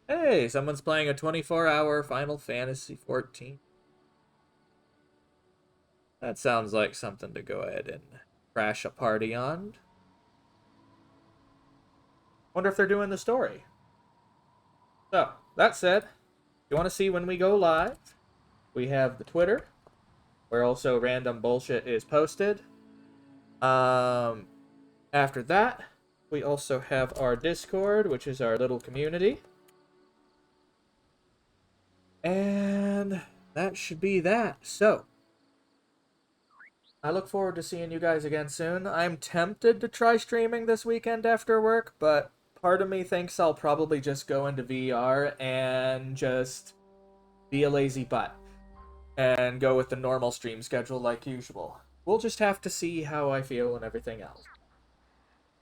Speaker 2: Hey, someone's playing a 24-hour Final Fantasy 14. That sounds like something to go ahead and crash a party on. Wonder if they're doing the story. So, that said, if you want to see when we go live, we have the Twitter, where also random bullshit is posted. After that, we also have our Discord, which is our little community. And that should be that. So, I look forward to seeing you guys again soon. I'm tempted to try streaming this weekend after work, but part of me thinks I'll probably just go into VR and just be a lazy butt and go with the normal stream schedule like usual. We'll just have to see how I feel and everything else.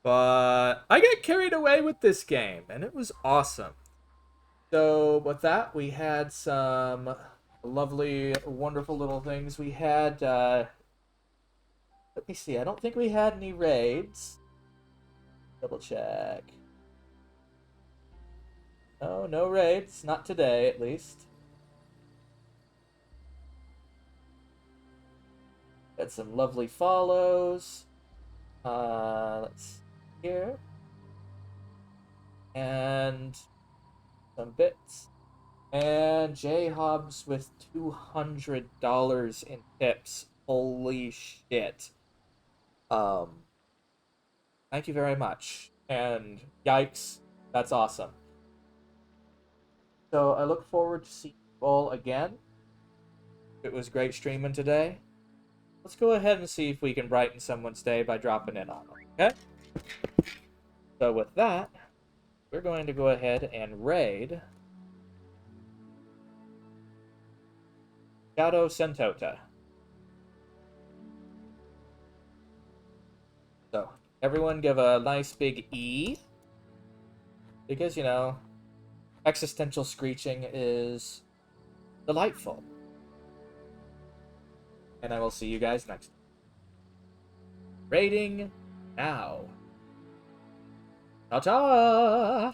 Speaker 2: But I get carried away with this game, and it was awesome. So with that, we had some lovely, wonderful little things. We had, let me see, I don't think we had any raids. Double check. No, no raids. Not today, at least. Got some lovely follows. Let's see here. And some bits. And J Hobbs with $200 in tips. Holy shit. Thank you very much. And yikes, that's awesome. So I look forward to seeing you all again. It was great streaming today. Let's go ahead and see if we can brighten someone's day by dropping in on them, okay? So with that, we're going to go ahead and raid Shadow Sentota. So, everyone give a nice big E. Because, you know, existential screeching is delightful. And I will see you guys next time. Raiding now. Ta-ta!